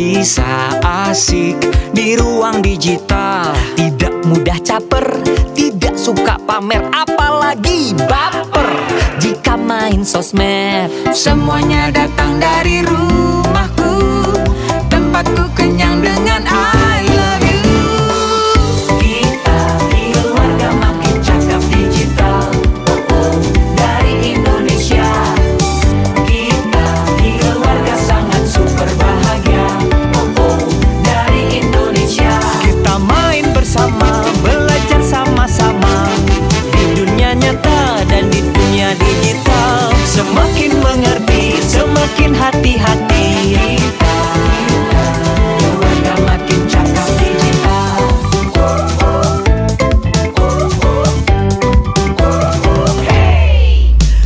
Bisa asik di ruang digital, tidak mudah caper, tidak suka pamer, apalagi baper. Jika main sosmed, semuanya datang dari rumahku, tempatku kenyang dengan I love you. Kita keluarga makin cakap digital, dari Indonesia. Kita keluarga sangat super bahagia, dari Indonesia. Kita main bersama, belajar sama-sama, di dunia nyata dan di dunia digital. Semakin mengerti, semakin hati-hati. Kita keluarga makin cakap digital.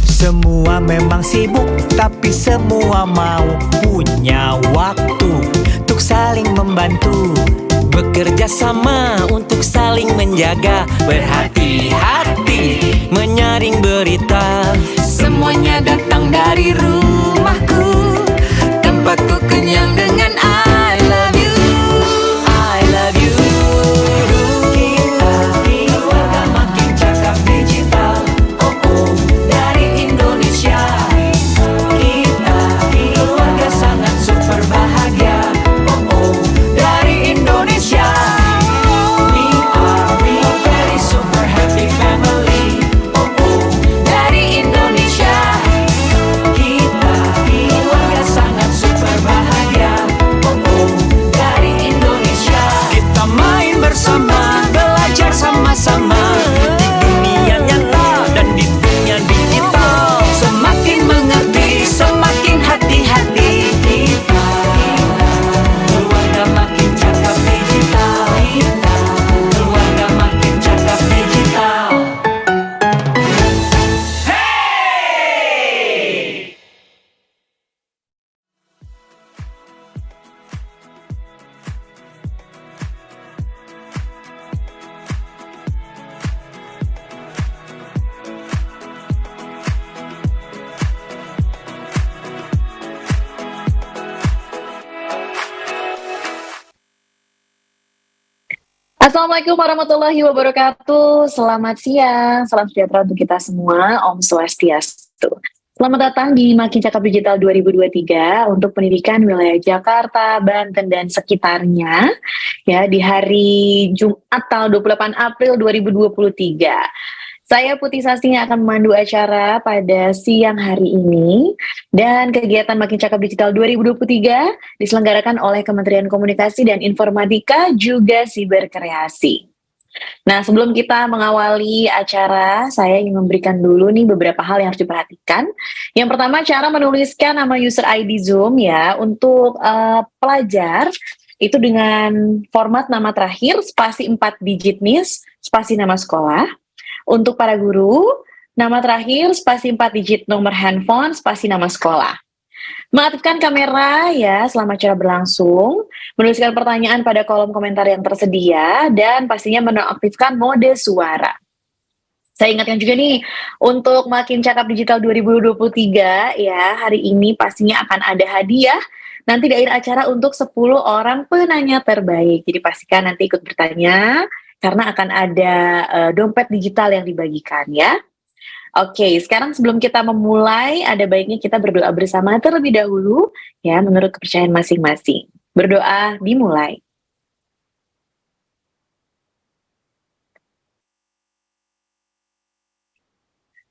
Semua memang sibuk, tapi semua mau punya waktu untuk saling membantu, bekerja sama untuk saling menjaga, berhati-hati menyaring berita. Semuanya datang dari rumahku, tempatku kenyang dengan I love you. I love you. Kita keluarga makin cakap digital, dari Indonesia. Kita keluarga sangat super bahagia, dari Indonesia. We are very super happy family, dari Indonesia. Kita keluarga sangat super bahagia, dari Indonesia. Kita main bersama, belajar sama-sama, di dunia nyata dan di dunia digital. Semakin mengerti, semakin hati-hati. Kita keluarga makin cakap digital. Kita keluarga makin cakap digital. Assalamualaikum warahmatullahi wabarakatuh. Selamat siang, salam sejahtera untuk kita semua. Om Swastiastu. Selamat datang di Makin Cakap Digital 2023 untuk pendidikan wilayah Jakarta, Banten, dan sekitarnya. Ya, di hari Jumat tanggal 28 April 2023. Saya Putih Sasti yang akan memandu acara pada siang hari ini. Dan kegiatan Makin Cakap Digital 2023 diselenggarakan oleh Kementerian Komunikasi dan Informatika juga Siberkreasi. Nah, sebelum kita mengawali acara, saya ingin memberikan dulu nih beberapa hal yang harus diperhatikan. Yang pertama, cara menuliskan nama user ID Zoom ya. Untuk pelajar, itu dengan format nama terakhir, spasi 4 digit NIS, spasi nama sekolah. Untuk para guru, nama terakhir, spasi 4 digit nomor handphone, spasi nama sekolah. Mengaktifkan kamera ya selama acara berlangsung, menuliskan pertanyaan pada kolom komentar yang tersedia, dan pastinya menonaktifkan mode suara. Saya ingatkan juga nih, untuk Makin Cakap Digital 2023 ya, hari ini pastinya akan ada hadiah nanti di akhir acara untuk 10 orang penanya terbaik. Jadi pastikan nanti ikut bertanya, karena akan ada dompet digital yang dibagikan ya. Oke, sekarang sebelum kita memulai, ada baiknya kita berdoa bersama terlebih dahulu, ya, menurut kepercayaan masing-masing. Berdoa dimulai.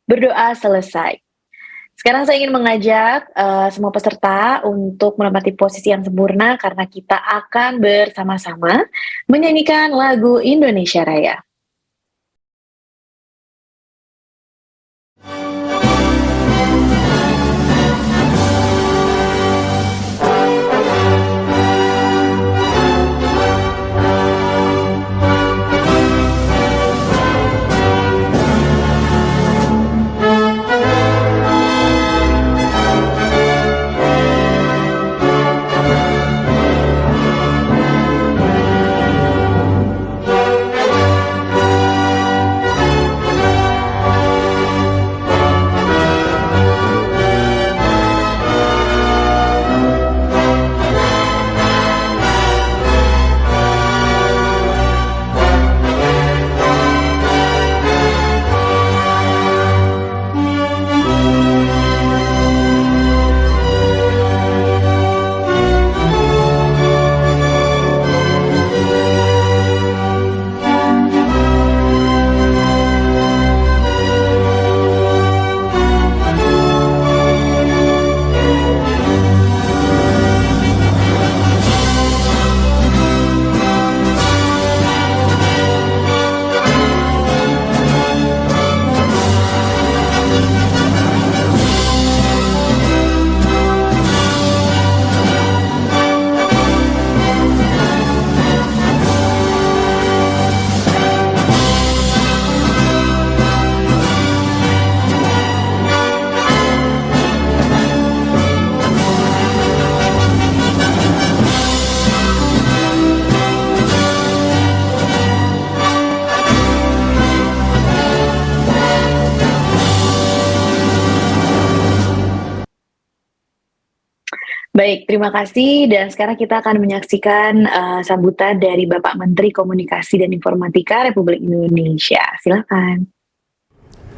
Berdoa selesai. Sekarang saya ingin mengajak semua peserta untuk menempati posisi yang sempurna karena kita akan bersama-sama menyanyikan lagu Indonesia Raya. Baik, terima kasih. Dan sekarang kita akan menyaksikan sambutan dari Bapak Menteri Komunikasi dan Informatika Republik Indonesia. Silakan.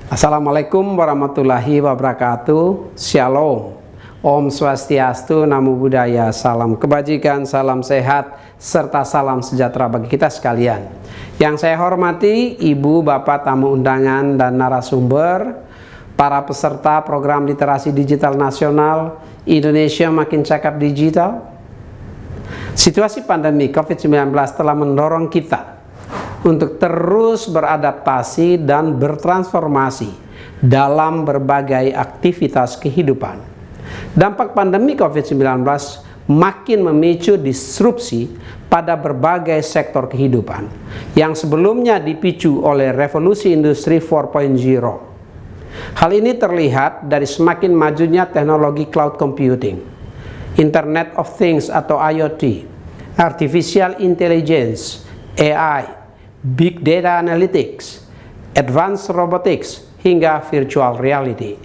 Assalamualaikum warahmatullahi wabarakatuh. Shalom. Om Swastiastu, Namo Buddhaya, salam kebajikan, salam sehat, serta salam sejahtera bagi kita sekalian. Yang saya hormati Ibu, Bapak, tamu undangan, dan narasumber, para peserta program literasi digital nasional Indonesia Makin Cakap Digital. Situasi pandemi COVID-19 telah mendorong kita untuk terus beradaptasi dan bertransformasi dalam berbagai aktivitas kehidupan. Dampak pandemi COVID-19 makin memicu disrupsi pada berbagai sektor kehidupan yang sebelumnya dipicu oleh revolusi industri 4.0. Hal ini terlihat dari semakin majunya teknologi cloud computing, Internet of Things atau IoT, Artificial Intelligence, AI, Big Data Analytics, Advanced Robotics, hingga Virtual Reality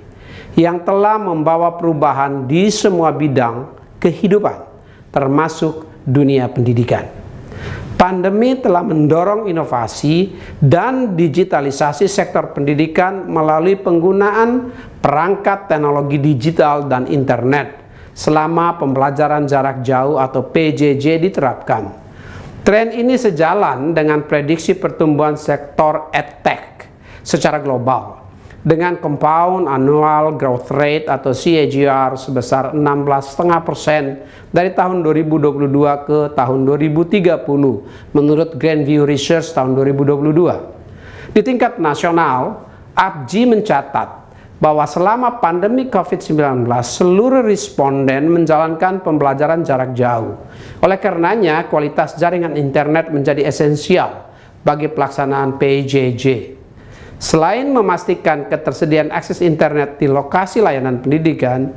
yang telah membawa perubahan di semua bidang kehidupan, termasuk dunia pendidikan. Pandemi telah mendorong inovasi dan digitalisasi sektor pendidikan melalui penggunaan perangkat teknologi digital dan internet selama pembelajaran jarak jauh atau PJJ diterapkan. Tren ini sejalan dengan prediksi pertumbuhan sektor edtech secara global dengan compound annual growth rate atau CAGR sebesar 16,5% dari tahun 2022 ke tahun 2030 menurut Grandview Research tahun 2022. Di tingkat nasional, APJI mencatat bahwa selama pandemi COVID-19 seluruh responden menjalankan pembelajaran jarak jauh. Oleh karenanya, kualitas jaringan internet menjadi esensial bagi pelaksanaan PJJ. Selain memastikan ketersediaan akses internet di lokasi layanan pendidikan,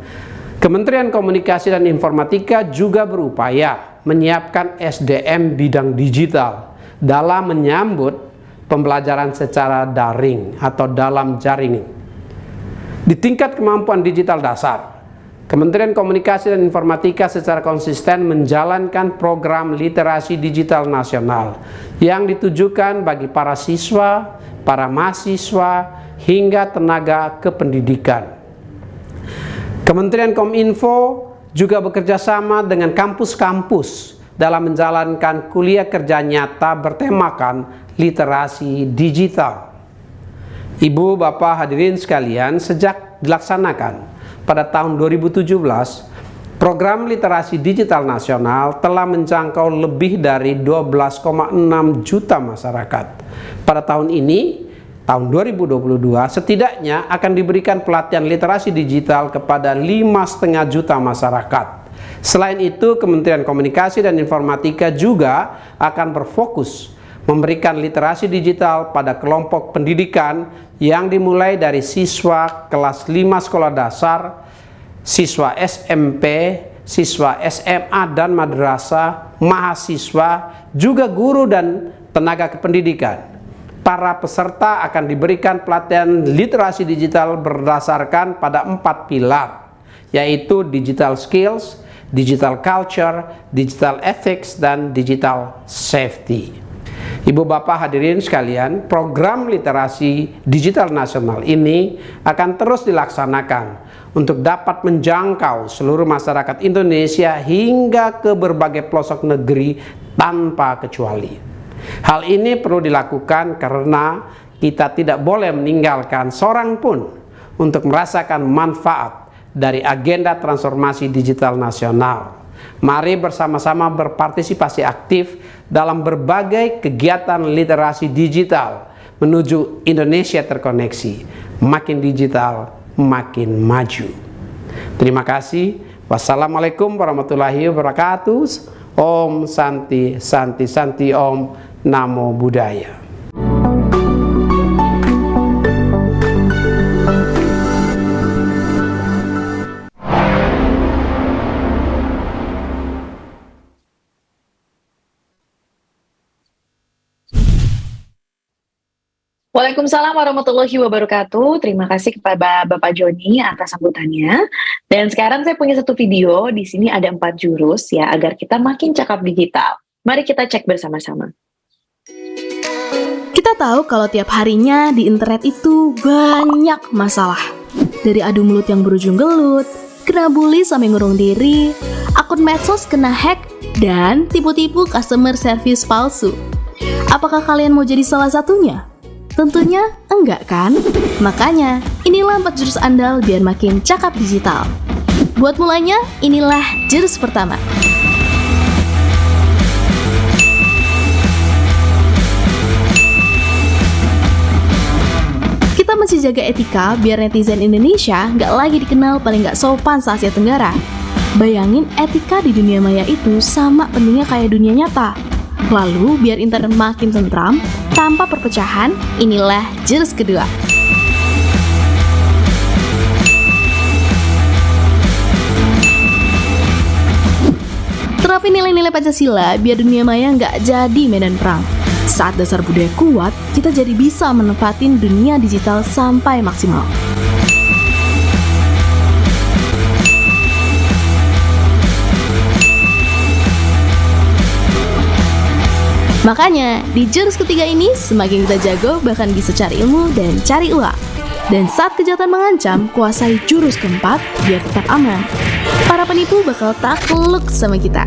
Kementerian Komunikasi dan Informatika juga berupaya menyiapkan SDM bidang digital dalam menyambut pembelajaran secara daring atau dalam jaring. Di tingkat kemampuan digital dasar, Kementerian Komunikasi dan Informatika secara konsisten menjalankan program literasi digital nasional yang ditujukan bagi para siswa, para mahasiswa, hingga tenaga kependidikan. Kementerian Kominfo juga bekerja sama dengan kampus-kampus dalam menjalankan kuliah kerja nyata bertemakan literasi digital. Ibu, Bapak, hadirin sekalian, sejak dilaksanakan pada tahun 2017, program literasi digital nasional telah menjangkau lebih dari 12,6 juta masyarakat. Pada tahun ini, tahun 2022, setidaknya akan diberikan pelatihan literasi digital kepada 5,5 juta masyarakat. Selain itu, Kementerian Komunikasi dan Informatika juga akan berfokus memberikan literasi digital pada kelompok pendidikan yang dimulai dari siswa kelas 5 sekolah dasar, siswa SMP, siswa SMA dan madrasah, mahasiswa, juga guru dan tenaga kependidikan. Para peserta akan diberikan pelatihan literasi digital berdasarkan pada 4 pilar, yaitu digital skills, digital culture, digital ethics, dan digital safety. Ibu, Bapak, hadirin sekalian, program literasi digital nasional ini akan terus dilaksanakan untuk dapat menjangkau seluruh masyarakat Indonesia hingga ke berbagai pelosok negeri tanpa kecuali. Hal ini perlu dilakukan karena kita tidak boleh meninggalkan seorang pun untuk merasakan manfaat dari agenda transformasi digital nasional. Mari bersama-sama berpartisipasi aktif dalam berbagai kegiatan literasi digital menuju Indonesia terkoneksi, makin digital, makin maju. Terima kasih. Wassalamualaikum warahmatullahi wabarakatuh. Om Santi Santi Santi Om. Namo Buddhaya. Waalaikumsalam warahmatullahi wabarakatuh. Terima kasih kepada Bapak Joni atas sambutannya. Dan sekarang saya punya satu video. Di sini ada 4 jurus ya agar kita makin cakap digital. Mari kita cek bersama-sama. Kita tahu kalau tiap harinya di internet itu banyak masalah. Dari adu mulut yang berujung gelut, kena bully sampai ngurung diri, akun medsos kena hack, dan tipu-tipu customer service palsu. Apakah kalian mau jadi salah satunya? Tentunya enggak kan? Makanya, inilah 4 jurus andal biar makin cakap digital. Buat mulanya, inilah jurus pertama. Kita mesti jaga etika biar netizen Indonesia nggak lagi dikenal paling nggak sopan se-Asia Tenggara. Bayangin etika di dunia maya itu sama pentingnya kayak dunia nyata. Lalu, biar internet makin tentram, tanpa perpecahan, inilah jurus kedua. Terapin nilai-nilai Pancasila biar dunia maya nggak jadi medan perang. Saat dasar budaya kuat, kita jadi bisa menempatin dunia digital sampai maksimal. Makanya, di jurus ketiga ini, semakin kita jago, bahkan bisa cari ilmu dan cari uang. Dan saat kejahatan mengancam, kuasai jurus keempat biar tetap aman. Para penipu bakal takluk sama kita.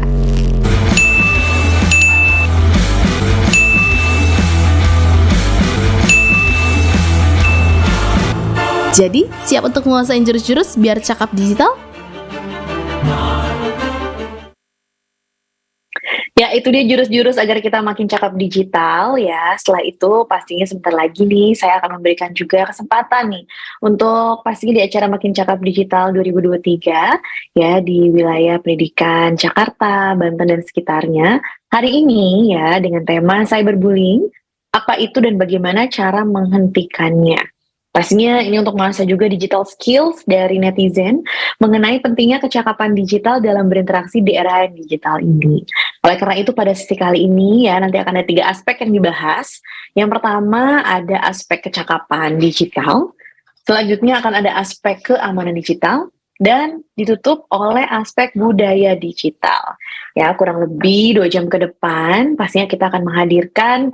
Jadi, siap untuk menguasai jurus-jurus biar cakap digital? Ya, itu dia jurus-jurus agar kita makin cakap digital ya. Setelah itu pastinya sebentar lagi nih saya akan memberikan juga kesempatan nih untuk pastinya di acara Makin Cakap Digital 2023 ya di wilayah pendidikan Jakarta, Banten dan sekitarnya. Hari ini ya dengan tema cyberbullying, apa itu dan bagaimana cara menghentikannya. Pastinya ini untuk mengasah juga digital skills dari netizen mengenai pentingnya kecakapan digital dalam berinteraksi di era digital ini. Oleh karena itu pada sesi kali ini ya nanti akan ada 3 aspek yang dibahas. Yang pertama ada aspek kecakapan digital, selanjutnya akan ada aspek keamanan digital, dan ditutup oleh aspek budaya digital. Ya kurang lebih 2 jam ke depan pastinya kita akan menghadirkan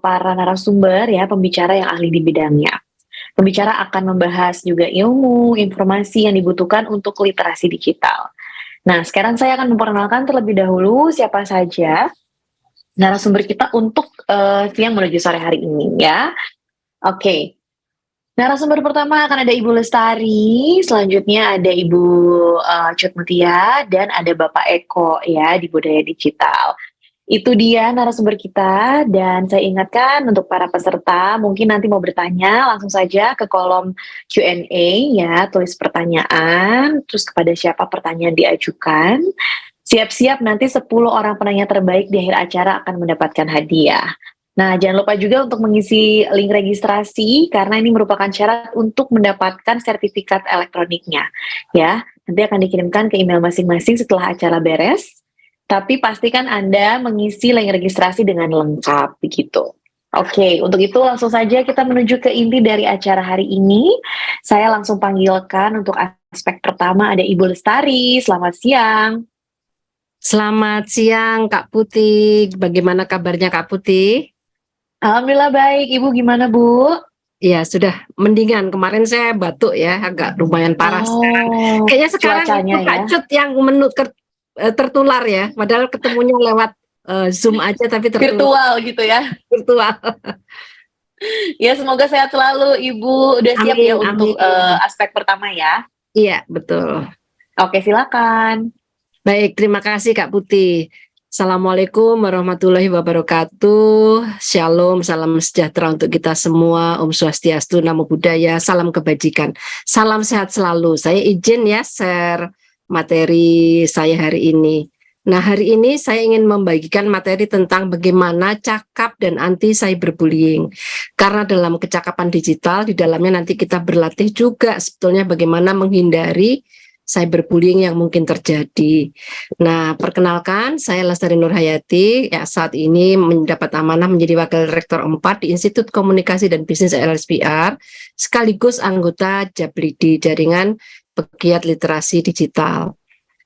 para narasumber ya pembicara yang ahli di bidangnya. Pembicara akan membahas juga ilmu, informasi yang dibutuhkan untuk literasi digital. Nah, sekarang saya akan memperkenalkan terlebih dahulu siapa saja narasumber kita untuk siang menuju sore hari ini ya. Oke. Narasumber pertama akan ada Ibu Lestari, selanjutnya ada Ibu Cut Mutia, dan ada Bapak Eko ya di Budaya Digital. Itu dia narasumber kita, dan saya ingatkan untuk para peserta mungkin nanti mau bertanya langsung saja ke kolom Q&A ya, tulis pertanyaan, terus kepada siapa pertanyaan diajukan. Siap-siap nanti 10 orang penanya terbaik di akhir acara akan mendapatkan hadiah. Nah, jangan lupa juga untuk mengisi link registrasi karena ini merupakan syarat untuk mendapatkan sertifikat elektroniknya. Ya, nanti akan dikirimkan ke email masing-masing setelah acara beres. Tapi pastikan Anda mengisi link registrasi dengan lengkap begitu. Oke, untuk itu langsung saja kita menuju ke inti dari acara hari ini. Saya langsung panggilkan untuk aspek pertama ada Ibu Lestari. Selamat siang. Selamat siang Kak Putih, bagaimana kabarnya Kak Putih? Alhamdulillah baik, Ibu gimana Bu? Ya sudah mendingan, kemarin saya batuk ya, agak lumayan parah sekarang. Kayaknya sekarang itu Kak Cut yang tertular ya, padahal ketemunya lewat Zoom aja tapi tertular. Virtual gitu ya? Virtual. Ya semoga sehat selalu Ibu, udah siap ya untuk aspek pertama ya? Iya betul. Oke silakan. Baik, terima kasih Kak Putih. Assalamualaikum warahmatullahi wabarakatuh. Shalom, salam sejahtera untuk kita semua. Om Swastiastu, Namo Buddhaya, salam kebajikan. Salam sehat selalu. Saya izin ya share materi saya hari ini. Nah, hari ini saya ingin membagikan materi tentang bagaimana cakap dan anti cyberbullying. Karena dalam kecakapan digital, di dalamnya nanti kita berlatih juga sebetulnya bagaimana menghindari cyberbullying yang mungkin terjadi. Nah, perkenalkan, saya Lestari Nurhayati, ya saat ini mendapat amanah menjadi Wakil Rektor 4 di Institut Komunikasi dan Bisnis LSPR, sekaligus anggota JABLIDI, Jaringan Pegiat Literasi Digital.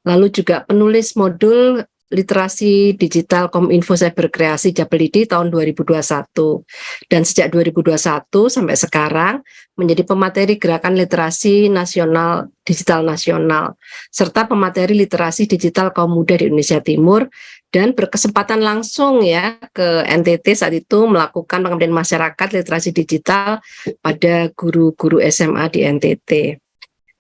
Lalu juga penulis modul Literasi Digital Kominfo Cyberkreasi JABLIDI tahun 2021. Dan sejak 2021 sampai sekarang menjadi pemateri Gerakan Literasi Nasional Digital Nasional, serta pemateri Literasi Digital Kaum Muda di Indonesia Timur, dan berkesempatan langsung ya ke NTT saat itu melakukan pengabdian masyarakat literasi digital pada guru-guru SMA di NTT.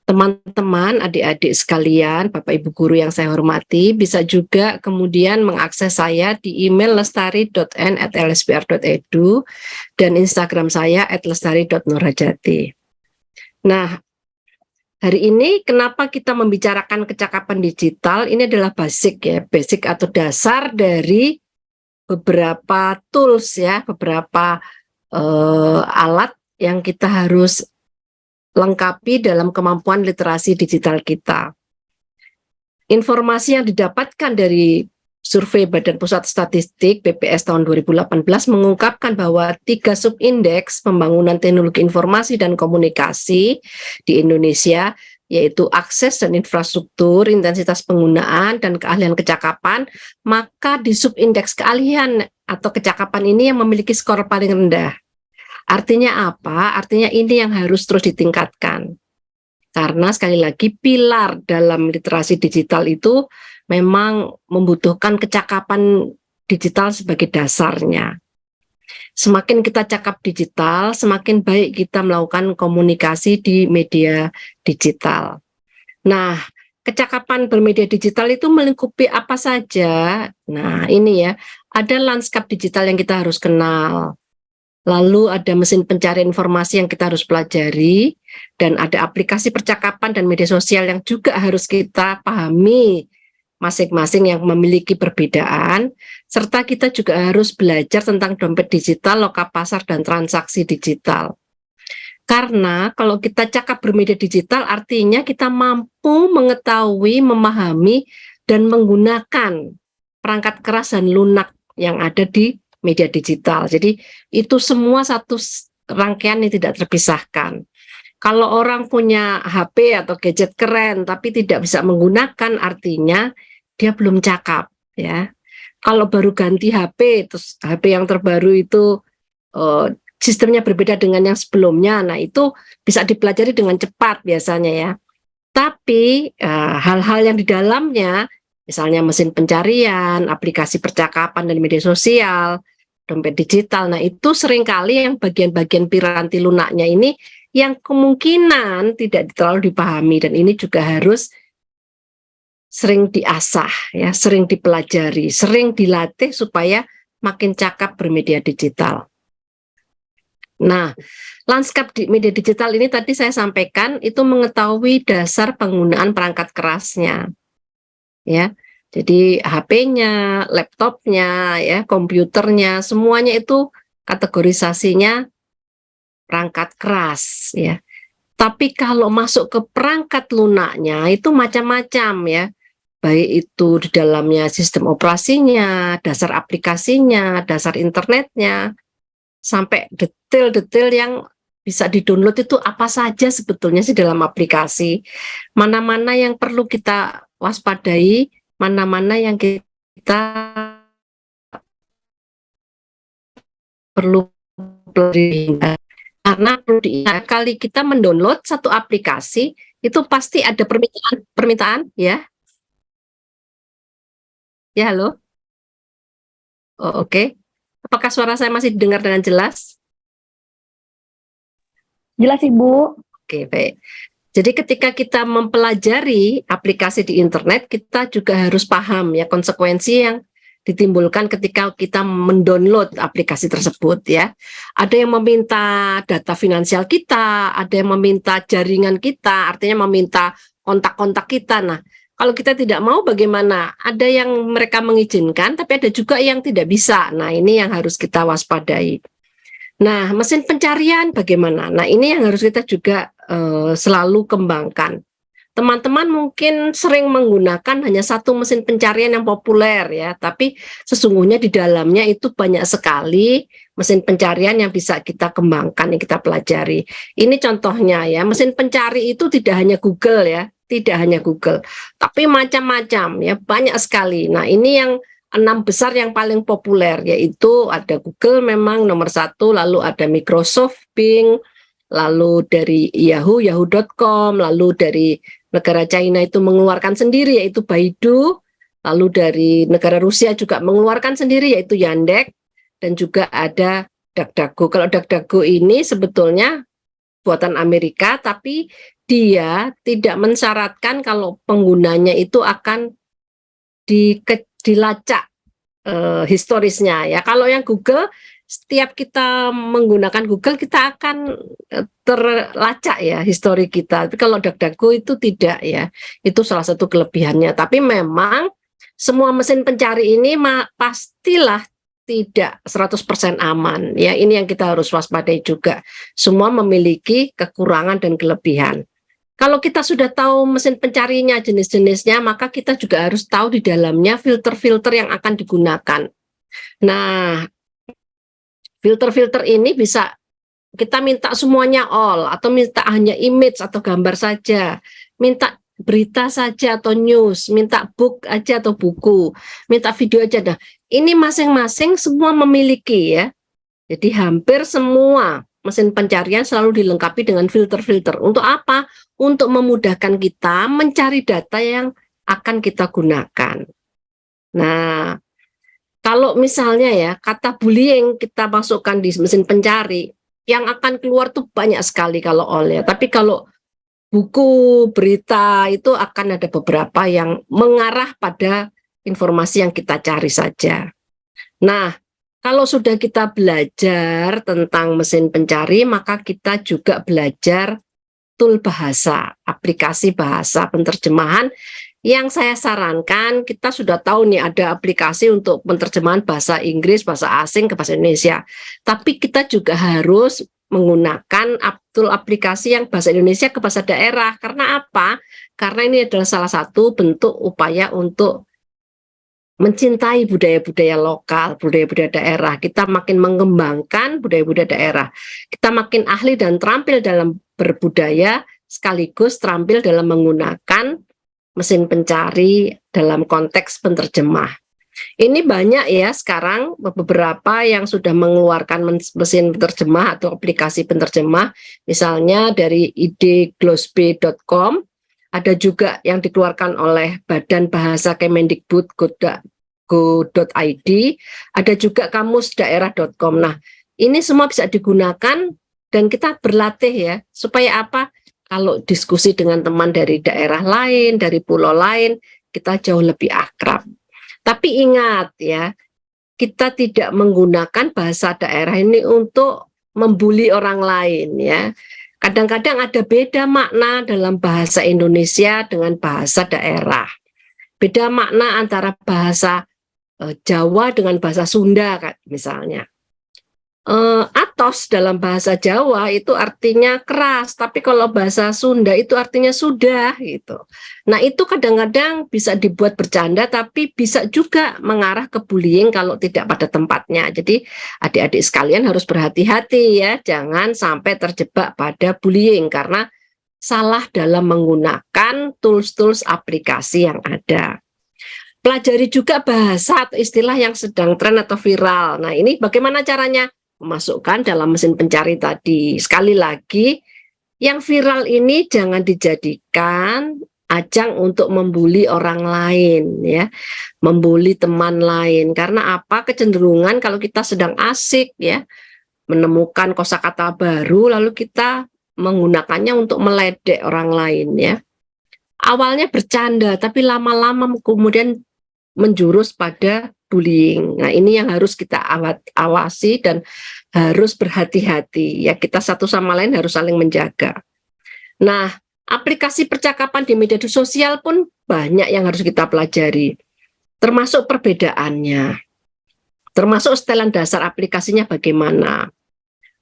Teman-teman, adik-adik sekalian, Bapak Ibu guru yang saya hormati, bisa juga kemudian mengakses saya di email lestari.n@lspr.edu dan Instagram saya @lestari.nurhajati. Nah, hari ini kenapa kita membicarakan kecakapan digital? Ini adalah basic ya, basic atau dasar dari beberapa tools ya, beberapa alat yang kita harus lengkapi dalam kemampuan literasi digital kita. Informasi yang didapatkan dari survei Badan Pusat Statistik BPS tahun 2018 mengungkapkan bahwa 3 subindeks pembangunan teknologi informasi dan komunikasi di Indonesia, yaitu akses dan infrastruktur, intensitas penggunaan, dan keahlian kecakapan, maka di subindeks keahlian atau kecakapan ini yang memiliki skor paling rendah. Artinya apa? Artinya ini yang harus terus ditingkatkan. Karena sekali lagi pilar dalam literasi digital itu memang membutuhkan kecakapan digital sebagai dasarnya. Semakin kita cakap digital, semakin baik kita melakukan komunikasi di media digital. Nah, kecakapan bermedia digital itu melingkupi apa saja? Nah, ini ya, ada lanskap digital yang kita harus kenal. Lalu ada mesin pencarian informasi yang kita harus pelajari, dan ada aplikasi percakapan dan media sosial yang juga harus kita pahami masing-masing yang memiliki perbedaan, serta kita juga harus belajar tentang dompet digital, loka pasar, dan transaksi digital. Karena kalau kita cakap bermedia digital artinya kita mampu mengetahui, memahami, dan menggunakan perangkat keras dan lunak yang ada di media digital. Jadi itu semua satu rangkaian yang tidak terpisahkan. Kalau orang punya HP atau gadget keren tapi tidak bisa menggunakan, artinya dia belum cakap ya. Kalau baru ganti HP, terus HP yang terbaru itu sistemnya berbeda dengan yang sebelumnya, nah itu bisa dipelajari dengan cepat biasanya ya. Tapi hal-hal yang di dalamnya, misalnya mesin pencarian, aplikasi percakapan dan media sosial, dompet digital, nah itu seringkali yang bagian-bagian piranti lunaknya ini yang kemungkinan tidak terlalu dipahami, dan ini juga harus sering diasah ya, sering dipelajari, sering dilatih supaya makin cakap bermedia digital. Nah, lanskap di media digital ini tadi saya sampaikan itu mengetahui dasar penggunaan perangkat kerasnya. Ya. Jadi HP-nya, laptopnya, ya, komputernya, semuanya itu kategorisasinya perangkat keras, ya. Tapi kalau masuk ke perangkat lunaknya itu macam-macam ya. Baik itu di dalamnya sistem operasinya, dasar aplikasinya, dasar internetnya, sampai detail-detail yang bisa di-download itu apa saja sebetulnya sih dalam aplikasi. Mana-mana yang perlu kita waspadai, mana-mana yang kita perlu pelajari. Karena perlu diingat, kali kita mendownload satu aplikasi itu pasti ada permintaan ya. Ya, halo. Oh, oke. Apakah suara saya masih didengar dengan jelas? Jelas, Ibu. Oke, baik. Jadi ketika kita mempelajari aplikasi di internet, kita juga harus paham ya konsekuensi yang ditimbulkan ketika kita mendownload aplikasi tersebut ya. Ada yang meminta data finansial kita, ada yang meminta jaringan kita, artinya meminta kontak-kontak kita. Nah, kalau kita tidak mau bagaimana? Ada yang mereka mengizinkan, tapi ada juga yang tidak bisa. Nah, ini yang harus kita waspadai. Nah, mesin pencarian bagaimana? Nah, ini yang harus kita juga selalu kembangkan. teman-teman mungkin sering menggunakan hanya satu mesin pencarian yang populer ya, tapi sesungguhnya di dalamnya itu banyak sekali mesin pencarian yang bisa kita kembangkan, yang kita pelajari. Ini contohnya ya, mesin pencari itu tidak hanya Google ya, tidak hanya Google, tapi macam-macam ya, banyak sekali. Nah, ini yang 6 besar yang paling populer, yaitu ada Google memang nomor 1, lalu ada Microsoft, Bing, lalu dari Yahoo, yahoo.com, lalu dari negara China itu mengeluarkan sendiri yaitu Baidu, lalu dari negara Rusia juga mengeluarkan sendiri yaitu Yandex, dan juga ada DuckDuckGo. Kalau DuckDuckGo ini sebetulnya buatan Amerika, tapi dia tidak mensyaratkan kalau penggunanya itu akan dilacak historisnya ya. Kalau yang Google, setiap kita menggunakan Google kita akan terlacak ya histori kita. Tapi kalau DuckDuckGo itu tidak ya. Itu salah satu kelebihannya. Tapi memang semua mesin pencari ini pastilah tidak 100% aman ya. Ini yang kita harus waspadai juga. Semua memiliki kekurangan dan kelebihan. Kalau kita sudah tahu mesin pencarinya, jenis-jenisnya, maka kita juga harus tahu di dalamnya filter-filter yang akan digunakan. Nah, filter-filter ini bisa kita minta semuanya all, atau minta hanya image atau gambar saja, minta berita saja atau news, minta book aja atau buku, minta video aja. Nah, ini masing-masing semua memiliki ya. Jadi hampir semua mesin pencarian selalu dilengkapi dengan filter-filter. Untuk apa? Untuk memudahkan kita mencari data yang akan kita gunakan. Nah, kalau misalnya ya kata bullying kita masukkan di mesin pencari, yang akan keluar tuh banyak sekali kalau all ya. Tapi kalau buku, berita itu akan ada beberapa yang mengarah pada informasi yang kita cari saja. Nah, kalau sudah kita belajar tentang mesin pencari, maka kita juga belajar tool bahasa, aplikasi bahasa penerjemahan. Yang saya sarankan, kita sudah tahu nih ada aplikasi untuk penerjemahan bahasa Inggris, bahasa asing ke bahasa Indonesia. Tapi kita juga harus menggunakan tool aplikasi yang bahasa Indonesia ke bahasa daerah. Karena apa? Karena ini adalah salah satu bentuk upaya untuk mencintai budaya-budaya lokal, budaya-budaya daerah. Kita makin mengembangkan budaya-budaya daerah. Kita makin ahli dan terampil dalam berbudaya, sekaligus terampil dalam menggunakan mesin pencari dalam konteks penerjemah. Ini banyak ya sekarang beberapa yang sudah mengeluarkan mesin penerjemah atau aplikasi penerjemah, misalnya dari idglosbe.com, ada juga yang dikeluarkan oleh Badan Bahasa Kemendikbud go.id, ada juga kamusdaerah.com. Nah, ini semua bisa digunakan dan kita berlatih ya, supaya apa? Kalau diskusi dengan teman dari daerah lain, dari pulau lain, kita jauh lebih akrab. Tapi ingat ya, kita tidak menggunakan bahasa daerah ini untuk membuli orang lain ya. Kadang-kadang ada beda makna dalam bahasa Indonesia dengan bahasa daerah. Beda makna antara bahasa Jawa dengan bahasa Sunda misalnya. Atos dalam bahasa Jawa itu artinya keras, tapi kalau bahasa Sunda itu artinya sudah gitu. Nah, itu kadang-kadang bisa dibuat bercanda, tapi bisa juga mengarah ke bullying kalau tidak pada tempatnya. Jadi adik-adik sekalian harus berhati-hati ya, jangan sampai terjebak pada bullying karena salah dalam menggunakan tools-tools aplikasi yang ada. Pelajari juga bahasa atau istilah yang sedang tren atau viral. Nah, ini bagaimana caranya? Memasukkan dalam mesin pencari tadi. Sekali lagi, yang viral ini jangan dijadikan ajang untuk membuli orang lain ya, membuli teman lain. Karena apa? Kecenderungan kalau kita sedang asik ya, menemukan kosakata baru lalu kita menggunakannya untuk meledek orang lain ya. Awalnya bercanda, tapi lama-lama kemudian menjurus pada bullying. Nah, ini yang harus kita awasi dan harus berhati-hati. Ya, kita satu sama lain harus saling menjaga. Nah, aplikasi percakapan di media sosial pun banyak yang harus kita pelajari. Termasuk perbedaannya. Termasuk setelan dasar aplikasinya bagaimana.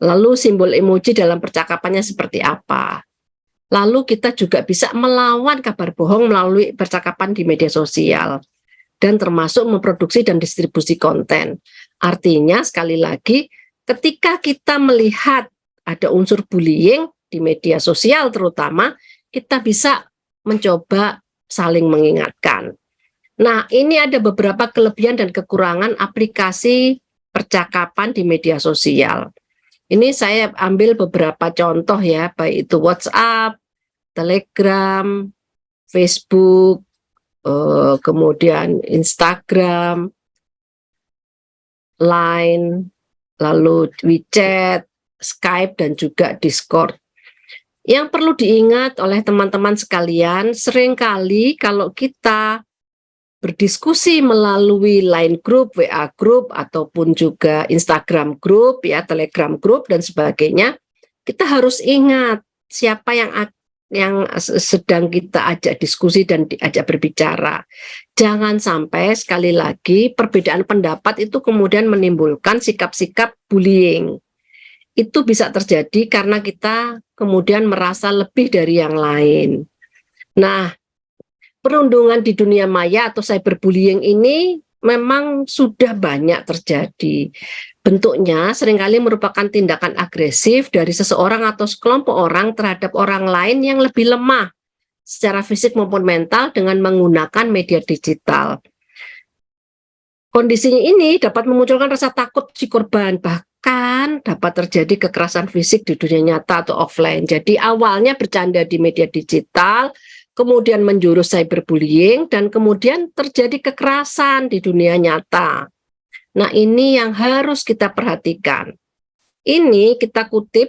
Lalu simbol emoji dalam percakapannya seperti apa. Lalu kita juga bisa melawan kabar bohong melalui percakapan di media sosial dan termasuk memproduksi dan distribusi konten. Artinya sekali lagi, ketika kita melihat ada unsur bullying di media sosial terutama, kita bisa mencoba saling mengingatkan. Nah, ini ada beberapa kelebihan dan kekurangan aplikasi percakapan di media sosial. Ini saya ambil beberapa contoh ya, baik itu WhatsApp, Telegram, Facebook, kemudian Instagram, Line, lalu WeChat, Skype, dan juga Discord. Yang perlu diingat oleh teman-teman sekalian, seringkali kalau kita berdiskusi melalui Line Group, WA Group, ataupun juga Instagram Group, ya, Telegram Group, dan sebagainya, kita harus ingat siapa yang sedang kita ajak diskusi dan diajak berbicara. Jangan sampai sekali lagi perbedaan pendapat itu kemudian menimbulkan sikap-sikap bullying. Itu bisa terjadi karena kita kemudian merasa lebih dari yang lain. Nah, perundungan di dunia maya atau cyberbullying ini memang sudah banyak terjadi. Bentuknya seringkali merupakan tindakan agresif dari seseorang atau sekelompok orang terhadap orang lain yang lebih lemah secara fisik maupun mental dengan menggunakan media digital. Kondisinya ini dapat memunculkan rasa takut si korban, bahkan dapat terjadi kekerasan fisik di dunia nyata atau offline. Jadi awalnya bercanda di media digital, kemudian menjurus cyberbullying, dan kemudian terjadi kekerasan di dunia nyata. Nah, ini yang harus kita perhatikan. Ini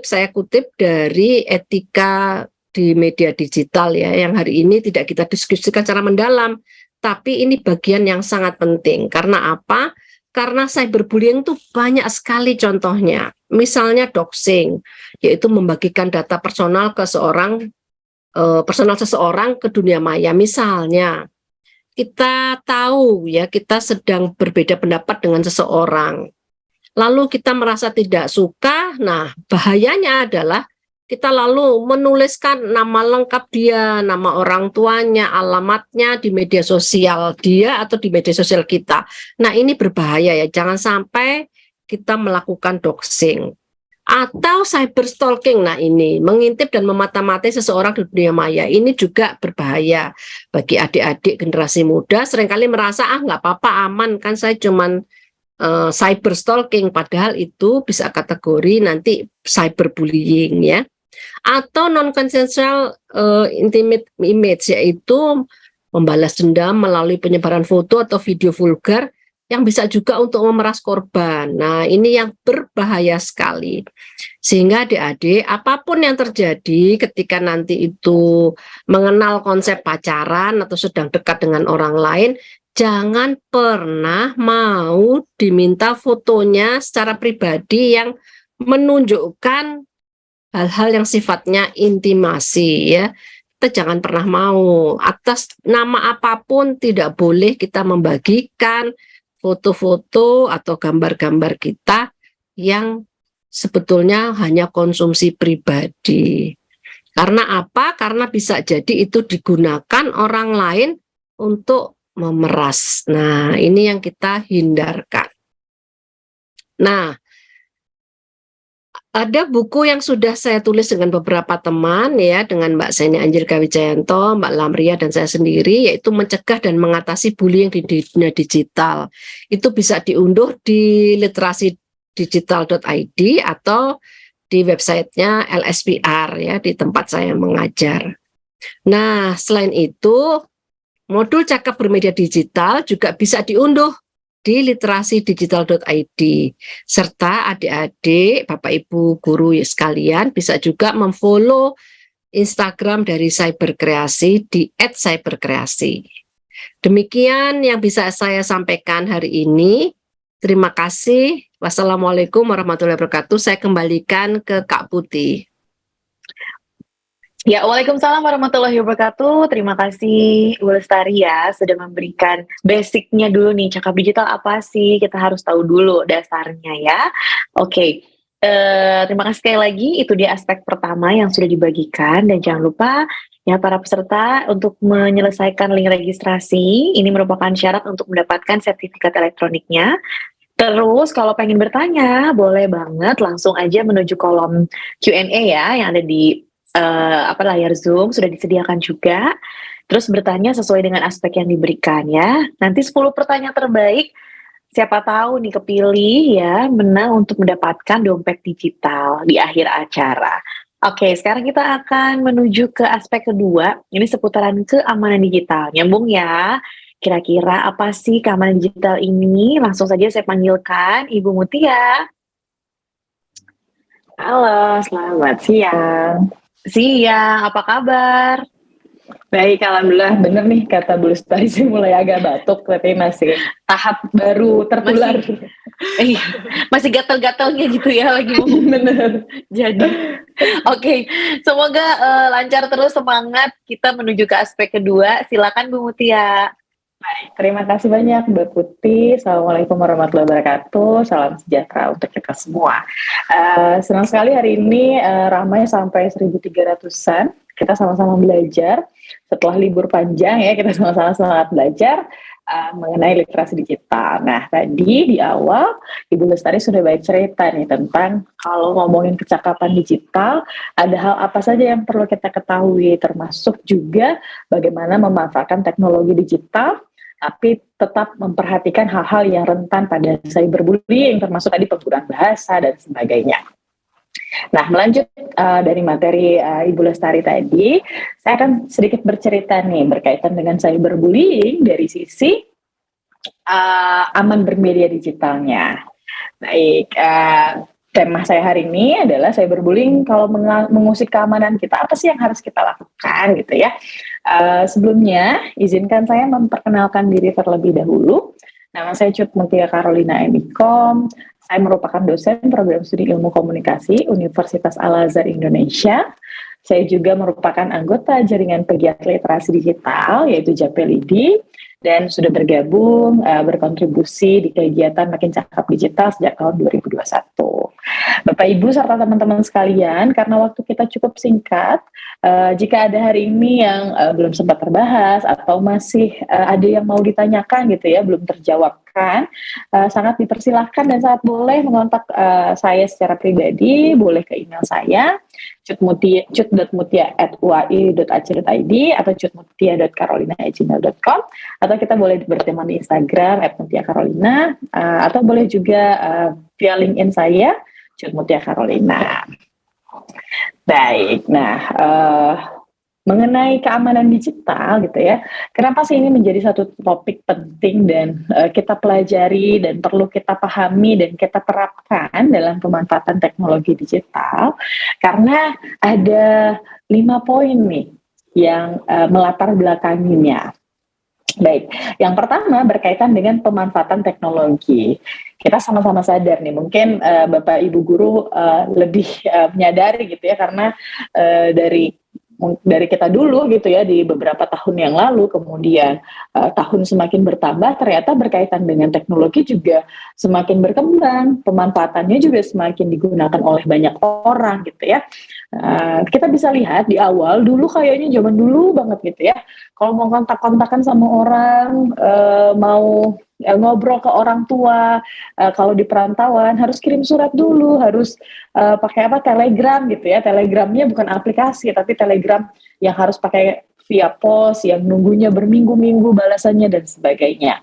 saya kutip dari etika di media digital ya, yang hari ini tidak kita diskusikan secara mendalam, tapi ini bagian yang sangat penting. Karena apa? Karena cyberbullying itu banyak sekali contohnya. Misalnya doxing, yaitu membagikan data personal ke personal seseorang ke dunia maya. Misalnya kita tahu ya, kita sedang berbeda pendapat dengan seseorang, lalu kita merasa tidak suka. Nah, bahayanya adalah kita lalu menuliskan nama lengkap dia, nama orang tuanya, alamatnya di media sosial dia atau di media sosial kita. Nah, ini berbahaya ya, jangan sampai kita melakukan doxing. Atau cyberstalking, nah ini mengintip dan memata-matai seseorang di dunia maya, ini juga berbahaya bagi adik-adik generasi muda. Seringkali merasa nggak apa-apa, aman kan, saya cuman cyberstalking, padahal itu bisa kategori nanti cyberbullying ya. Atau non-consensual intimate image, yaitu membalas dendam melalui penyebaran foto atau video vulgar yang bisa juga untuk memeras korban. Nah, ini yang berbahaya sekali. Sehingga adik-adik, apapun yang terjadi ketika nanti itu mengenal konsep pacaran atau sedang dekat dengan orang lain, jangan pernah mau diminta fotonya secara pribadi yang menunjukkan hal-hal yang sifatnya intimasi ya. Kita jangan pernah mau, atas nama apapun tidak boleh kita membagikan foto-foto atau gambar-gambar kita yang sebetulnya hanya konsumsi pribadi. Karena apa? Karena bisa jadi itu digunakan orang lain untuk memeras. Nah, ini yang kita hindarkan. Nah, ada buku yang sudah saya tulis dengan beberapa teman ya, dengan Mbak Seni Anjir Kawijayanto, Mbak Lamria, dan saya sendiri, yaitu mencegah dan mengatasi bullying di dunia digital. Itu bisa diunduh di literasidigital.id atau di websitenya LSPR ya, di tempat saya mengajar. Nah, selain itu, modul cakap bermedia digital juga bisa diunduh di literasidigital.id, serta adik-adik, Bapak Ibu guru ya sekalian bisa juga memfollow Instagram dari Cyberkreasi di @cyberkreasi. Demikian yang bisa saya sampaikan hari ini. Terima kasih. Wassalamualaikum warahmatullahi wabarakatuh. Saya kembalikan ke Kak Putih. Ya, waalaikumsalam warahmatullahi wabarakatuh. Terima kasih Bu Lestari ya sudah memberikan basicnya dulu nih, cakap digital apa sih? Kita harus tahu dulu dasarnya ya. Oke, Terima kasih sekali lagi, itu dia aspek pertama yang sudah dibagikan, dan jangan lupa ya para peserta untuk menyelesaikan link registrasi. Ini merupakan syarat untuk mendapatkan sertifikat elektroniknya. Terus kalau pengen bertanya, boleh banget langsung aja menuju kolom Q&A ya yang ada di layar Zoom, sudah disediakan juga. Terus bertanya sesuai dengan aspek yang diberikan ya. Nanti 10 pertanyaan terbaik, siapa tahu nih kepilih ya, menang untuk mendapatkan dompet digital di akhir acara. Oke, sekarang kita akan menuju ke aspek kedua. Ini seputaran keamanan digital. Nyambung ya. Kira-kira apa sih keamanan digital ini? Langsung saja saya panggilkan Ibu Mutia. Halo, selamat siang. Siang, apa kabar? Baik, alhamdulillah. Bener nih kata Bu Lestari, sih mulai agak batuk, tapi masih tahap baru tertular. Masih gatal-gatalnya gitu ya lagi mau Bener. jadi. Oke, semoga lancar terus, semangat kita menuju ke aspek kedua. Silakan Bu Mutia. Baik, terima kasih banyak Mbak Putih. Assalamualaikum warahmatullahi wabarakatuh. Salam sejahtera untuk kita semua. Senang sekali hari ini ramai sampai 1.300-an. Kita sama-sama belajar setelah libur panjang ya, kita sama-sama semangat belajar mengenai literasi digital. Nah, tadi di awal Ibu Lestari sudah baik cerita nih tentang kalau ngomongin kecakapan digital, ada hal apa saja yang perlu kita ketahui, termasuk juga bagaimana memanfaatkan teknologi digital tapi tetap memperhatikan hal-hal yang rentan pada cyberbullying, termasuk tadi penggunaan bahasa dan sebagainya. Nah, melanjut dari materi Ibu Lestari tadi, saya akan sedikit bercerita nih berkaitan dengan cyberbullying dari sisi aman bermedia digitalnya. Baik, tema saya hari ini adalah cyberbullying kalau mengusik keamanan kita, apa sih yang harus kita lakukan gitu ya. Sebelumnya, izinkan saya memperkenalkan diri terlebih dahulu. Nama saya Cut Mutia Carolina Emikom. Saya merupakan dosen program studi ilmu komunikasi Universitas Al-Azhar Indonesia. Saya juga merupakan anggota jaringan pegiat literasi digital, yaitu JAPELIDI, dan sudah bergabung, berkontribusi di kegiatan Makin Cakap Digital sejak tahun 2021. Bapak Ibu serta teman-teman sekalian, karena waktu kita cukup singkat, jika ada hari ini yang belum sempat terbahas atau masih ada yang mau ditanyakan gitu ya, belum terjawabkan, sangat dipersilahkan dan sangat boleh mengontak saya secara pribadi, boleh ke email saya cut.mutia@uai.ac.id atau cutmutia.carolina@gmail.com, atau kita boleh berteman di Instagram @mutia_carolina, atau boleh juga via LinkedIn saya Cut Mutia Carolina. Baik, nah mengenai keamanan digital gitu ya, kenapa sih ini menjadi satu topik penting dan kita pelajari dan perlu kita pahami dan kita terapkan dalam pemanfaatan teknologi digital, karena ada 5 poin nih yang melatar belakanginya. Baik, yang pertama berkaitan dengan pemanfaatan teknologi. Kita sama-sama sadar nih, mungkin Bapak Ibu guru lebih menyadari gitu ya, karena dari kita dulu gitu ya, di beberapa tahun yang lalu, kemudian tahun semakin bertambah, ternyata berkaitan dengan teknologi juga semakin berkembang, pemanfaatannya juga semakin digunakan oleh banyak orang gitu ya. Kita bisa lihat di awal dulu, kayaknya zaman dulu banget gitu ya, kalau mau kontak-kontakan sama orang, mau ngobrol ke orang tua, kalau di perantauan harus kirim surat dulu, harus pakai Telegram gitu ya. Telegramnya bukan aplikasi, tapi Telegram yang harus pakai via pos, yang nunggunya berminggu-minggu balasannya dan sebagainya.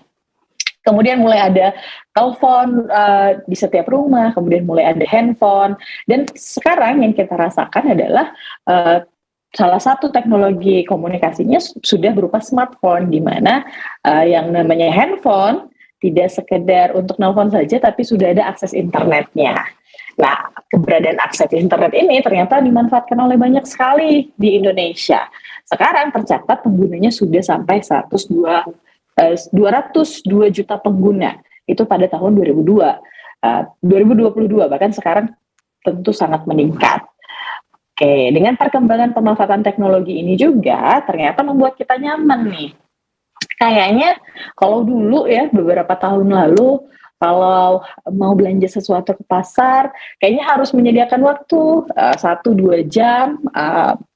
Kemudian mulai ada telepon di setiap rumah, kemudian mulai ada handphone, dan sekarang yang kita rasakan adalah salah satu teknologi komunikasinya sudah berupa smartphone, di mana yang namanya handphone tidak sekedar untuk nelpon saja, tapi sudah ada akses internetnya. Nah, keberadaan akses internet ini ternyata dimanfaatkan oleh banyak sekali di Indonesia. Sekarang tercatat penggunanya sudah sampai 202 juta pengguna. Itu pada tahun 2022, bahkan sekarang tentu sangat meningkat. Oke, dengan perkembangan pemanfaatan teknologi ini juga ternyata membuat kita nyaman nih. Kayaknya kalau dulu ya, beberapa tahun lalu, Kalau mau belanja sesuatu ke pasar, kayaknya harus menyediakan waktu 1-2 jam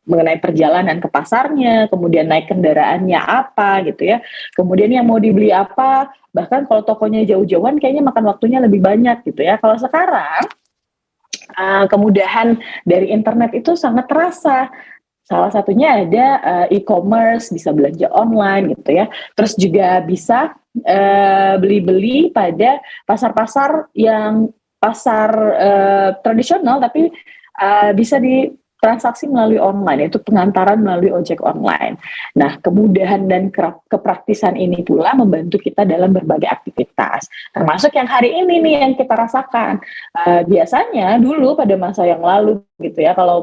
mengenai perjalanan ke pasarnya, kemudian naik kendaraannya apa gitu ya. Kemudian yang mau dibeli apa, bahkan kalau tokonya jauh-jauhan kayaknya makan waktunya lebih banyak gitu ya. Kalau sekarang kemudahan dari internet itu sangat terasa. Salah satunya ada e-commerce, bisa belanja online gitu ya. Terus juga bisa beli-beli pada pasar-pasar yang pasar tradisional, tapi bisa ditransaksi melalui online, yaitu pengantaran melalui ojek online. Nah, kemudahan dan kepraktisan ini pula membantu kita dalam berbagai aktivitas, termasuk yang hari ini nih yang kita rasakan. Biasanya dulu pada masa yang lalu gitu ya, kalau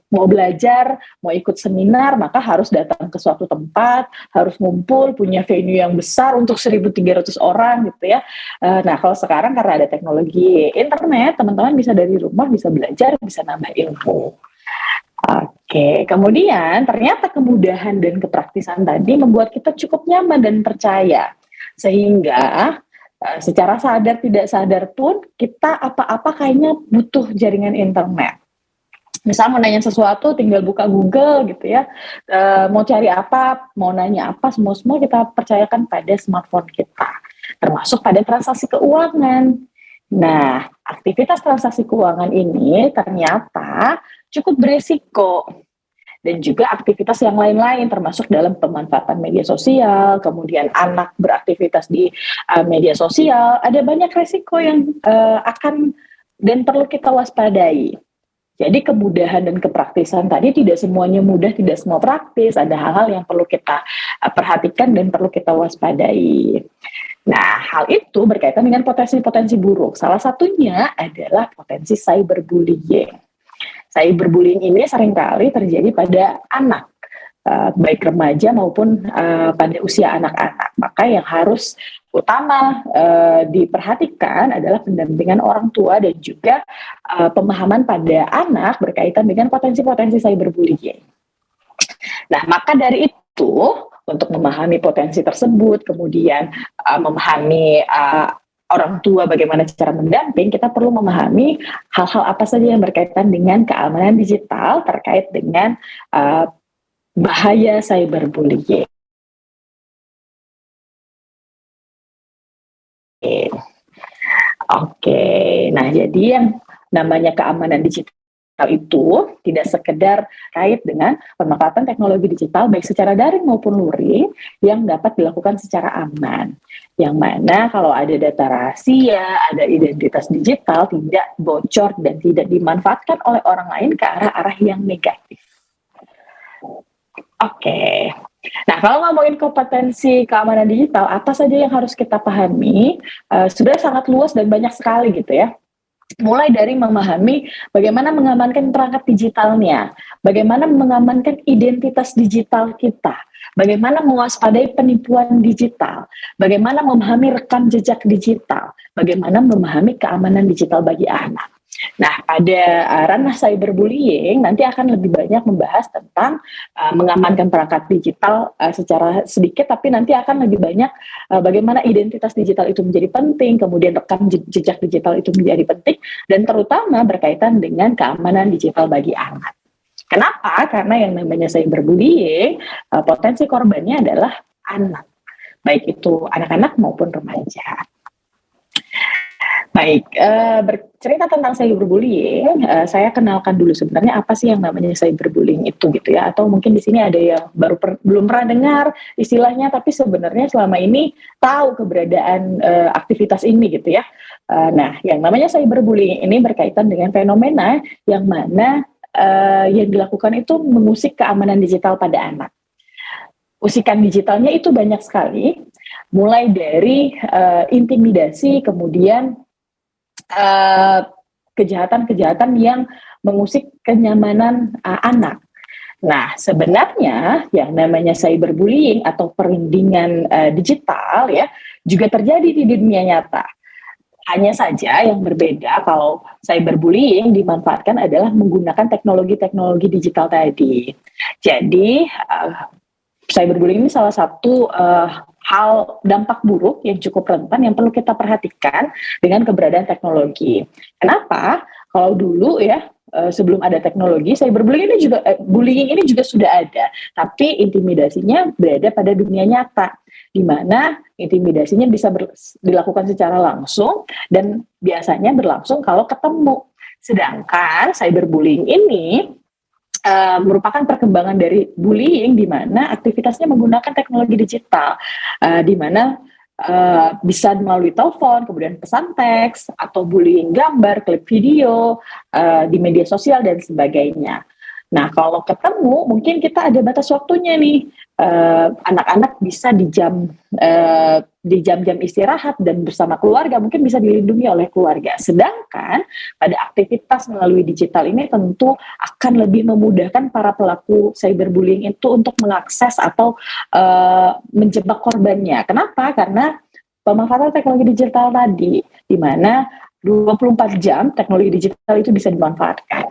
mau belajar, mau ikut seminar, maka harus datang ke suatu tempat, harus ngumpul, punya venue yang besar untuk 1.300 orang gitu ya. Nah, kalau sekarang karena ada teknologi internet, teman-teman bisa dari rumah, bisa belajar, bisa nambah ilmu. Oke, kemudian ternyata kemudahan dan kepraktisan tadi membuat kita cukup nyaman dan percaya. Sehingga secara sadar tidak sadar pun kita apa-apa kayaknya butuh jaringan internet. Misal mau nanya sesuatu, tinggal buka Google gitu ya. Mau cari apa, mau nanya apa, semua kita percayakan pada smartphone kita. Termasuk pada transaksi keuangan. Nah, aktivitas transaksi keuangan ini ternyata cukup beresiko. Dan juga aktivitas yang lain-lain, termasuk dalam pemanfaatan media sosial, kemudian anak beraktivitas di media sosial. Ada banyak resiko yang akan dan perlu kita waspadai. Jadi kemudahan dan kepraktisan tadi tidak semuanya mudah, tidak semua praktis. Ada hal-hal yang perlu kita perhatikan dan perlu kita waspadai. Nah, hal itu berkaitan dengan potensi-potensi buruk. Salah satunya adalah potensi cyberbullying. Cyberbullying ini seringkali terjadi pada anak, baik remaja maupun pada usia anak-anak. Maka yang harus utama diperhatikan adalah pendampingan orang tua dan juga pemahaman pada anak berkaitan dengan potensi-potensi cyberbullying. Nah, maka dari itu untuk memahami potensi tersebut, kemudian memahami orang tua bagaimana cara mendamping, kita perlu memahami hal-hal apa saja yang berkaitan dengan keamanan digital terkait dengan bahaya cyberbullying. Oke, nah jadi yang namanya keamanan digital itu tidak sekedar kait dengan pemanfaatan teknologi digital baik secara daring maupun luring yang dapat dilakukan secara aman. Yang mana kalau ada data rahasia, ada identitas digital tidak bocor dan tidak dimanfaatkan oleh orang lain ke arah-arah yang negatif. Oke. Nah, kalau ngomongin kompetensi keamanan digital, apa saja yang harus kita pahami? Sudah sangat luas dan banyak sekali gitu ya. Mulai dari memahami bagaimana mengamankan perangkat digitalnya, bagaimana mengamankan identitas digital kita, bagaimana mewaspadai penipuan digital, bagaimana memahami rekam jejak digital, bagaimana memahami keamanan digital bagi anak. Nah, pada ranah cyberbullying nanti akan lebih banyak membahas tentang mengamankan perangkat digital secara sedikit, tapi nanti akan lebih banyak bagaimana identitas digital itu menjadi penting, kemudian rekam jejak digital itu menjadi penting, dan terutama berkaitan dengan keamanan digital bagi anak. Kenapa? Karena yang namanya cyberbullying, potensi korbannya adalah anak, baik itu anak-anak maupun remaja. Baik, bercerita tentang cyberbullying, saya kenalkan dulu sebenarnya apa sih yang namanya cyberbullying itu gitu ya, atau mungkin di sini ada yang belum pernah dengar istilahnya, tapi sebenarnya selama ini tahu keberadaan aktivitas ini gitu ya. Nah, yang namanya cyberbullying ini berkaitan dengan fenomena yang mana yang dilakukan itu mengusik keamanan digital pada anak. Usikan digitalnya itu banyak sekali, mulai dari intimidasi, kemudian kejahatan-kejahatan yang mengusik kenyamanan anak. Nah, sebenarnya yang namanya cyberbullying atau perundingan digital ya juga terjadi di dunia nyata. Hanya saja yang berbeda kalau cyberbullying dimanfaatkan adalah menggunakan teknologi-teknologi digital tadi. Jadi cyberbullying ini salah satu hal dampak buruk yang cukup rentan yang perlu kita perhatikan dengan keberadaan teknologi. Kenapa? Kalau dulu ya, sebelum ada teknologi, cyberbullying ini juga bullying ini juga sudah ada, tapi intimidasinya berada pada dunia nyata, di mana intimidasinya bisa dilakukan secara langsung dan biasanya berlangsung kalau ketemu. Sedangkan cyberbullying ini merupakan perkembangan dari bullying di mana aktivitasnya menggunakan teknologi digital, di mana bisa melalui telepon, kemudian pesan teks, atau bullying gambar, klip video, di media sosial dan sebagainya. Nah, kalau ketemu, mungkin kita ada batas waktunya nih. Anak-anak bisa di jam-jam istirahat dan bersama keluarga, mungkin bisa dilindungi oleh keluarga. Sedangkan pada aktivitas melalui digital ini tentu akan lebih memudahkan para pelaku cyberbullying itu untuk mengakses atau menjebak korbannya. Kenapa? Karena pemanfaatan teknologi digital tadi, di mana 24 jam teknologi digital itu bisa dimanfaatkan.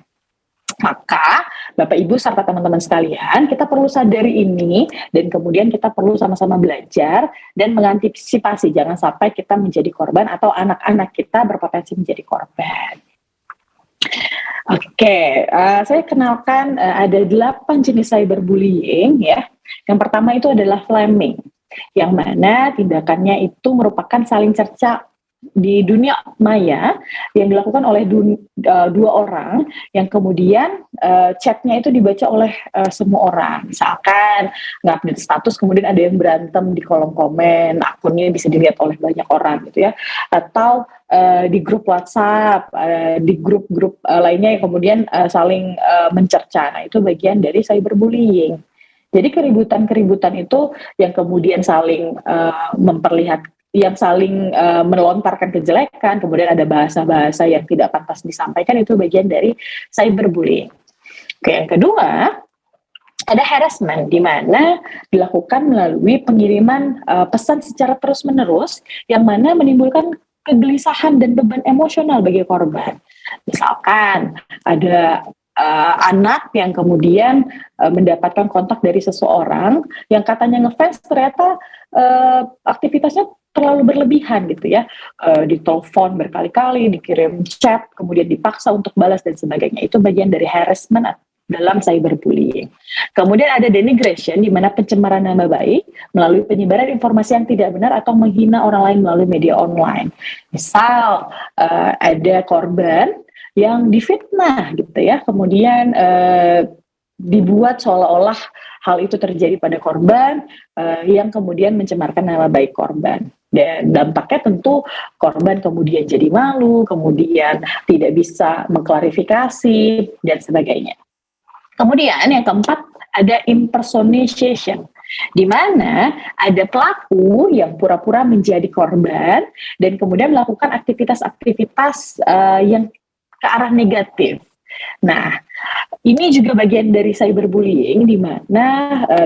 Maka Bapak Ibu serta teman-teman sekalian, kita perlu sadari ini dan kemudian kita perlu sama-sama belajar dan mengantisipasi jangan sampai kita menjadi korban atau anak-anak kita berpotensi menjadi korban. Oke, saya kenalkan ada 8 jenis cyberbullying ya. Yang pertama itu adalah flaming, yang mana tindakannya itu merupakan saling cerca di dunia maya yang dilakukan oleh dua orang yang kemudian chatnya itu dibaca oleh semua orang. Misalkan nge-update status kemudian ada yang berantem di kolom komen, akunnya bisa dilihat oleh banyak orang gitu ya, atau di grup WhatsApp, di grup-grup lainnya yang kemudian saling mencerca. Nah, itu bagian dari cyberbullying. Jadi keributan-keributan itu yang kemudian saling yang saling melontarkan kejelekan, kemudian ada bahasa-bahasa yang tidak pantas disampaikan, itu bagian dari cyberbullying. Oke, yang kedua, ada harassment, di mana dilakukan melalui pengiriman pesan secara terus-menerus, yang mana menimbulkan kegelisahan dan beban emosional bagi korban. Misalkan ada anak yang kemudian mendapatkan kontak dari seseorang yang katanya ngefans, ternyata aktivitasnya terlalu berlebihan gitu ya, ditelepon berkali-kali, dikirim chat, kemudian dipaksa untuk balas dan sebagainya. Itu bagian dari harassment dalam cyberbullying. Kemudian ada denigration, di mana pencemaran nama baik melalui penyebaran informasi yang tidak benar atau menghina orang lain melalui media online. Misal ada korban yang difitnah gitu ya, kemudian dibuat seolah-olah hal itu terjadi pada korban, yang kemudian mencemarkan nama baik korban. Dan dampaknya tentu korban kemudian jadi malu, kemudian tidak bisa mengklarifikasi dan sebagainya. Kemudian yang keempat ada impersonation, di mana ada pelaku yang pura-pura menjadi korban dan kemudian melakukan aktivitas-aktivitas yang ke arah negatif. Nah, ini juga bagian dari cyberbullying, di mana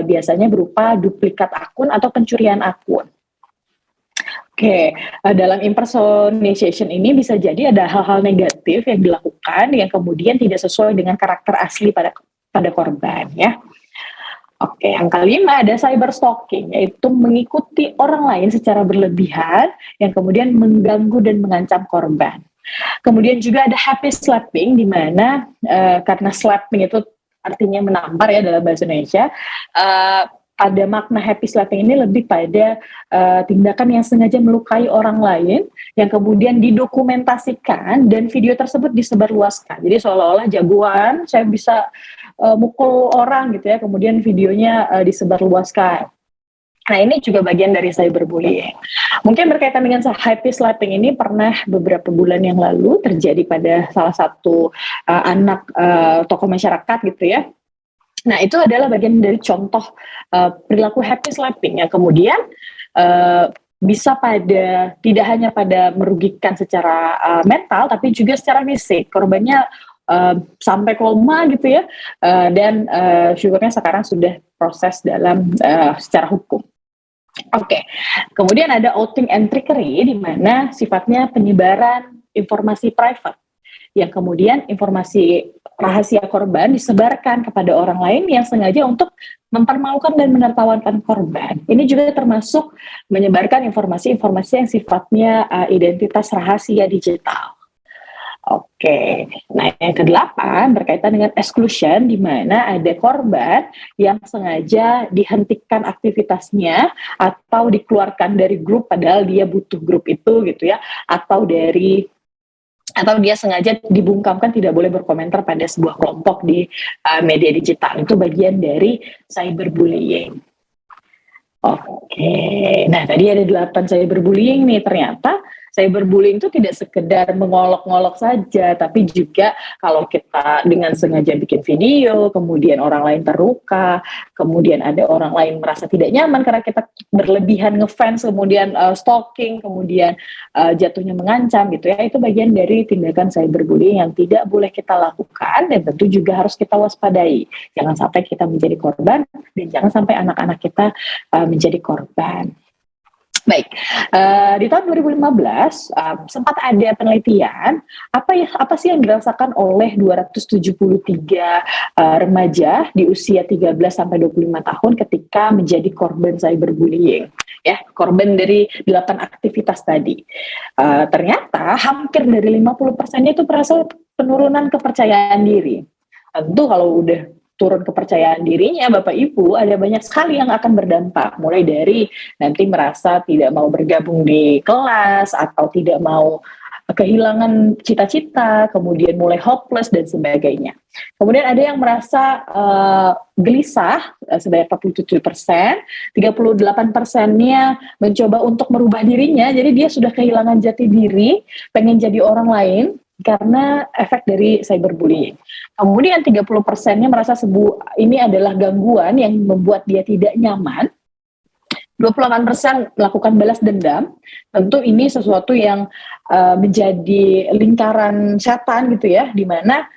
biasanya berupa duplikat akun atau pencurian akun. Oke, dalam impersonation ini bisa jadi ada hal-hal negatif yang dilakukan yang kemudian tidak sesuai dengan karakter asli pada korban ya. Oke, yang kelima ada cyberstalking, yaitu mengikuti orang lain secara berlebihan yang kemudian mengganggu dan mengancam korban. Kemudian juga ada happy slapping, di mana karena slapping itu artinya menampar ya dalam bahasa Indonesia, pada makna happy slapping ini lebih pada tindakan yang sengaja melukai orang lain yang kemudian didokumentasikan dan video tersebut disebarluaskan. Jadi seolah-olah jagoan, saya bisa mukul orang gitu ya, kemudian videonya disebarluaskan. Nah, ini juga bagian dari cyberbullying. Mungkin berkaitan dengan happy slapping ini pernah beberapa bulan yang lalu terjadi pada salah satu anak tokoh masyarakat gitu ya. Nah, itu adalah bagian dari contoh perilaku happy slapping yang kemudian bisa tidak hanya pada merugikan secara mental, tapi juga secara fisik. Korbannya sampai koma gitu ya, dan syukurnya sekarang sudah proses dalam secara hukum. Oke, kemudian ada outing and trickery, di mana sifatnya penyebaran informasi private, yang kemudian informasi rahasia korban disebarkan kepada orang lain yang sengaja untuk mempermalukan dan menertawakan korban. Ini juga termasuk menyebarkan informasi-informasi yang sifatnya identitas rahasia digital. Oke, nah yang kedelapan berkaitan dengan exclusion, di mana ada korban yang sengaja dihentikan aktivitasnya atau dikeluarkan dari grup padahal dia butuh grup itu gitu ya, atau dia sengaja dibungkamkan tidak boleh berkomentar pada sebuah kelompok di media digital. Itu bagian dari cyberbullying. Oke, nah tadi ada 8 cyberbullying nih. Ternyata cyberbullying itu tidak sekedar mengolok-ngolok saja, tapi juga kalau kita dengan sengaja bikin video, kemudian orang lain terluka, kemudian ada orang lain merasa tidak nyaman karena kita berlebihan ngefans, kemudian stalking, kemudian jatuhnya mengancam gitu ya, itu bagian dari tindakan cyberbullying yang tidak boleh kita lakukan dan tentu juga harus kita waspadai. Jangan sampai kita menjadi korban dan jangan sampai anak-anak kita menjadi korban. Baik, di tahun 2015 sempat ada penelitian apa sih yang dirasakan oleh 273 remaja di usia 13 sampai 25 tahun ketika menjadi korban cyberbullying, ya, korban dari 8 aktivitas tadi. Ternyata hampir dari 50%-nya itu merasa penurunan kepercayaan diri. Tentu kalau udah turun kepercayaan dirinya, Bapak Ibu, ada banyak sekali yang akan berdampak. Mulai dari nanti merasa tidak mau bergabung di kelas, atau tidak mau kehilangan cita-cita, kemudian mulai hopeless, dan sebagainya. Kemudian ada yang merasa gelisah, sebanyak 47%, 38%-nya mencoba untuk merubah dirinya, jadi dia sudah kehilangan jati diri, pengen jadi orang lain, karena efek dari cyberbullying. Kemudian 30%-nya merasa ini adalah gangguan yang membuat dia tidak nyaman. 28% melakukan balas dendam. Tentu ini sesuatu yang menjadi lingkaran setan gitu ya, di mana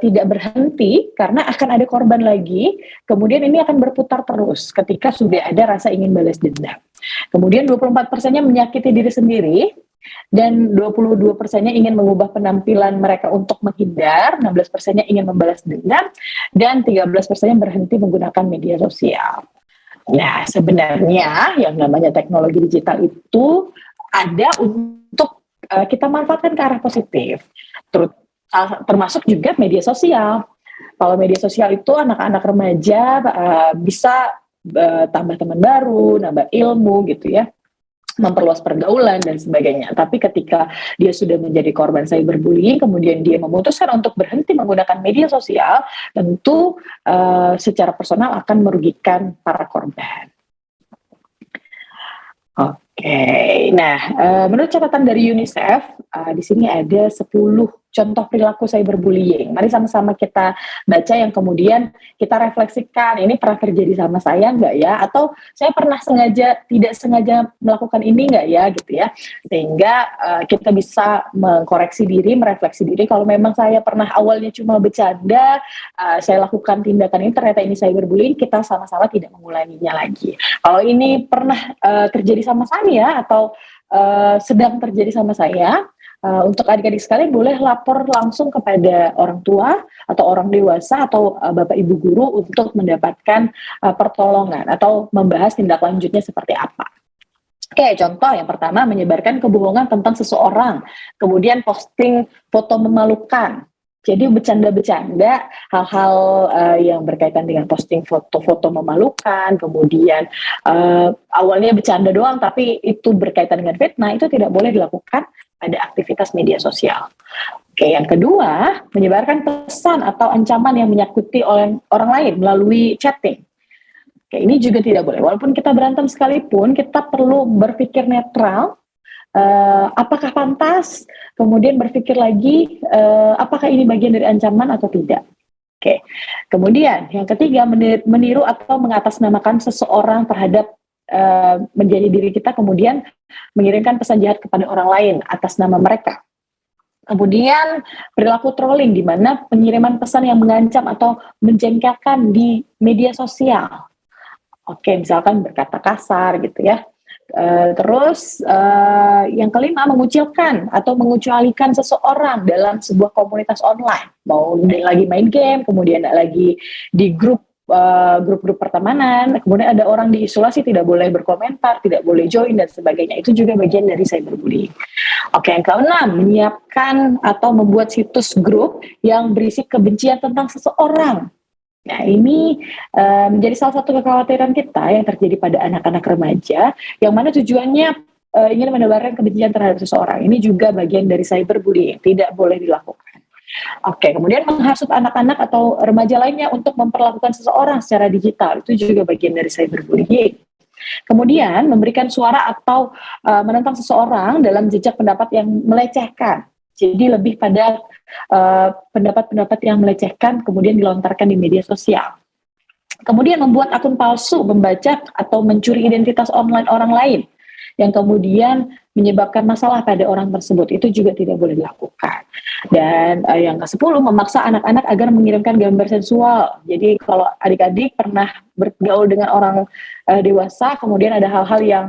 tidak berhenti karena akan ada korban lagi. Kemudian ini akan berputar terus ketika sudah ada rasa ingin balas dendam. Kemudian 24%-nya menyakiti diri sendiri, dan 22%-nya ingin mengubah penampilan mereka untuk menghindar, 16%-nya ingin membalas dendam, dan 13%-nya berhenti menggunakan media sosial. Nah, sebenarnya yang namanya teknologi digital itu ada untuk kita manfaatkan ke arah positif, termasuk juga media sosial. Kalau media sosial itu anak-anak remaja bisa tambah teman baru, nambah ilmu gitu ya, memperluas pergaulan dan sebagainya. Tapi ketika dia sudah menjadi korban cyberbullying, kemudian dia memutuskan untuk berhenti menggunakan media sosial, tentu secara personal akan merugikan para korban. Oke, nah menurut catatan dari UNICEF, di sini ada 10 contoh perilaku cyberbullying. Mari sama-sama kita baca yang kemudian kita refleksikan, ini pernah terjadi sama saya nggak ya? Atau saya pernah tidak sengaja melakukan ini nggak ya? Gitu ya. Sehingga kita bisa mengkoreksi diri, merefleksi diri. Kalau memang saya pernah awalnya cuma bercanda, saya lakukan tindakan ini, ternyata ini cyberbullying, kita sama-sama tidak mengulanginya lagi. Kalau ini pernah terjadi sama saya atau sedang terjadi sama saya, untuk adik-adik sekalian boleh lapor langsung kepada orang tua atau orang dewasa atau bapak ibu guru untuk mendapatkan pertolongan atau membahas tindak lanjutnya seperti apa. Oke, contoh yang pertama, menyebarkan kebohongan tentang seseorang, kemudian posting foto memalukan. Jadi bercanda-bercanda hal-hal yang berkaitan dengan posting foto-foto memalukan, kemudian awalnya bercanda doang tapi itu berkaitan dengan fitnah, itu tidak boleh dilakukan pada aktivitas media sosial. Oke, yang kedua, menyebarkan pesan atau ancaman yang menyakiti oleh orang lain melalui chatting. Oke, ini juga tidak boleh. Walaupun kita berantem sekalipun, kita perlu berpikir netral. Apakah pantas? Kemudian berpikir lagi, apakah ini bagian dari ancaman atau tidak? Oke. Kemudian yang ketiga, meniru atau mengatasnamakan seseorang terhadap menjadi diri kita, kemudian mengirimkan pesan jahat kepada orang lain atas nama mereka. Kemudian perilaku trolling, di mana pengiriman pesan yang mengancam atau menjengkelkan di media sosial. Oke, misalkan berkata kasar gitu ya. Yang kelima, mengucilkan atau mengecualikan seseorang dalam sebuah komunitas online. Mau dia lagi main game, kemudian lagi di grup-grup pertemanan, kemudian ada orang diisolasi, tidak boleh berkomentar, tidak boleh join dan sebagainya. Itu juga bagian dari cyberbullying. Oke, yang keenam, menyiapkan atau membuat situs grup yang berisi kebencian tentang seseorang. Nah, ini menjadi salah satu kekhawatiran kita yang terjadi pada anak-anak remaja, yang mana tujuannya ingin menebarkan kebencian terhadap seseorang. Ini juga bagian dari cyberbullying, tidak boleh dilakukan. Oke, kemudian menghasut anak-anak atau remaja lainnya untuk memperlakukan seseorang secara digital, itu juga bagian dari cyberbullying. Kemudian memberikan suara atau menentang seseorang dalam jejak pendapat yang melecehkan. Jadi lebih pada pendapat-pendapat yang melecehkan kemudian dilontarkan di media sosial. Kemudian membuat akun palsu, membajak atau mencuri identitas online orang lain yang kemudian menyebabkan masalah pada orang tersebut, itu juga tidak boleh dilakukan. Dan yang ke-10, memaksa anak-anak agar mengirimkan gambar sensual. Jadi kalau adik-adik pernah bergaul dengan orang dewasa, kemudian ada hal-hal yang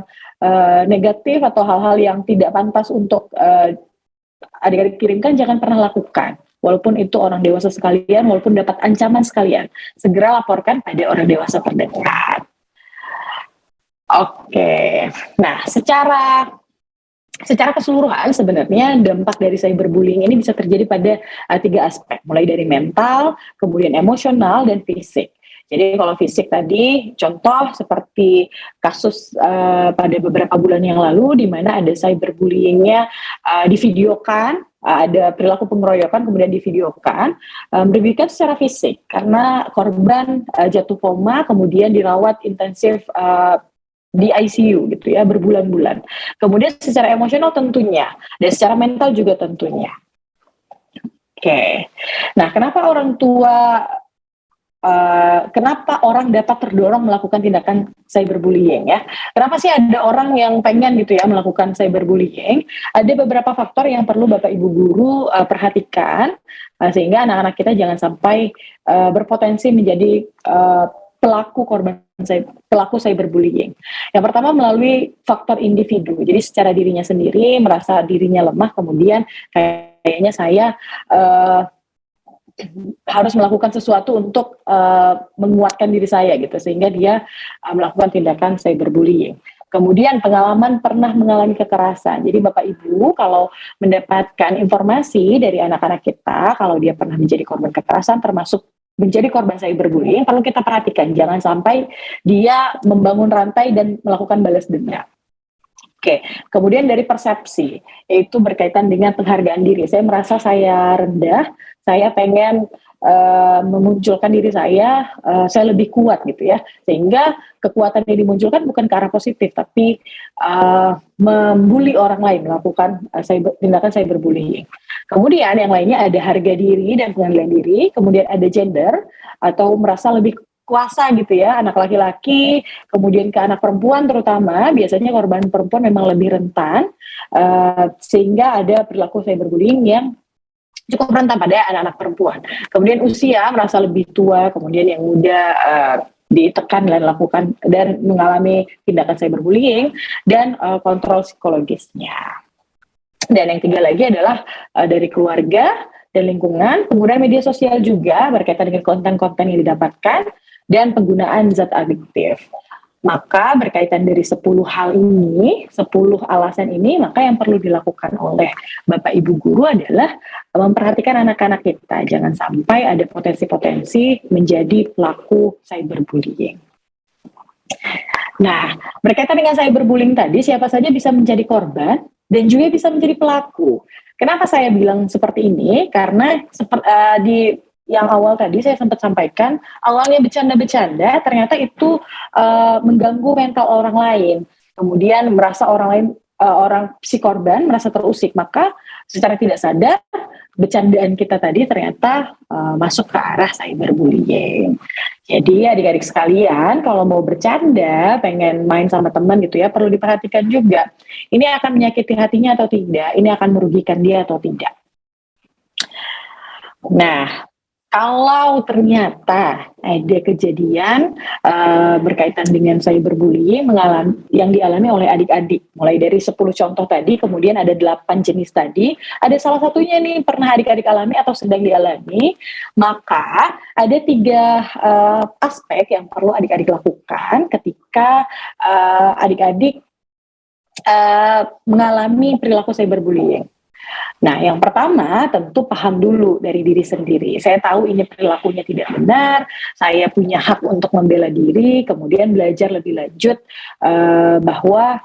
negatif atau hal-hal yang tidak pantas untuk adik-adik kirimkan, jangan pernah lakukan. Walaupun itu orang dewasa sekalian, walaupun dapat ancaman sekalian, segera laporkan pada orang dewasa terdekat. Oke, nah secara keseluruhan sebenarnya dampak dari cyberbullying ini bisa terjadi pada 3 aspek, mulai dari mental, kemudian emosional, dan fisik. Jadi kalau fisik tadi, contoh seperti kasus pada beberapa bulan yang lalu, di mana ada cyberbullyingnya divideokan, ada perilaku pengeroyokan kemudian divideokan, merugikan secara fisik karena korban jatuh koma, kemudian dirawat intensif di ICU gitu ya, berbulan-bulan. Kemudian secara emosional tentunya, dan secara mental juga tentunya. Oke, nah kenapa orang dapat terdorong melakukan tindakan cyberbullying ya? Kenapa sih ada orang yang pengen gitu ya melakukan cyberbullying? Ada beberapa faktor yang perlu Bapak Ibu guru perhatikan sehingga anak-anak kita jangan sampai berpotensi menjadi pelaku cyberbullying. Yang pertama melalui faktor individu. Jadi secara dirinya sendiri merasa dirinya lemah, kemudian kayaknya saya harus melakukan sesuatu untuk menguatkan diri saya gitu, sehingga dia melakukan tindakan cyberbullying. Kemudian pengalaman pernah mengalami kekerasan. Jadi Bapak Ibu kalau mendapatkan informasi dari anak-anak kita kalau dia pernah menjadi korban kekerasan termasuk menjadi korban cyberbullying, perlu kita perhatikan jangan sampai dia membangun rantai dan melakukan balas dendam. Oke, kemudian dari persepsi, yaitu berkaitan dengan penghargaan diri. Saya merasa saya rendah, saya pengen memunculkan diri saya lebih kuat gitu ya. Sehingga kekuatan yang dimunculkan bukan ke arah positif, tapi membuli orang lain, melakukan tindakan cyberbullying. Kemudian yang lainnya ada harga diri dan penghargaan diri, kemudian ada gender atau merasa lebih kuasa gitu ya, anak laki-laki, kemudian ke anak perempuan terutama, biasanya korban perempuan memang lebih rentan, sehingga ada perilaku cyberbullying yang cukup rentan pada anak-anak perempuan. Kemudian usia, merasa lebih tua, kemudian yang muda ditekan dan lakukan dan mengalami tindakan cyberbullying, dan kontrol psikologisnya. Dan yang 3 lagi adalah dari keluarga dan lingkungan, kemudian media sosial juga berkaitan dengan konten-konten yang didapatkan, dan penggunaan zat adiktif. Maka berkaitan dari 10 hal ini, 10 alasan ini, maka yang perlu dilakukan oleh Bapak Ibu guru adalah memperhatikan anak-anak kita. Jangan sampai ada potensi-potensi menjadi pelaku cyberbullying. Nah, berkaitan dengan cyberbullying tadi, siapa saja bisa menjadi korban dan juga bisa menjadi pelaku. Kenapa saya bilang seperti ini? Karena di yang awal tadi saya sempat sampaikan, awalnya bercanda-bercanda, ternyata itu mengganggu mental orang lain. Kemudian merasa orang si korban merasa terusik, maka secara tidak sadar bercandaan kita tadi ternyata masuk ke arah cyberbullying. Jadi adik-adik sekalian, kalau mau bercanda, pengen main sama teman gitu ya, perlu diperhatikan juga. Ini akan menyakiti hatinya atau tidak? Ini akan merugikan dia atau tidak? Nah, Kalau ternyata ada kejadian berkaitan dengan cyberbullying yang dialami oleh adik-adik, mulai dari 10 contoh tadi, kemudian ada 8 jenis tadi, ada salah satunya nih pernah adik-adik alami atau sedang dialami, maka ada 3 aspek yang perlu adik-adik lakukan ketika adik-adik mengalami perilaku cyberbullying. Nah, yang pertama tentu paham dulu dari diri sendiri. Saya tahu ini perilakunya tidak benar, saya punya hak untuk membela diri, kemudian belajar lebih lanjut bahwa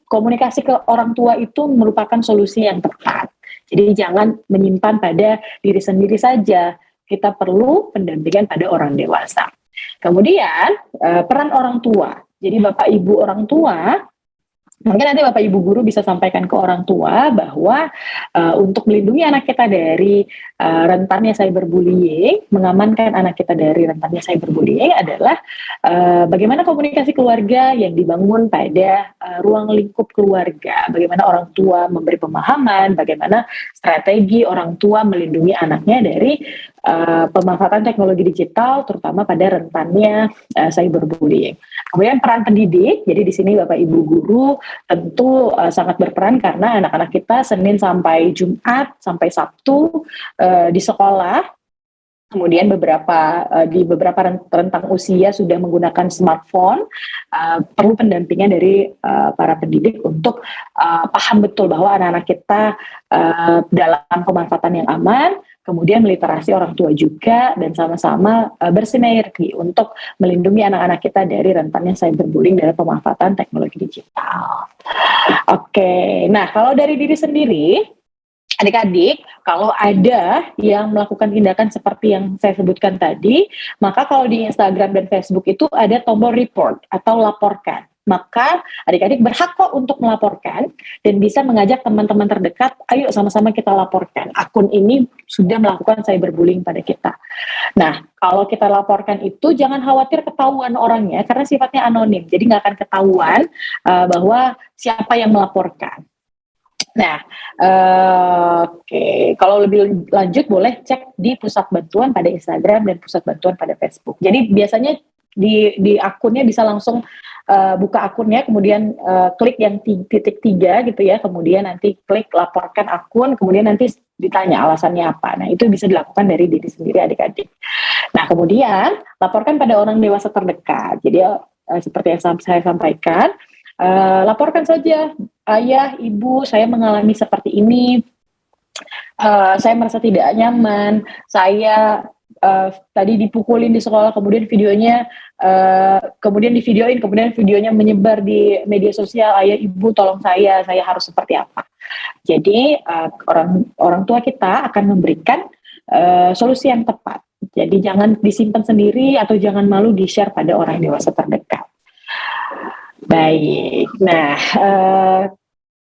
komunikasi ke orang tua itu merupakan solusi yang tepat. Jadi jangan menyimpan pada diri sendiri saja, kita perlu pendampingan pada orang dewasa. Kemudian peran orang tua. Jadi Bapak Ibu orang tua, mungkin nanti Bapak Ibu guru bisa sampaikan ke orang tua bahwa untuk melindungi anak kita dari rentannya cyberbullying, mengamankan anak kita dari rentannya cyberbullying adalah bagaimana komunikasi keluarga yang dibangun pada ruang lingkup keluarga, bagaimana orang tua memberi pemahaman, bagaimana strategi orang tua melindungi anaknya dari pemanfaatan teknologi digital, terutama pada rentannya cyberbullying. Kemudian peran pendidik, jadi di sini Bapak Ibu guru tentu sangat berperan karena anak-anak kita Senin sampai Jumat sampai Sabtu di sekolah, kemudian di beberapa rentang usia sudah menggunakan smartphone, perlu pendampingan dari para pendidik untuk paham betul bahwa anak-anak kita dalam pemanfaatan yang aman, kemudian meliterasi orang tua juga, dan sama-sama bersinergi untuk melindungi anak-anak kita dari rentannya cyberbullying dari pemanfaatan teknologi digital. Oke, nah kalau dari diri sendiri, adik-adik, kalau ada yang melakukan tindakan seperti yang saya sebutkan tadi, maka kalau di Instagram dan Facebook itu ada tombol report atau laporkan. Maka adik-adik berhak kok untuk melaporkan dan bisa mengajak teman-teman terdekat, ayo sama-sama kita laporkan. Akun ini sudah melakukan cyberbullying pada kita. Nah, kalau kita laporkan itu jangan khawatir ketahuan orangnya karena sifatnya anonim. Jadi nggak akan ketahuan bahwa siapa yang melaporkan. Nah, oke. Kalau lebih lanjut boleh cek di pusat bantuan pada Instagram dan pusat bantuan pada Facebook. Jadi biasanya di akunnya bisa langsung buka akunnya, kemudian klik yang titik 3 gitu ya, kemudian nanti klik laporkan akun, kemudian nanti ditanya alasannya apa. Nah, itu bisa dilakukan dari diri sendiri adik-adik. Nah, kemudian laporkan pada orang dewasa terdekat. Jadi seperti yang saya sampaikan, laporkan saja, ayah, ibu, saya mengalami seperti ini, saya merasa tidak nyaman, saya tadi dipukulin di sekolah, kemudian videonya kemudian divideoin, kemudian videonya menyebar di media sosial, ayah, ibu, tolong saya harus seperti apa. Jadi orang tua kita akan memberikan solusi yang tepat. Jadi jangan disimpan sendiri atau jangan malu di-share pada orang dewasa terdekat. Baik, nah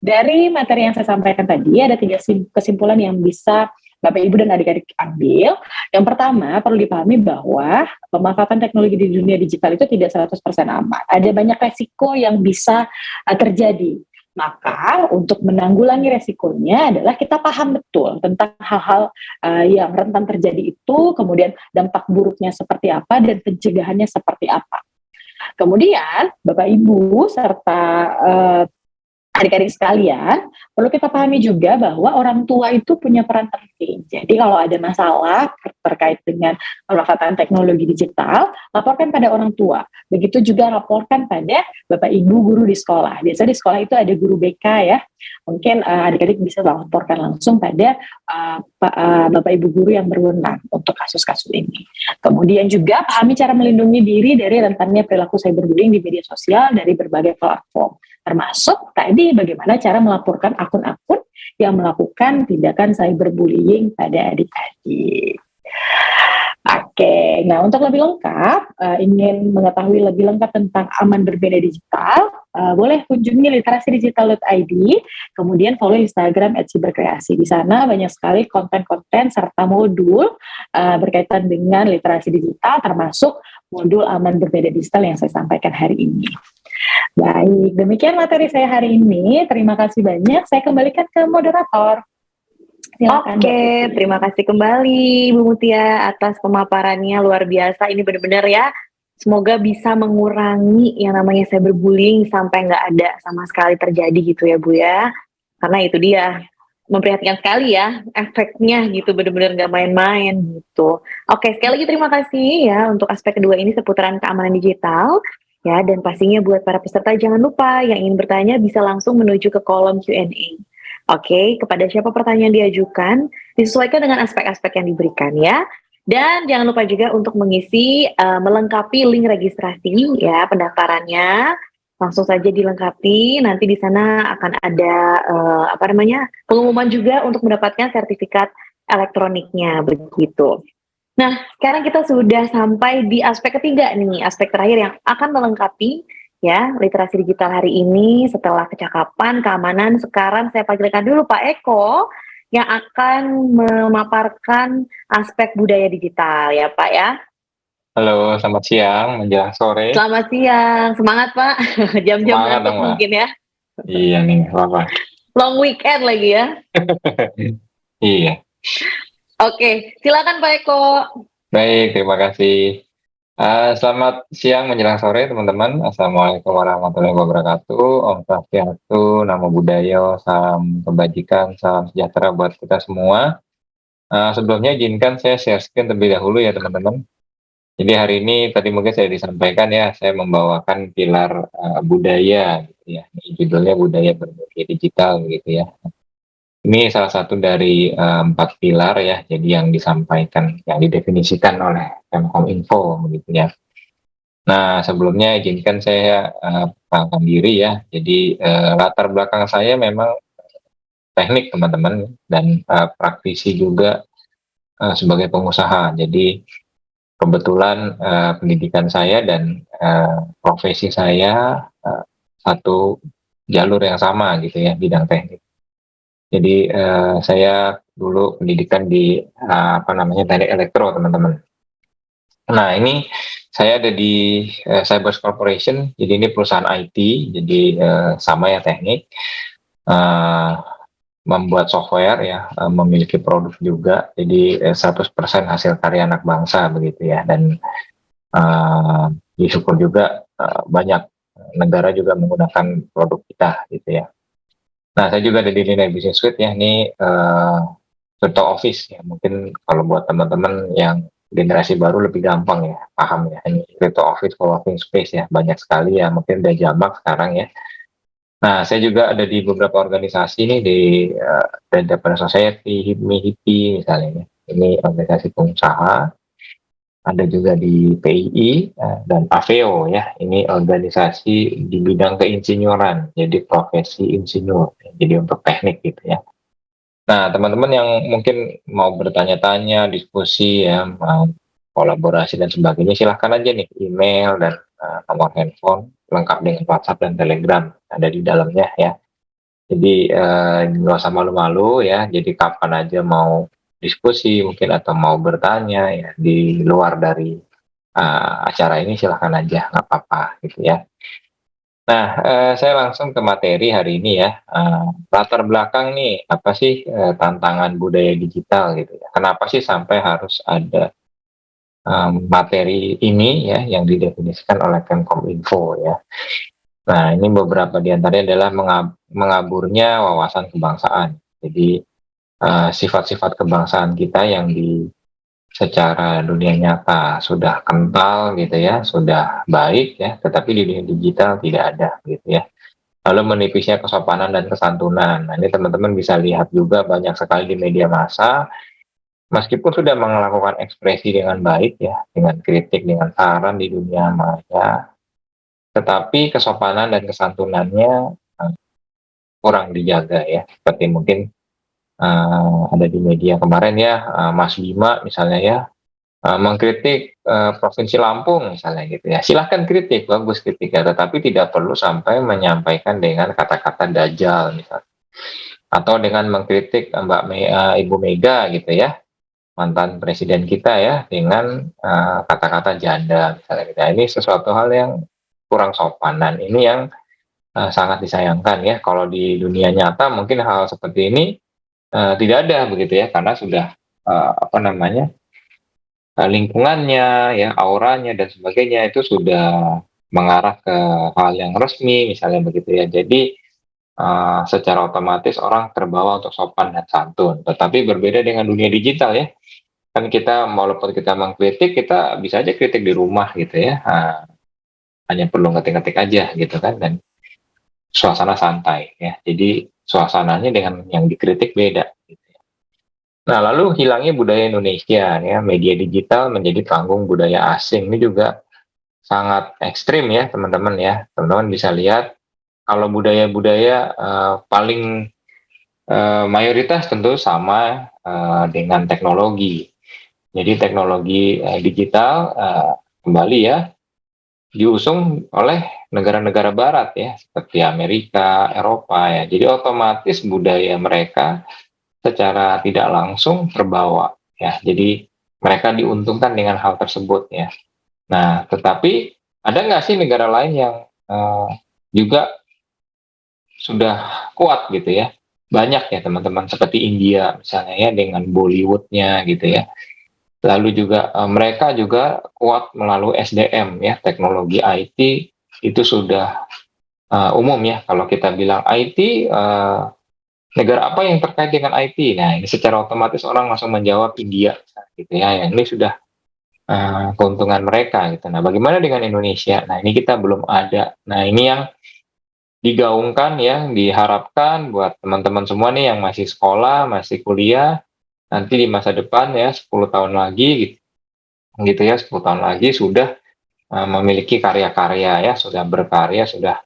dari materi yang saya sampaikan tadi ada 3 kesimpulan yang bisa Bapak Ibu dan adik-adik ambil. Yang pertama, perlu dipahami bahwa pemanfaatan teknologi di dunia digital itu tidak 100% aman. Ada banyak resiko yang bisa terjadi. Maka untuk menanggulangi resikonya adalah kita paham betul tentang hal-hal yang rentan terjadi itu, kemudian dampak buruknya seperti apa dan pencegahannya seperti apa. Kemudian Bapak Ibu serta adik-adik sekalian, perlu kita pahami juga bahwa orang tua itu punya peran penting. Jadi kalau ada masalah terkait dengan pemanfaatan teknologi digital, laporkan pada orang tua. Begitu juga laporkan pada Bapak Ibu guru di sekolah. Biasanya di sekolah itu ada guru BK ya. Mungkin adik-adik bisa laporkan langsung pada Bapak Ibu guru yang berwenang untuk kasus-kasus ini. Kemudian juga pahami cara melindungi diri dari rentannya perilaku cyberbullying di media sosial dari berbagai platform. Termasuk tadi bagaimana cara melaporkan akun-akun yang melakukan tindakan cyberbullying pada adik-adik. Oke, nah untuk lebih lengkap, ingin mengetahui lebih lengkap tentang aman berbeda digital, boleh kunjungi literasidigital.id, kemudian follow Instagram @siberkreasi. Di sana banyak sekali konten-konten serta modul berkaitan dengan literasi digital, termasuk modul aman berbeda digital yang saya sampaikan hari ini. Baik, demikian materi saya hari ini. Terima kasih banyak. Saya kembalikan ke moderator. Silakan, Mbak Oke, Putri. terima kasih kembali Bu Mutia atas pemaparannya luar biasa. Ini benar-benar ya. Semoga bisa mengurangi yang namanya cyberbullying sampai nggak ada sama sekali terjadi gitu ya Bu ya. Karena itu dia memprihatinkan sekali ya efeknya gitu, benar-benar nggak main-main gitu. Oke, sekali lagi terima kasih ya untuk aspek kedua ini seputaran keamanan digital. Ya, dan pastinya buat para peserta jangan lupa yang ingin bertanya bisa langsung menuju ke kolom Q&A. Oke, kepada siapa pertanyaan diajukan, disesuaikan dengan aspek-aspek yang diberikan ya. Dan jangan lupa juga untuk mengisi, melengkapi link registrasi ya pendaftarannya. Langsung saja dilengkapi, nanti di sana akan ada pengumuman juga untuk mendapatkan sertifikat elektroniknya begitu. Nah, sekarang kita sudah sampai di aspek ketiga nih, aspek terakhir yang akan melengkapi ya literasi digital hari ini setelah kecakapan, keamanan. Sekarang saya panggilkan dulu Pak Eko yang akan memaparkan aspek budaya digital ya Pak ya. Halo, selamat siang, menjelang sore. Selamat siang, semangat Pak. Jam-jam Semangat ngantuk dong, Mbak. mungkin ya. Iya nih, apa? Long weekend lagi ya. Iya, Oke, silakan Pak Eko. baik, terima kasih. Selamat siang menjelang sore, teman-teman. Assalamualaikum warahmatullahi wabarakatuh. Om Swastiastu, Namo Buddhaya, salam kebajikan, salam sejahtera buat kita semua. Sebelumnya izinkan saya share screen terlebih dahulu ya, teman-teman. Jadi hari ini tadi mungkin saya disampaikan ya, saya membawakan pilar budaya, gitu ya. Ini judulnya budaya bermedia digital, gitu ya. Ini salah satu dari 4 pilar ya, jadi yang disampaikan, yang didefinisikan oleh Kemkominfo, begitu ya. Nah, sebelumnya izinkan saya perkenalkan diri ya. Jadi latar belakang saya memang teknik, teman-teman, dan praktisi juga sebagai pengusaha. Jadi kebetulan pendidikan saya dan profesi saya satu jalur yang sama gitu ya, bidang teknik. Jadi saya dulu pendidikan di teknik elektro, teman-teman. Nah, ini saya ada di Cybers Corporation, jadi ini perusahaan IT, jadi sama ya teknik, membuat software ya, memiliki produk juga, jadi 100% hasil karya anak bangsa begitu ya, dan disyukur juga banyak negara juga menggunakan produk kita gitu ya. Nah, saya juga ada di Lina Business Suite ya, ini virtual office ya, mungkin kalau buat teman-teman yang generasi baru lebih gampang ya, paham ya, ini virtual office co-working space ya, banyak sekali ya, mungkin udah jamak sekarang ya. Nah, saya juga ada di beberapa organisasi nih, di Entrepreneur Society, HIPMI, HIPI misalnya ya. Ini organisasi pengusaha, ada juga di PII dan AVEO ya, ini organisasi di bidang keinsinyuran, jadi profesi insinyur, jadi untuk teknik gitu ya. Nah, teman-teman yang mungkin mau bertanya-tanya, diskusi ya, mau kolaborasi dan sebagainya, silahkan aja nih email dan nomor handphone lengkap dengan WhatsApp dan Telegram ada di dalamnya ya. Jadi nggak usah malu-malu ya. Jadi kapan aja mau diskusi mungkin atau mau bertanya ya di luar dari acara ini, silahkan aja, nggak apa-apa gitu ya. Nah, saya langsung ke materi hari ini ya. Latar belakang nih, apa sih tantangan budaya digital gitu ya? Kenapa sih sampai harus ada materi ini ya yang didefinisikan oleh Kemkominfo ya? Nah, ini beberapa di antaranya adalah mengaburnya wawasan kebangsaan. Jadi sifat-sifat kebangsaan kita yang secara dunia nyata sudah kental gitu ya, sudah baik ya, tetapi di dunia digital tidak ada gitu ya. Lalu menipisnya kesopanan dan kesantunan. Nah, ini teman-teman bisa lihat juga banyak sekali di media massa, meskipun sudah melakukan ekspresi dengan baik ya, dengan kritik, dengan saran di dunia maya, tetapi kesopanan dan kesantunannya kurang dijaga ya. Seperti mungkin ada di media kemarin ya, Mas Bima misalnya ya, mengkritik Provinsi Lampung misalnya gitu ya. Silahkan kritik, bagus kritiknya, tetapi tidak perlu sampai menyampaikan dengan kata-kata dajal misalnya. Atau dengan mengkritik Ibu Mega gitu ya, mantan presiden kita ya, dengan kata-kata janda misalnya gitu. Ini sesuatu hal yang kurang sopan, dan ini yang sangat disayangkan ya. Kalau di dunia nyata mungkin hal seperti ini tidak ada begitu ya, karena sudah apa namanya, lingkungannya ya, auranya dan sebagainya itu sudah mengarah ke hal yang resmi misalnya begitu ya. Jadi secara otomatis orang terbawa untuk sopan dan santun. Tetapi berbeda dengan dunia digital ya, kan kita walaupun kita mengkritik, kita bisa aja kritik di rumah gitu ya, hanya perlu ngetik-ngetik aja gitu kan, dan suasana santai ya. Jadi suasananya dengan yang dikritik beda gitu ya. Nah, lalu hilangnya budaya Indonesia ya, media digital menjadi panggung budaya asing. Ini juga sangat ekstrim ya teman-teman ya. Teman-teman bisa lihat kalau budaya-budaya paling mayoritas tentu sama dengan teknologi. Jadi teknologi digital kembali ya diusung oleh negara-negara barat ya, seperti Amerika, Eropa ya. Jadi otomatis budaya mereka secara tidak langsung terbawa ya. Jadi mereka diuntungkan dengan hal tersebut ya. Nah, tetapi ada nggak sih negara lain yang juga sudah kuat gitu ya? Banyak ya teman-teman, seperti India misalnya ya, dengan Bollywood-nya gitu ya. Lalu juga mereka juga kuat melalui SDM ya, teknologi IT itu sudah umum ya. Kalau kita bilang IT, negara apa yang terkait dengan IT? Nah, ini secara otomatis orang langsung menjawab India gitu ya. Yang ini sudah keuntungan mereka gitu. Nah, bagaimana dengan Indonesia? Nah, ini kita belum ada. Nah, ini yang digaungkan ya, diharapkan buat teman-teman semua nih yang masih sekolah, masih kuliah, nanti di masa depan ya 10 tahun lagi gitu ya, 10 tahun lagi sudah memiliki karya-karya ya, sudah berkarya, sudah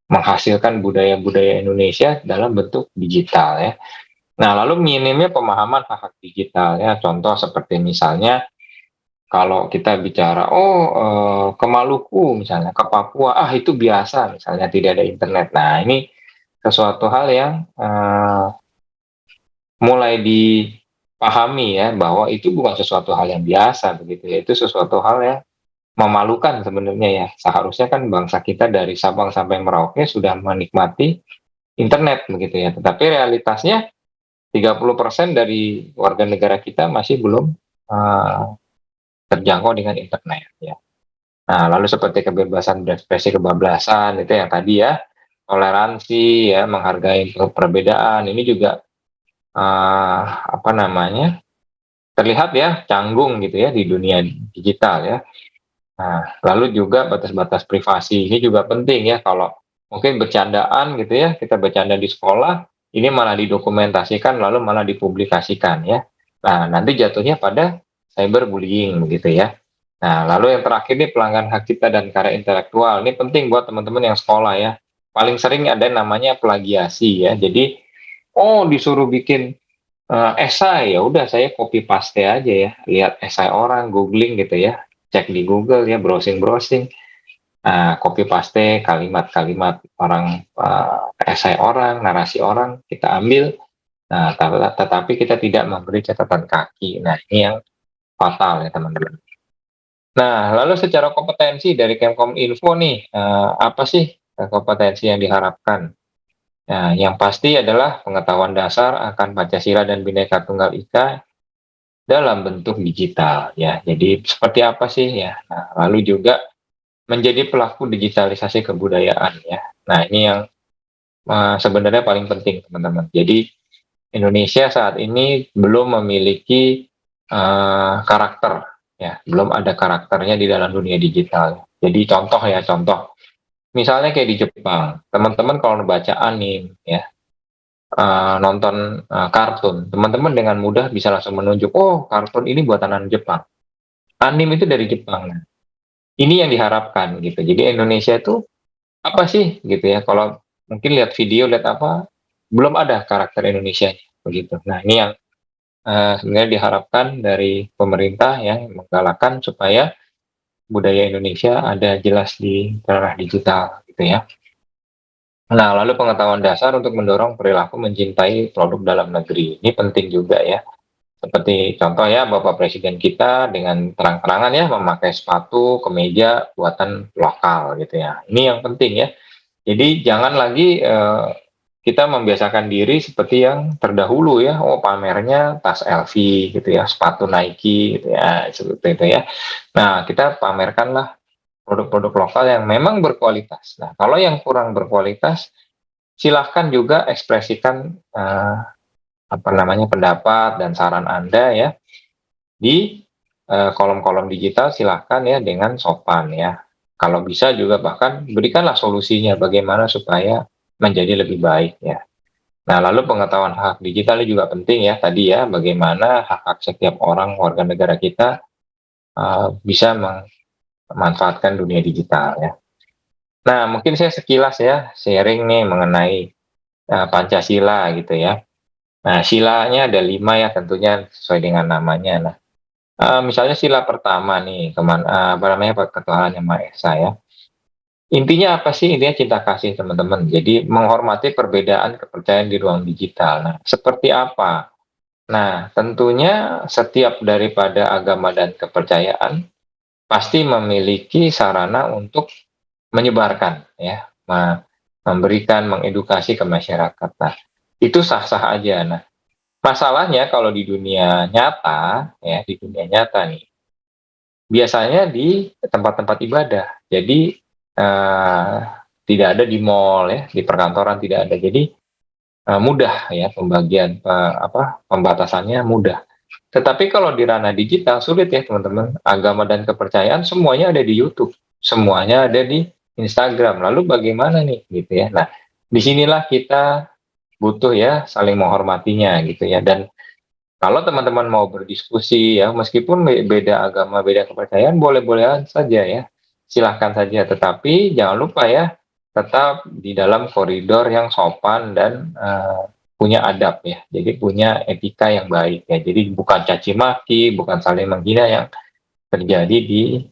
menghasilkan budaya-budaya Indonesia dalam bentuk digital ya. Nah, lalu minimnya pemahaman hak-hak digital ya, contoh seperti misalnya kalau kita bicara ke Maluku misalnya, ke Papua, itu biasa misalnya tidak ada internet. Nah, ini sesuatu hal yang mulai dipahami ya, bahwa itu bukan sesuatu hal yang biasa begitu ya, itu sesuatu hal yang memalukan sebenarnya ya. Seharusnya kan bangsa kita dari Sabang sampai Merauke sudah menikmati internet begitu ya, tetapi realitasnya 30% dari warga negara kita masih belum terjangkau dengan internet ya. Nah, lalu seperti kebebasan berekspresi, kebablasan itu yang tadi ya, toleransi ya, menghargai perbedaan, ini juga apa namanya, terlihat ya canggung gitu ya di dunia digital ya. Nah, lalu juga batas-batas privasi ini juga penting ya, kalau mungkin bercandaan gitu ya, kita bercanda di sekolah, ini malah didokumentasikan lalu malah dipublikasikan ya. Nah, nanti jatuhnya pada cyberbullying begitu ya. Nah, lalu yang terakhir nih, pelanggaran hak cipta dan karya intelektual. Ini penting buat teman-teman yang sekolah ya. Paling sering ada namanya plagiasi ya. Jadi, disuruh bikin esai, ya udah saya copy paste aja ya. Lihat esai orang, googling gitu ya. Cek di Google ya, browsing-browsing. Copy paste kalimat-kalimat orang, esai orang, narasi orang, kita ambil. Nah, tetapi kita tidak memberi catatan kaki. Nah, ini yang fatal ya teman-teman. Nah, lalu secara kompetensi dari Kemkominfo nih, apa sih kompetensi yang diharapkan? Nah, yang pasti adalah pengetahuan dasar akan Pancasila dan Bhinneka Tunggal Ika dalam bentuk digital ya. Jadi seperti apa sih ya? Nah, lalu juga menjadi pelaku digitalisasi kebudayaan ya. Nah, ini yang sebenarnya paling penting teman-teman. Jadi Indonesia saat ini belum memiliki karakter ya, belum ada karakternya di dalam dunia digital. Jadi contoh, misalnya kayak di Jepang, teman-teman kalau baca anime ya, nonton kartun, teman-teman dengan mudah bisa langsung menunjuk, kartun ini buatan Jepang, anime itu dari Jepang. Nah, ini yang diharapkan gitu. Jadi Indonesia itu apa sih gitu ya, kalau mungkin lihat video, lihat apa, belum ada karakter Indonesia begitu. Nah, ini yang sebenarnya diharapkan dari pemerintah yang menggalakkan supaya budaya Indonesia ada jelas di ranah digital gitu ya. Nah, lalu pengetahuan dasar untuk mendorong perilaku mencintai produk dalam negeri. Ini penting juga ya. Seperti contoh ya, Bapak Presiden kita dengan terang-terangan ya memakai sepatu, kemeja buatan lokal gitu ya. Ini yang penting ya. Jadi jangan lagi kita membiasakan diri seperti yang terdahulu ya, oh pamernya tas LV gitu ya, sepatu Nike gitu ya, seperti itu ya. Nah, kita pamerkanlah produk-produk lokal yang memang berkualitas. Nah, kalau yang kurang berkualitas, silahkan juga ekspresikan pendapat dan saran Anda ya di kolom-kolom digital, silahkan ya dengan sopan ya. Kalau bisa juga bahkan berikanlah solusinya bagaimana supaya menjadi lebih baik ya. Nah, lalu pengetahuan hak digital ini juga penting ya tadi ya, bagaimana hak-hak setiap orang warga negara kita bisa memanfaatkan dunia digital ya. Nah, mungkin saya sekilas ya sharing nih mengenai Pancasila gitu ya. Nah, silanya ada 5 ya tentunya sesuai dengan namanya. Nah, misalnya sila pertama nih, ketuhanan yang Maha Esa ya. Intinya apa sih? Intinya cinta kasih teman-teman. Jadi menghormati perbedaan kepercayaan di ruang digital. Nah, seperti apa? Nah, tentunya setiap daripada agama dan kepercayaan pasti memiliki sarana untuk menyebarkan ya, memberikan, mengedukasi ke masyarakat. Nah, itu sah-sah aja. Nah, masalahnya kalau di dunia nyata ya, di dunia nyata nih, biasanya di tempat-tempat ibadah. Jadi tidak ada di mall ya, di perkantoran tidak ada. Jadi mudah ya pembagian pembatasannya mudah. Tetapi kalau di ranah digital sulit ya teman-teman. Agama dan kepercayaan semuanya ada di YouTube, semuanya ada di Instagram. Lalu bagaimana nih gitu ya. Nah, disinilah kita butuh ya saling menghormatinya gitu ya. Dan kalau teman-teman mau berdiskusi ya, meskipun beda agama, beda kepercayaan, boleh-boleh saja ya, silahkan saja. Tetapi jangan lupa ya, tetap di dalam koridor yang sopan dan punya adab ya. Jadi punya etika yang baik ya. Jadi bukan caci maki, bukan saling menghina yang terjadi di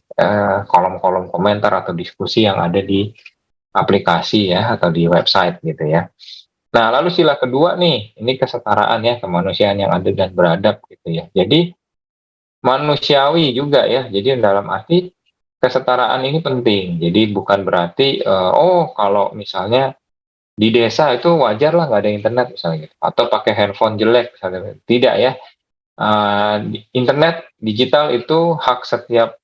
kolom-kolom komentar atau diskusi yang ada di aplikasi ya atau di website gitu ya. Nah, lalu sila kedua nih, ini kesetaraan ya, kemanusiaan yang adil dan beradab gitu ya. Jadi manusiawi juga ya. Jadi dalam arti kesetaraan ini penting. Jadi bukan berarti kalau misalnya di desa itu wajar lah nggak ada internet misalnya gitu. Atau pakai handphone jelek misalnya. Tidak ya. Internet digital itu hak setiap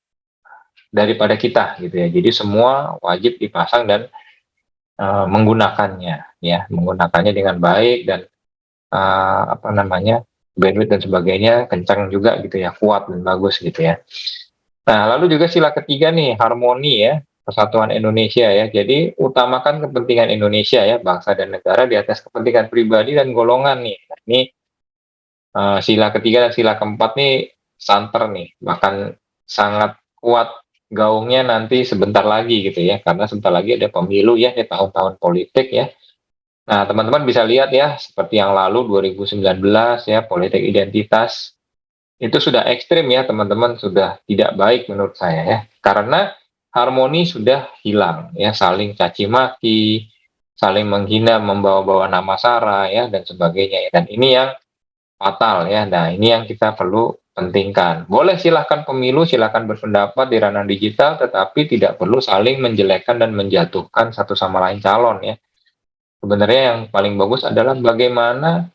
daripada kita gitu ya. Jadi semua wajib dipasang dan menggunakannya ya, menggunakannya dengan baik dan bandwidth dan sebagainya kencang juga gitu ya, kuat dan bagus gitu ya. Nah, lalu juga sila ketiga nih, harmoni ya, persatuan Indonesia ya. Jadi utamakan kepentingan Indonesia ya, bangsa dan negara di atas kepentingan pribadi dan golongan nih. Nah, ini sila ketiga dan sila keempat nih santer nih, bahkan sangat kuat gaungnya nanti sebentar lagi gitu ya, karena sebentar lagi ada pemilu ya, di tahun-tahun politik ya. Nah, teman-teman bisa lihat ya, seperti yang lalu 2019 ya, politik identitas itu sudah ekstrim ya, teman-teman, sudah tidak baik menurut saya ya, karena harmoni sudah hilang ya, saling caci maki, saling menghina, membawa-bawa nama sara ya dan sebagainya ya. Dan ini yang fatal ya. Nah, ini yang kita perlu pentingkan. Boleh silahkan pemilu, silahkan berpendapat di ranah digital, tetapi tidak perlu saling menjelekkan dan menjatuhkan satu sama lain calon ya. Sebenarnya yang paling bagus adalah bagaimana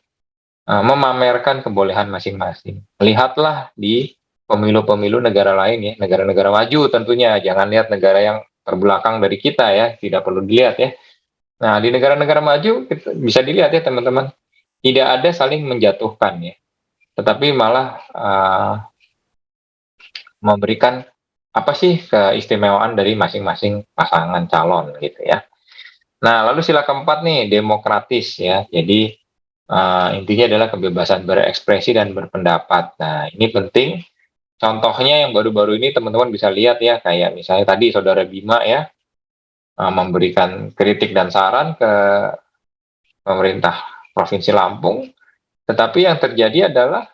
memamerkan kebolehan masing-masing. Lihatlah di pemilu-pemilu negara lain ya, negara-negara maju tentunya. Jangan lihat negara yang terbelakang dari kita ya, tidak perlu dilihat ya. Nah, di negara-negara maju bisa dilihat ya teman-teman, tidak ada saling menjatuhkan ya, tetapi malah memberikan apa sih keistimewaan dari masing-masing pasangan calon gitu ya. Nah, lalu sila keempat nih, demokratis ya. Jadi intinya adalah kebebasan berekspresi dan berpendapat. Nah, ini penting. Contohnya yang baru-baru ini teman-teman bisa lihat ya, kayak misalnya tadi Saudara Bima ya, memberikan kritik dan saran ke pemerintah Provinsi Lampung, tetapi yang terjadi adalah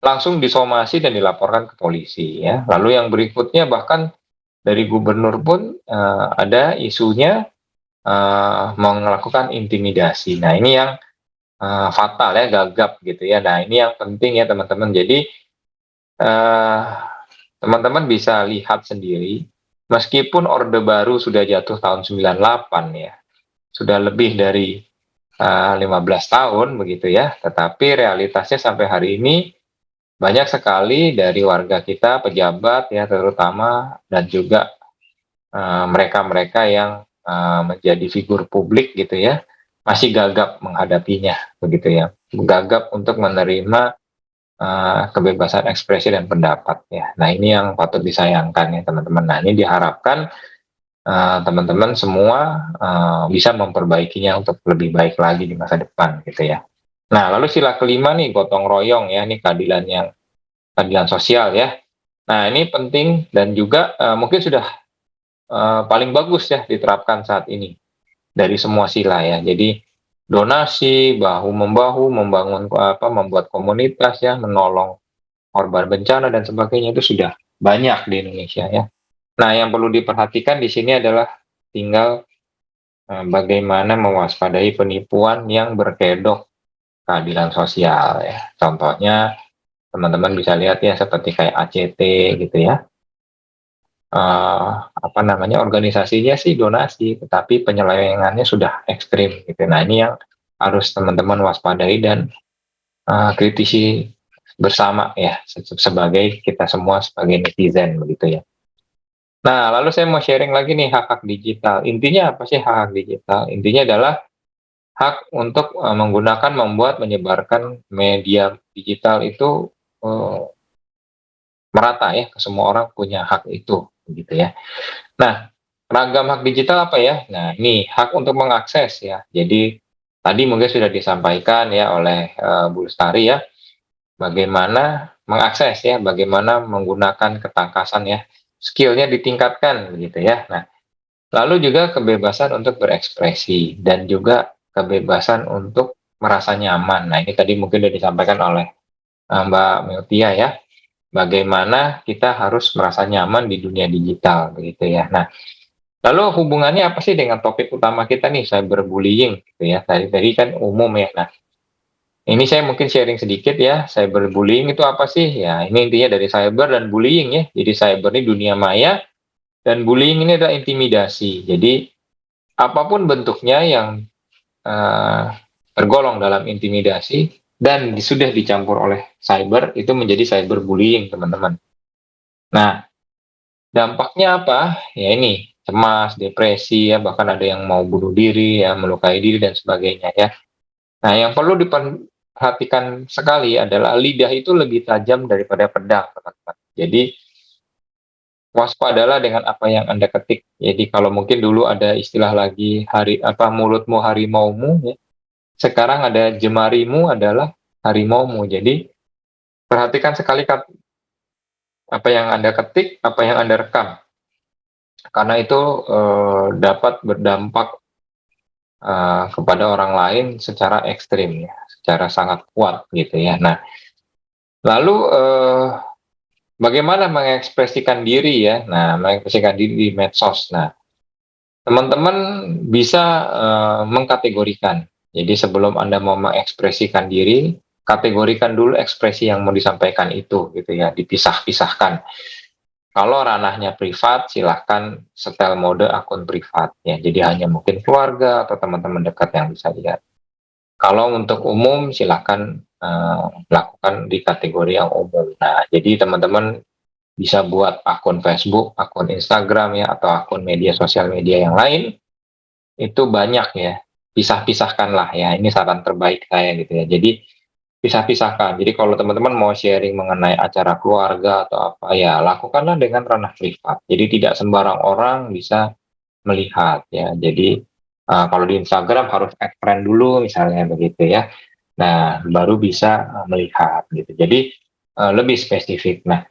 langsung disomasi dan dilaporkan ke polisi ya. Lalu yang berikutnya bahkan dari gubernur pun ada isunya melakukan intimidasi. Nah, ini yang fatal ya, gagap gitu ya. Nah, ini yang penting ya teman-teman. Jadi teman-teman bisa lihat sendiri, meskipun Orde Baru sudah jatuh tahun 98 ya, sudah lebih dari 15 tahun begitu ya, tetapi realitasnya sampai hari ini banyak sekali dari warga kita, pejabat ya terutama, dan juga mereka-mereka yang menjadi figur publik gitu ya, masih gagap menghadapinya begitu ya, gagap untuk menerima kebebasan ekspresi dan pendapat ya. Nah ini yang patut disayangkan ya teman-teman. Nah ini diharapkan teman-teman semua bisa memperbaikinya untuk lebih baik lagi di masa depan gitu ya. Nah lalu sila kelima nih, gotong royong ya, ini keadilan sosial ya. Nah ini penting dan juga mungkin sudah paling bagus ya diterapkan saat ini dari semua sila ya. Jadi donasi, bahu membahu, membuat komunitas ya, menolong korban bencana dan sebagainya itu sudah banyak di Indonesia ya. Nah, yang perlu diperhatikan di sini adalah tinggal bagaimana mewaspadai penipuan yang berkedok keadilan sosial ya. Contohnya teman-teman bisa lihat ya seperti kayak ACT gitu ya. Organisasinya sih donasi, tetapi penyelewengannya sudah ekstrim gitu. Nah, ini yang harus teman-teman waspadai dan kritisi bersama ya, sebagai kita semua sebagai netizen begitu ya. Nah, lalu saya mau sharing lagi nih hak-hak digital. Intinya apa sih hak-hak digital? Intinya adalah hak untuk menggunakan, membuat, menyebarkan media digital itu merata ya, ke semua orang punya hak itu begitu ya. Nah, ragam hak digital apa ya? Nah, ini hak untuk mengakses ya. Jadi tadi mungkin sudah disampaikan ya oleh Bu Lestari ya, bagaimana mengakses ya, bagaimana menggunakan ketangkasan ya, skillnya ditingkatkan begitu ya. Nah, lalu juga kebebasan untuk berekspresi dan juga kebebasan untuk merasa nyaman. Nah, ini tadi mungkin sudah disampaikan oleh Mbak Meltia ya, bagaimana kita harus merasa nyaman di dunia digital begitu ya. Nah, lalu hubungannya apa sih dengan topik utama kita nih, cyberbullying gitu ya. Tadi kan umum ya. Nah, ini saya mungkin sharing sedikit ya, cyberbullying itu apa sih? Ya, ini intinya dari cyber dan bullying ya. Jadi cyber ini dunia maya dan bullying ini adalah intimidasi. Jadi apapun bentuknya yang tergolong dalam intimidasi dan sudah dicampur oleh cyber itu menjadi cyberbullying, teman-teman. Nah, dampaknya apa? Ya ini, cemas, depresi ya, bahkan ada yang mau bunuh diri ya, melukai diri dan sebagainya ya. Nah, yang perlu diperhatikan sekali adalah lidah itu lebih tajam daripada pedang, teman-teman. Jadi waspadalah dengan apa yang Anda ketik. Jadi kalau mungkin dulu ada istilah lagi mulutmu harimaumu ya. Sekarang ada jemarimu adalah harimaumu. Jadi perhatikan sekali apa yang Anda ketik, apa yang Anda rekam. Karena itu dapat berdampak kepada orang lain secara ekstrim ya, secara sangat kuat gitu ya. Nah, lalu bagaimana mengekspresikan diri ya? Nah, mengekspresikan diri di medsos. Nah, teman-teman bisa mengkategorikan. Jadi sebelum Anda mau mengekspresikan diri, kategorikan dulu ekspresi yang mau disampaikan itu gitu ya, dipisah-pisahkan. Kalau ranahnya privat, silahkan setel mode akun privat ya. Jadi hanya mungkin keluarga atau teman-teman dekat yang bisa lihat. Kalau untuk umum, silahkan lakukan di kategori yang umum. Nah, jadi teman-teman bisa buat akun Facebook, akun Instagram ya, atau akun sosial media yang lain. Itu banyak ya. Pisah-pisahkanlah ya. Ini saran terbaik saya gitu ya. Jadi pisah-pisahkan. Jadi kalau teman-teman mau sharing mengenai acara keluarga atau apa ya, lakukanlah dengan ranah privat. Jadi tidak sembarang orang bisa melihat ya. Jadi kalau di Instagram harus add friend dulu misalnya begitu ya. Nah, baru bisa melihat gitu. Jadi lebih spesifik. Nah,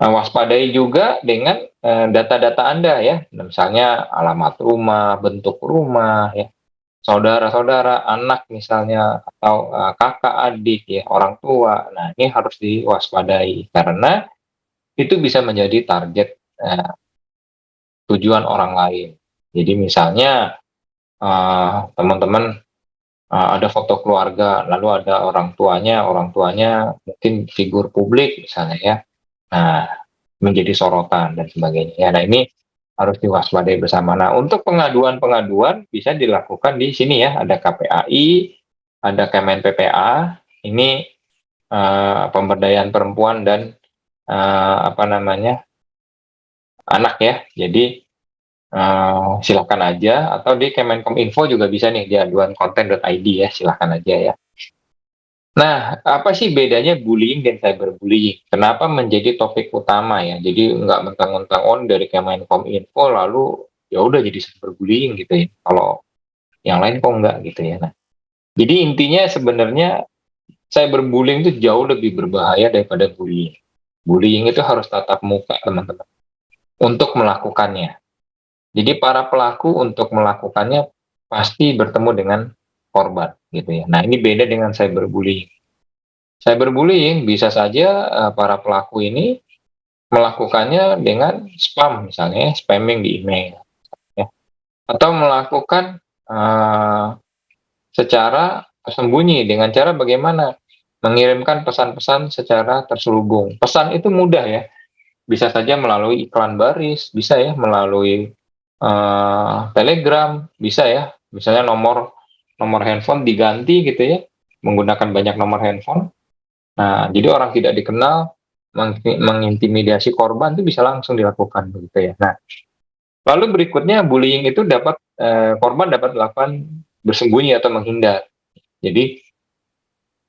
waspadai juga dengan data-data Anda ya. Misalnya alamat rumah, bentuk rumah ya. Saudara-saudara, anak misalnya, atau kakak, adik, ya, orang tua. Nah, ini harus diwaspadai karena itu bisa menjadi target tujuan orang lain. Jadi misalnya teman-teman ada foto keluarga, lalu ada orang tuanya mungkin figur publik misalnya ya. Nah, menjadi sorotan dan sebagainya. Ya, nah ini harus diwaspadai bersama. Nah, untuk pengaduan-pengaduan bisa dilakukan di sini ya, ada KPAI, ada Kemen PPA, ini pemberdayaan perempuan dan anak ya. Jadi silakan aja, atau di Kemenkominfo juga bisa nih, di aduankonten.id ya, silakan aja ya. Nah, apa sih bedanya bullying dan cyberbullying? Kenapa menjadi topik utama ya? Jadi nggak mentang-mentang dari Kemenkominfo lalu ya udah jadi cyberbullying gitu ya. Kalau yang lain kok enggak gitu ya. Nah, jadi intinya sebenarnya cyberbullying itu jauh lebih berbahaya daripada bullying. Bullying itu harus tatap muka, teman-teman, untuk melakukannya. Jadi para pelaku untuk melakukannya pasti bertemu dengan korban gitu ya. Nah, ini beda dengan cyberbullying. Cyberbullying bisa saja para pelaku ini melakukannya dengan spam, misalnya spamming di email ya. Atau melakukan secara tersembunyi dengan cara bagaimana? Mengirimkan pesan-pesan secara terselubung. Pesan itu mudah ya. Bisa saja melalui iklan baris, bisa ya melalui Telegram, bisa ya. Misalnya nomor handphone diganti gitu ya, menggunakan banyak nomor handphone. Nah, jadi orang tidak dikenal mengintimidasi korban itu bisa langsung dilakukan begitu ya. Nah, lalu berikutnya bullying itu korban dapat melakukan bersembunyi atau menghindar. Jadi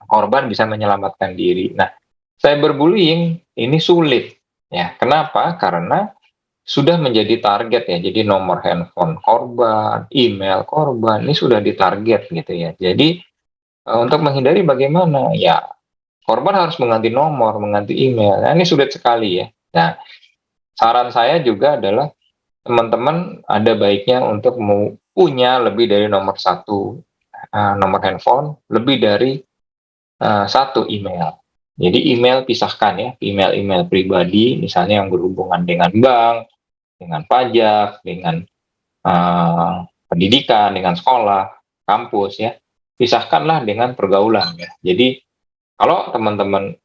korban bisa menyelamatkan diri. Nah, cyberbullying ini sulit ya. Kenapa? Karena sudah menjadi target ya. Jadi nomor handphone korban, email korban ini sudah ditarget gitu ya. Jadi untuk menghindari bagaimana? Ya, korban harus mengganti nomor, mengganti email. Nah, ini sulit sekali ya. Nah, saran saya juga adalah teman-teman ada baiknya untuk punya lebih dari nomor nomor handphone, lebih dari satu email. Jadi email pisahkan ya, email pribadi misalnya yang berhubungan dengan bank, dengan pajak, dengan pendidikan, dengan sekolah, kampus ya. Pisahkanlah dengan pergaulan ya. Jadi kalau teman-teman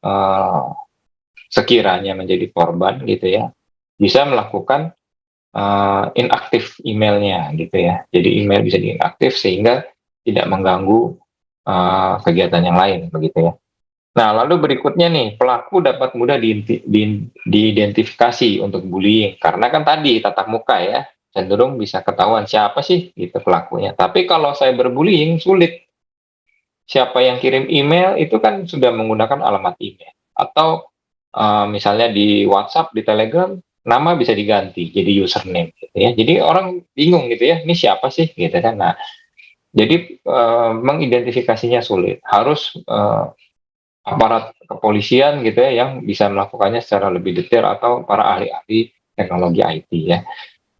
sekiranya menjadi korban gitu ya, bisa melakukan inaktif emailnya gitu ya. Jadi email bisa diinaktif sehingga tidak mengganggu kegiatan yang lain begitu ya. Nah, lalu berikutnya nih, pelaku dapat mudah diidentifikasi untuk bullying karena kan tadi tatap muka ya, cenderung bisa ketahuan siapa sih gitu pelakunya. Tapi kalau cyberbullying sulit. Siapa yang kirim email itu kan sudah menggunakan alamat email, atau misalnya di WhatsApp, di Telegram, nama bisa diganti jadi username gitu ya. Jadi orang bingung gitu ya, ini siapa sih gitu kan. Nah, jadi mengidentifikasinya sulit. Harus aparat kepolisian gitu ya yang bisa melakukannya secara lebih detail, atau para ahli-ahli teknologi IT ya.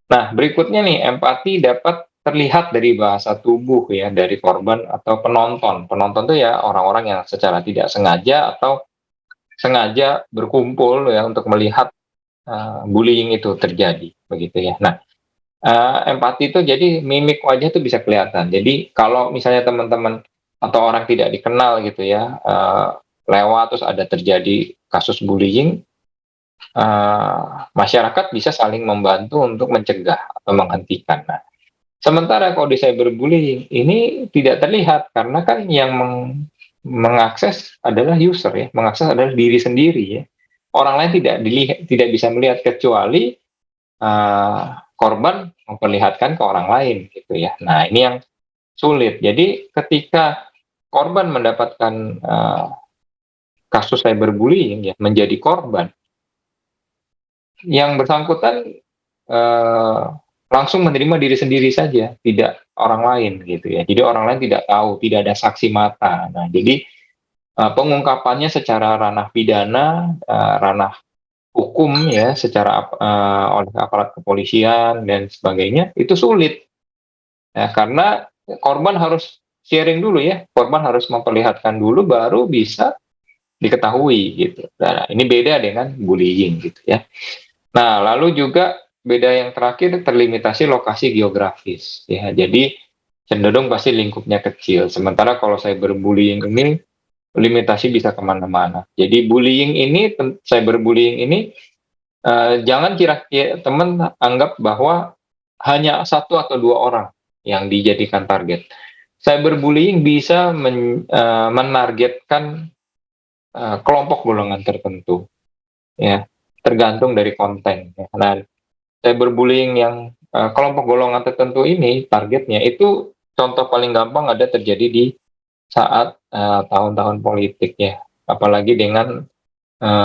Nah, berikutnya nih, empati dapat terlihat dari bahasa tubuh ya, dari korban atau penonton. Penonton itu ya orang-orang yang secara tidak sengaja atau sengaja berkumpul ya untuk melihat bullying itu terjadi begitu ya. Nah, empati itu jadi mimik wajah itu bisa kelihatan. Jadi kalau misalnya teman-teman atau orang tidak dikenal gitu ya, lewat terus ada terjadi kasus bullying, masyarakat bisa saling membantu untuk mencegah atau menghentikan. Nah, sementara kalau di cyberbullying ini tidak terlihat karena kan yang mengakses adalah user ya, mengakses adalah diri sendiri ya. Orang lain tidak bisa melihat kecuali korban memperlihatkan ke orang lain gitu ya. Nah, ini yang sulit. Jadi ketika korban mendapatkan kasus cyberbullying ya, menjadi korban, yang bersangkutan langsung menerima diri sendiri saja, tidak orang lain gitu ya. Jadi orang lain tidak tahu, tidak ada saksi mata. Nah, jadi pengungkapannya secara ranah pidana, ranah hukum ya, secara oleh aparat kepolisian dan sebagainya itu sulit. Ya, karena korban harus sharing dulu ya, korban harus memperlihatkan dulu baru bisa diketahui gitu. Nah, ini beda dengan bullying gitu ya. Nah, lalu juga beda yang terakhir, terlimitasi lokasi geografis ya. Jadi cenderung pasti lingkupnya kecil. Sementara kalau cyberbullying ini limitasi bisa kemana-mana. Jadi cyberbullying ini Jangan kira-kira teman anggap bahwa hanya satu atau dua orang yang dijadikan target. Cyberbullying bisa menargetkan kelompok golongan tertentu, ya, tergantung dari konten. Ya. Nah, cyberbullying yang kelompok golongan tertentu ini targetnya itu contoh paling gampang ada terjadi di saat tahun-tahun politik ya, apalagi dengan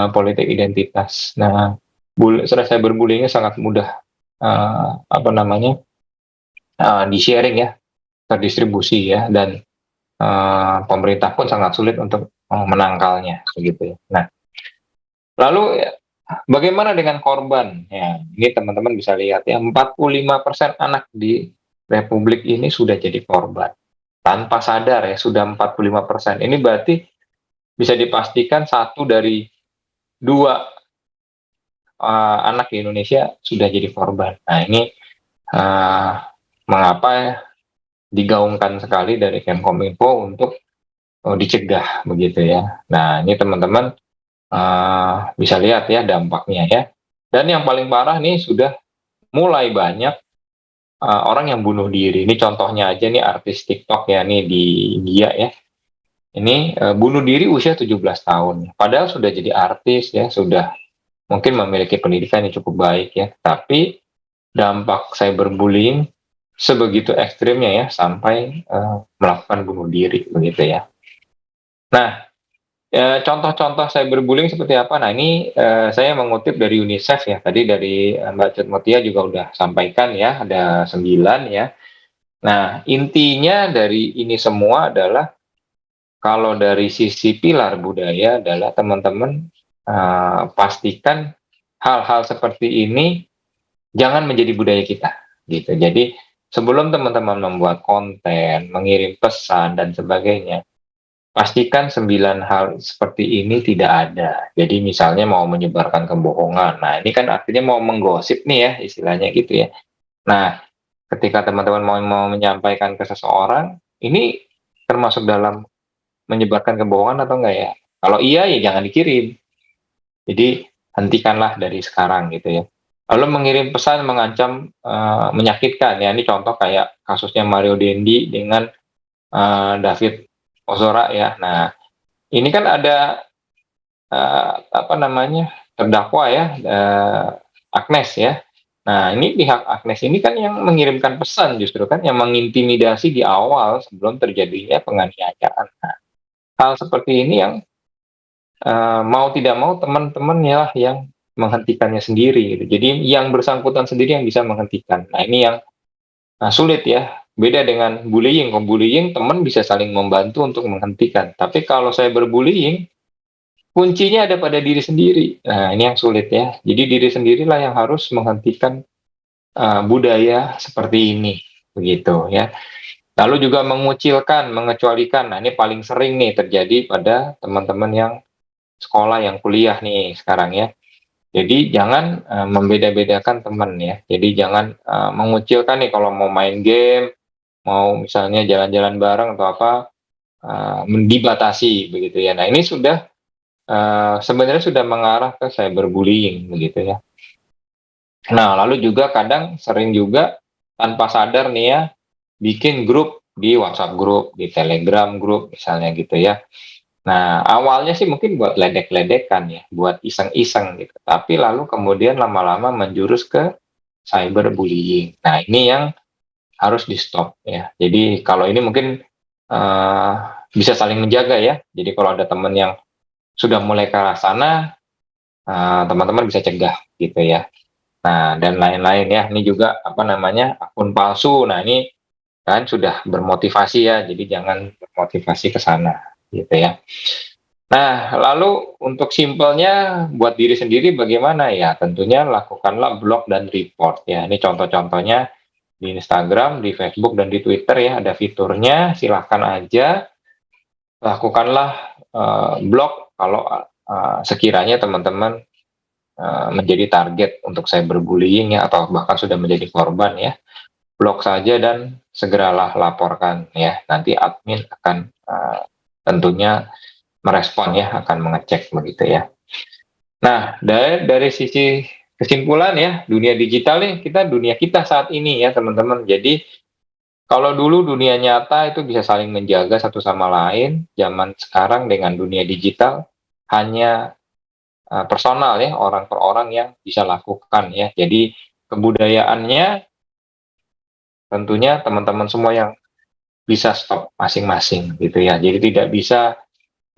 politik identitas. Nah, cyberbullyingnya sangat mudah di-sharing ya, terdistribusi ya, dan pemerintah pun sangat sulit untuk menangkalnya begitu ya. Nah, lalu bagaimana dengan korban? Ya, ini teman-teman bisa lihat ya, 45% anak di Republik ini sudah jadi korban. Tanpa sadar ya, sudah 45%. Ini berarti bisa dipastikan satu dari dua anak di Indonesia sudah jadi korban. Nah, ini mengapa digaungkan sekali dari Kemkominfo untuk dicegah begitu ya. Nah, ini teman-teman bisa lihat ya dampaknya ya. Dan yang paling parah nih sudah mulai banyak orang yang bunuh diri. Ini contohnya aja nih artis TikTok ya nih di India ya. Ini bunuh diri usia 17 tahun. Padahal sudah jadi artis ya, sudah mungkin memiliki pendidikan yang cukup baik ya. Tapi dampak cyberbullying sebegitu ekstrimnya ya sampai melakukan bunuh diri begitu ya. Nah, contoh-contoh cyberbullying seperti apa? Nah, ini saya mengutip dari UNICEF ya. Tadi dari Mbak Cut Mutia juga udah sampaikan ya, ada 9 ya. Nah, intinya dari ini semua adalah kalau dari sisi pilar budaya adalah teman-teman pastikan hal-hal seperti ini jangan menjadi budaya kita gitu. Jadi sebelum teman-teman membuat konten, mengirim pesan dan sebagainya, pastikan 9 hal seperti ini tidak ada. Jadi misalnya mau menyebarkan kebohongan. Nah, ini kan artinya mau menggosip nih ya, istilahnya gitu ya. Nah, ketika teman-teman mau menyampaikan ke seseorang, ini termasuk dalam menyebarkan kebohongan atau enggak ya? Kalau iya ya jangan dikirim. Jadi hentikanlah dari sekarang gitu ya. Lalu mengirim pesan mengancam menyakitkan ya. Ini contoh kayak kasusnya Mario Dendi dengan David Ozora ya. Nah, ini kan ada terdakwa ya, Agnes ya. Nah, ini pihak Agnes ini kan yang mengirimkan pesan justru kan yang mengintimidasi di awal sebelum terjadinya penganiayaan. Nah, hal seperti ini yang mau tidak mau teman-teman ya yang menghentikannya sendiri gitu. Jadi yang bersangkutan sendiri yang bisa menghentikan. Nah, ini yang sulit ya. Beda dengan bullying. Kalau bullying teman bisa saling membantu untuk menghentikan. Tapi kalau saya berbullying, kuncinya ada pada diri sendiri. Nah, ini yang sulit ya. Jadi diri sendirilah yang harus menghentikan budaya seperti ini, begitu ya. Lalu juga mengucilkan, mengecualikan. Nah, ini paling sering nih terjadi pada teman-teman yang sekolah, yang kuliah nih sekarang ya. Jadi jangan membeda-bedakan teman ya. Jadi jangan mengucilkan nih kalau mau main game, mau misalnya jalan-jalan bareng atau apa, dibatasi begitu ya. Nah, ini sudah sebenarnya sudah mengarah ke cyberbullying begitu ya. Nah, lalu juga kadang sering juga tanpa sadar nih ya, bikin grup di WhatsApp grup, di Telegram grup misalnya gitu ya. Nah, awalnya sih mungkin buat ledek-ledekan ya, buat iseng-iseng gitu. Tapi lalu kemudian lama-lama menjurus ke cyberbullying. Nah, ini yang harus di-stop ya. Jadi kalau ini mungkin bisa saling menjaga ya. Jadi kalau ada teman yang sudah mulai ke arah sana, teman-teman bisa cegah gitu ya. Nah, dan lain-lain ya. Ini juga akun palsu. Nah, ini kan sudah bermotivasi ya. Jadi jangan bermotivasi ke sana gitu ya. Nah, lalu untuk simpelnya buat diri sendiri bagaimana ya? Tentunya lakukanlah blog dan report ya. Ini contoh-contohnya di Instagram, di Facebook dan di Twitter ya, ada fiturnya. Silahkan aja lakukanlah blog kalau sekiranya teman-teman menjadi target untuk cyberbullying ya, atau bahkan sudah menjadi korban ya. Blog saja dan segeralah laporkan ya. Nanti admin akan tentunya merespon ya, akan mengecek begitu ya. Nah, dari sisi kesimpulan ya, dunia digital nih dunia kita saat ini ya teman-teman. Jadi kalau dulu dunia nyata itu bisa saling menjaga satu sama lain, zaman sekarang dengan dunia digital hanya personal ya, orang per orang yang bisa lakukan ya. Jadi kebudayaannya tentunya teman-teman semua yang bisa stop masing-masing gitu ya. Jadi tidak bisa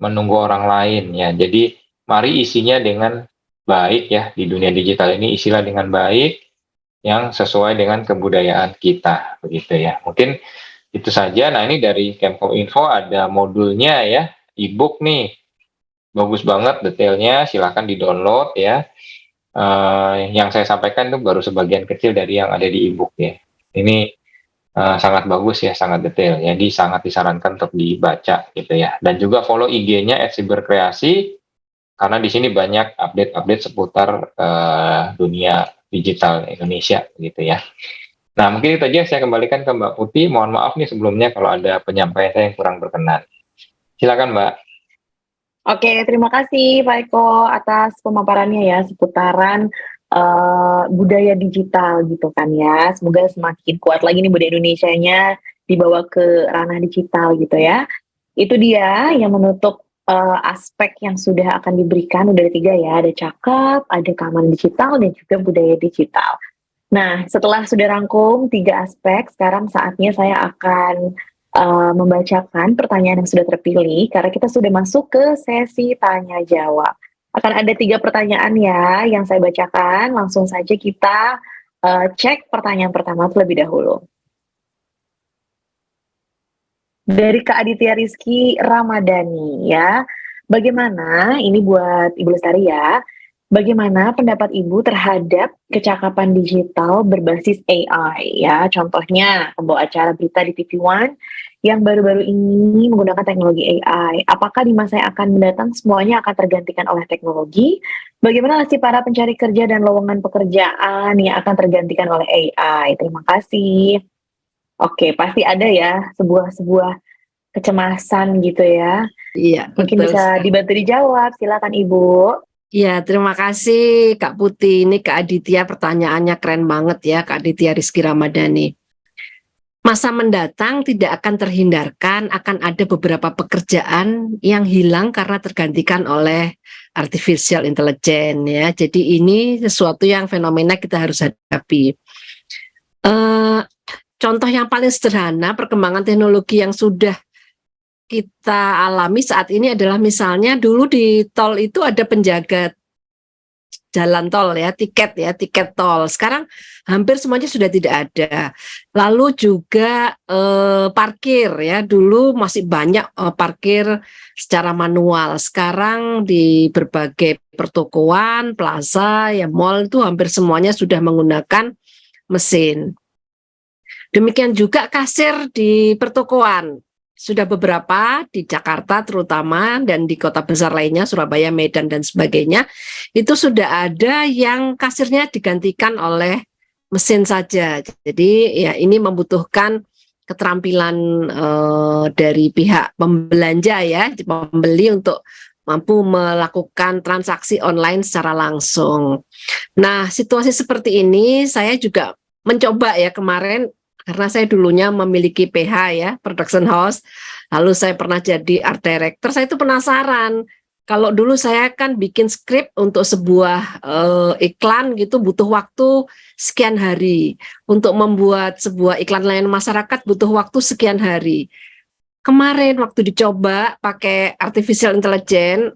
menunggu orang lain ya. Jadi mari isinya dengan baik ya, di dunia digital ini isilah dengan baik yang sesuai dengan kebudayaan kita begitu ya. Mungkin itu saja. Nah, ini dari Kemkominfo ada modulnya ya, e-book nih. Bagus banget detailnya, silahkan di-download ya. Yang saya sampaikan itu baru sebagian kecil dari yang ada di e-book ya. Ini sangat bagus ya, sangat detail. Jadi sangat disarankan untuk dibaca gitu ya. Dan juga follow IG-nya @siberkreasi karena di sini banyak update-update seputar dunia digital Indonesia gitu ya. Nah, mungkin itu aja, saya kembalikan ke Mbak Putih. Mohon maaf nih sebelumnya kalau ada penyampaian saya yang kurang berkenan. Silakan Mbak. Oke, terima kasih Pak Eko atas pemaparannya ya seputaran budaya digital gitu kan ya. Semoga semakin kuat lagi nih budaya Indonesianya dibawa ke ranah digital gitu ya. Itu dia yang menutup aspek yang sudah akan diberikan, udah ada 3 ya, ada cakap, ada keamanan digital, dan juga budaya digital. Nah, setelah sudah rangkum 3 aspek, sekarang saatnya saya akan membacakan pertanyaan yang sudah terpilih, karena kita sudah masuk ke sesi tanya jawab. Akan ada 3 pertanyaan ya yang saya bacakan, langsung saja kita cek pertanyaan pertama terlebih dahulu. Dari Kak Aditya Rizky Ramadhani ya, bagaimana, ini buat Ibu Lestari ya, bagaimana pendapat Ibu terhadap kecakapan digital berbasis AI ya, contohnya pembawa acara berita di TV One yang baru-baru ini menggunakan teknologi AI. Apakah di masa yang akan mendatang semuanya akan tergantikan oleh teknologi? Bagaimana nasib para pencari kerja dan lowongan pekerjaan yang akan tergantikan oleh AI? Terima kasih. Oke, pasti ada ya sebuah kecemasan gitu ya. Iya, Mungkin betul bisa sekali. dibantu dijawab. Silakan Ibu. Ya, terima kasih Kak Putih. Ini Kak Aditya, pertanyaannya keren banget ya, Kak Aditya Rizky Ramadhani. Masa mendatang tidak akan terhindarkan, akan ada beberapa pekerjaan yang hilang karena tergantikan oleh artificial intelligence ya. Jadi ini sesuatu yang fenomena kita harus hadapi. Contoh yang paling sederhana perkembangan teknologi yang sudah kita alami saat ini adalah misalnya dulu di tol itu ada penjaga jalan tol ya, tiket tol. Sekarang hampir semuanya sudah tidak ada. Lalu juga parkir ya, dulu masih banyak parkir secara manual. Sekarang di berbagai pertokoan, plaza, ya mall itu hampir semuanya sudah menggunakan mesin. Demikian juga kasir di pertokoan. Sudah beberapa di Jakarta terutama dan di kota besar lainnya, Surabaya, Medan, dan sebagainya, itu sudah ada yang kasirnya digantikan oleh mesin saja. Jadi ya ini membutuhkan keterampilan dari pihak pembelanja ya, pembeli untuk mampu melakukan transaksi online secara langsung. Nah, situasi seperti ini saya juga mencoba ya kemarin, karena saya dulunya memiliki PH ya, production house, lalu saya pernah jadi art director, saya itu penasaran. Kalau dulu saya kan bikin skrip untuk sebuah iklan gitu butuh waktu sekian hari. Untuk membuat sebuah iklan layanan masyarakat butuh waktu sekian hari. Kemarin waktu dicoba pakai artificial intelligence,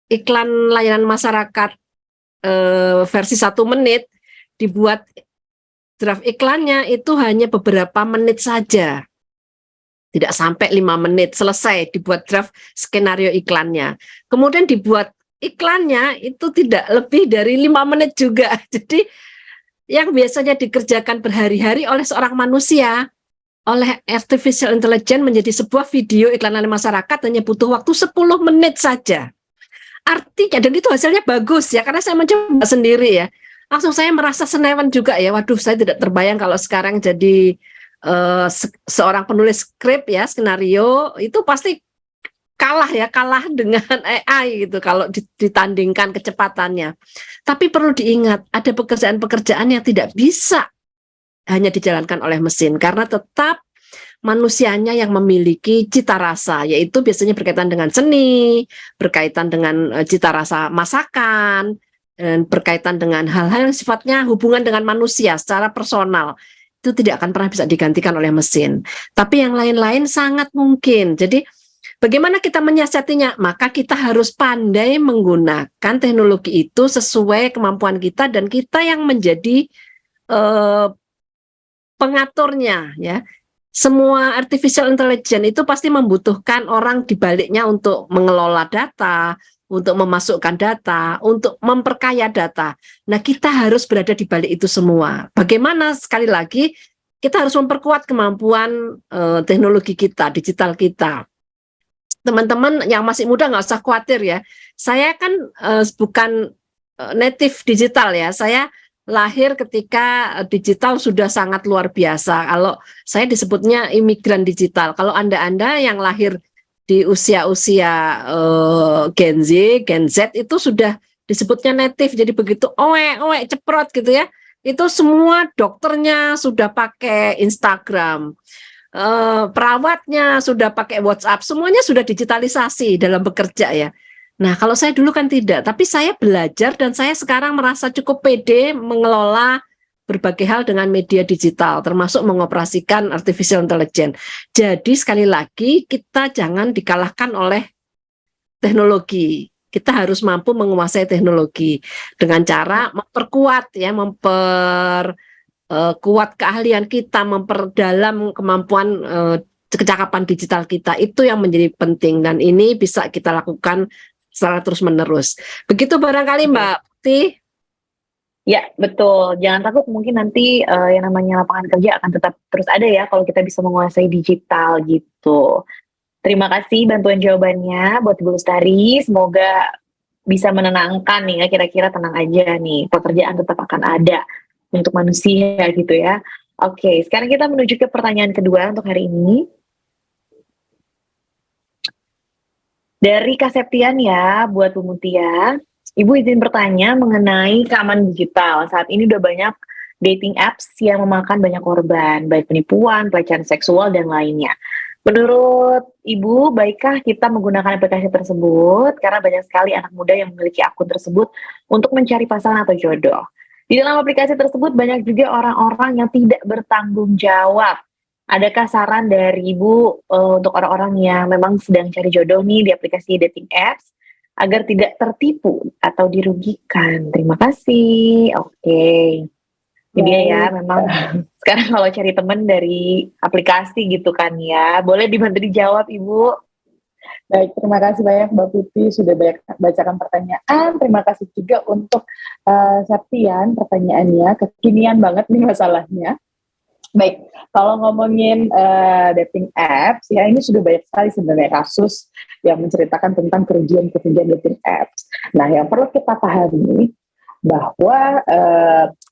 iklan layanan masyarakat versi 1 menit dibuat draft iklannya itu hanya beberapa menit saja. Tidak sampai 5 menit selesai dibuat draft skenario iklannya. Kemudian dibuat iklannya itu tidak lebih dari 5 menit juga. Jadi yang biasanya dikerjakan berhari-hari oleh seorang manusia, oleh artificial intelligence menjadi sebuah video iklan layanan masyarakat hanya butuh waktu 10 menit saja. Artinya, dan itu hasilnya bagus ya, karena saya mencoba sendiri ya. Langsung saya merasa senewan juga ya, waduh saya tidak terbayang kalau sekarang jadi seorang penulis skrip ya, skenario, itu pasti kalah dengan AI gitu kalau ditandingkan kecepatannya. Tapi perlu diingat, ada pekerjaan-pekerjaan yang tidak bisa hanya dijalankan oleh mesin, karena tetap manusianya yang memiliki cita rasa, yaitu biasanya berkaitan dengan seni, berkaitan dengan cita rasa masakan, dan berkaitan dengan hal-hal yang sifatnya hubungan dengan manusia secara personal. Itu tidak akan pernah bisa digantikan oleh mesin. Tapi yang lain-lain sangat mungkin. Jadi bagaimana kita menyiasatinya? Maka kita harus pandai menggunakan teknologi itu sesuai kemampuan kita, dan kita yang menjadi pengaturnya, ya. Semua artificial intelligence itu pasti membutuhkan orang di baliknya untuk mengelola data, untuk memasukkan data, untuk memperkaya data. Nah, kita harus berada di balik itu semua. Bagaimana? Sekali lagi, kita harus memperkuat kemampuan teknologi kita, digital kita. Teman-teman yang masih muda nggak usah khawatir ya. Saya kan bukan native digital ya. Saya lahir ketika digital sudah sangat luar biasa. Kalau saya disebutnya imigran digital. Kalau Anda yang lahir di usia-usia Gen Z itu sudah disebutnya native. Jadi begitu ceprot gitu ya. Itu semua dokternya sudah pakai Instagram. Perawatnya sudah pakai WhatsApp, semuanya sudah digitalisasi dalam bekerja ya. Nah, kalau saya dulu kan tidak, tapi saya belajar dan saya sekarang merasa cukup pede mengelola berbagai hal dengan media digital, termasuk mengoperasikan artificial intelligence. Jadi sekali lagi kita jangan dikalahkan oleh teknologi. Kita harus mampu menguasai teknologi dengan cara memperkuat ya, kuat keahlian kita, memperdalam kemampuan kecakapan digital kita. Itu yang menjadi penting, dan ini bisa kita lakukan secara terus-menerus. Begitu barangkali Mbak Putih. Ya, betul. Jangan takut, mungkin nanti yang namanya lapangan kerja akan tetap terus ada ya kalau kita bisa menguasai digital gitu. Terima kasih bantuan jawabannya buat Ibu Lestari. Semoga bisa menenangkan nih ya, kira-kira tenang aja nih. Pekerjaan tetap akan ada untuk manusia gitu ya. Oke, sekarang kita menuju ke pertanyaan kedua untuk hari ini. Dari Kak Septian ya, buat Bu Mutia. Ibu izin bertanya mengenai keamanan digital. Saat ini udah banyak dating apps yang memakan banyak korban, baik penipuan, pelecehan seksual, dan lainnya. Menurut Ibu, baikkah kita menggunakan aplikasi tersebut? Karena banyak sekali anak muda yang memiliki akun tersebut untuk mencari pasangan atau jodoh. Di dalam aplikasi tersebut banyak juga orang-orang yang tidak bertanggung jawab. Adakah saran dari Ibu untuk orang-orang yang memang sedang cari jodoh nih di aplikasi dating apps agar tidak tertipu atau dirugikan? Terima kasih. Oke. Ini dia ya, memang sekarang kalau cari teman dari aplikasi gitu kan ya. Boleh dibantu dijawab Ibu? Baik, terima kasih banyak Mbak Putih sudah banyak bacakan pertanyaan. Terima kasih juga untuk Septian pertanyaannya, kekinian banget nih masalahnya. Baik, kalau ngomongin dating apps, ya ini sudah banyak sekali sebenarnya kasus yang menceritakan tentang kerugian-kerugian dating apps. Nah, yang perlu kita pahami bahwa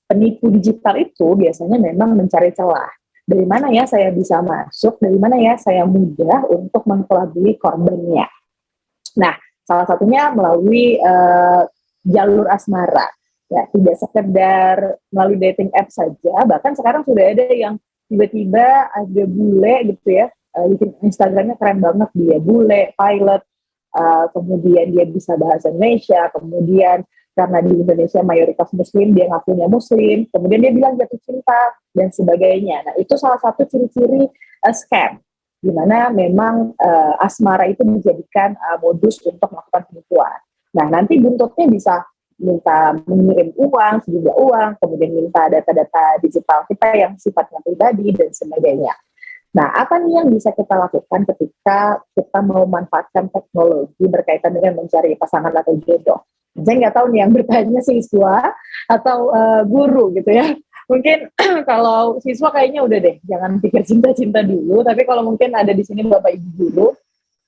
penipu digital itu biasanya memang mencari celah. Dari mana ya saya bisa masuk, dari mana ya saya mudah untuk mengelabui korbannya. Nah, salah satunya melalui jalur asmara. Ya, tidak sekedar melalui dating app saja, bahkan sekarang sudah ada yang tiba-tiba ada bule gitu ya, bikin Instagramnya keren banget, dia bule, pilot, kemudian dia bisa bahasa Indonesia, kemudian karena di Indonesia mayoritas muslim, dia ngakunya muslim, kemudian dia bilang jatuh cinta, dan sebagainya. Nah, itu salah satu ciri-ciri scam, di mana memang asmara itu dijadikan modus untuk melakukan penipuan. Nah, nanti buntutnya bisa minta mengirim uang, sejumlah uang, kemudian minta data-data digital kita yang sifatnya pribadi, dan sebagainya. Nah, apa nih yang bisa kita lakukan ketika kita mau memanfaatkan teknologi berkaitan dengan mencari pasangan atau jodoh? Saya nggak tahu nih yang bertanya siswa atau guru gitu ya. Mungkin kalau siswa kayaknya udah deh, jangan pikir cinta-cinta dulu, tapi kalau mungkin ada di sini Bapak Ibu guru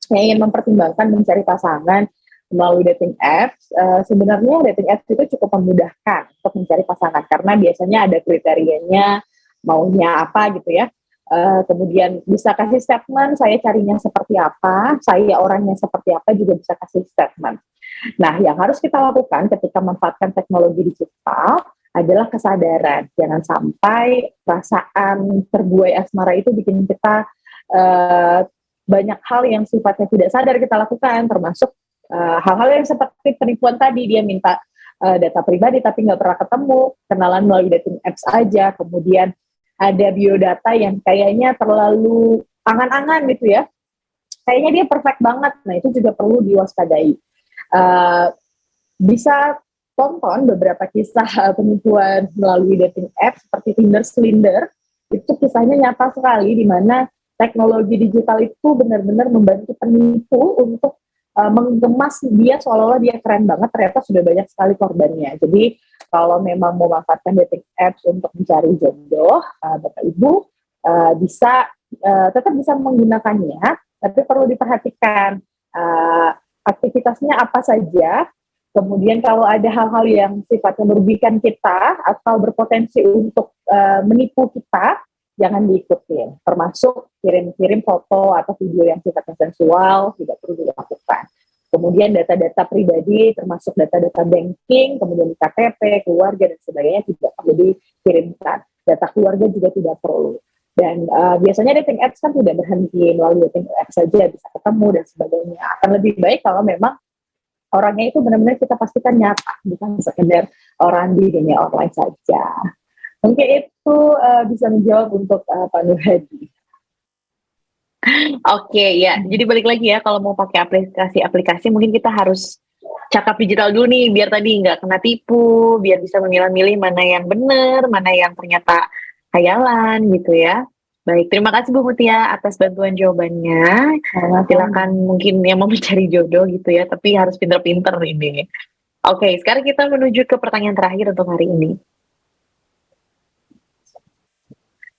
yang ingin mempertimbangkan mencari pasangan melalui dating apps, sebenarnya dating apps itu cukup memudahkan untuk mencari pasangan karena biasanya ada kriterianya, maunya apa gitu ya. kemudian bisa kasih statement, saya carinya seperti apa, saya orangnya seperti apa, juga bisa kasih statement. Nah, yang harus kita lakukan ketika memanfaatkan teknologi digital adalah kesadaran. Jangan sampai perasaan terbuai asmara itu bikin kita banyak hal yang sifatnya tidak sadar kita lakukan, termasuk hal-hal yang seperti penipuan tadi. Dia minta data pribadi tapi nggak pernah ketemu, kenalan melalui dating apps aja, kemudian ada biodata yang kayaknya terlalu angan-angan gitu ya, kayaknya dia perfect banget. Nah, itu juga perlu diwaspadai. Bisa tonton beberapa kisah penipuan melalui dating apps seperti Tinder Slinder. Itu kisahnya nyata sekali, di mana teknologi digital itu benar-benar membantu penipu untuk mengemas dia seolah-olah dia keren banget, ternyata sudah banyak sekali korbannya. Jadi kalau memang mau memanfaatkan dating apps untuk mencari jodoh, Bapak Ibu bisa tetap bisa menggunakannya, tapi perlu diperhatikan aktivitasnya apa saja. Kemudian kalau ada hal-hal yang sifatnya merugikan kita atau berpotensi untuk menipu kita, jangan diikutin. Termasuk kirim-kirim foto atau video yang sifatnya sensual, tidak perlu dilakukan. Kemudian data-data pribadi, termasuk data-data banking, kemudian KTP, keluarga, dan sebagainya tidak perlu dikirimkan. Data keluarga juga tidak perlu. Dan biasanya dating apps kan tidak berhenti, melalui dating apps saja bisa ketemu dan sebagainya. Akan lebih baik kalau memang orangnya itu benar-benar kita pastikan nyata, bukan sekedar orang di dunia online saja. Mungkin itu bisa menjawab untuk Pak Nur Hadi. Oke, ya. Jadi balik lagi ya, kalau mau pakai aplikasi-aplikasi mungkin kita harus cakap digital dulu nih, biar tadi nggak kena tipu, biar bisa memilah-milih mana yang benar, mana yang ternyata khayalan gitu ya. Baik, terima kasih Bu Mutia atas bantuan jawabannya. Silakan mungkin yang mau mencari jodoh gitu ya, tapi harus pinter-pinter ini. Oke, sekarang kita menuju ke pertanyaan terakhir untuk hari ini.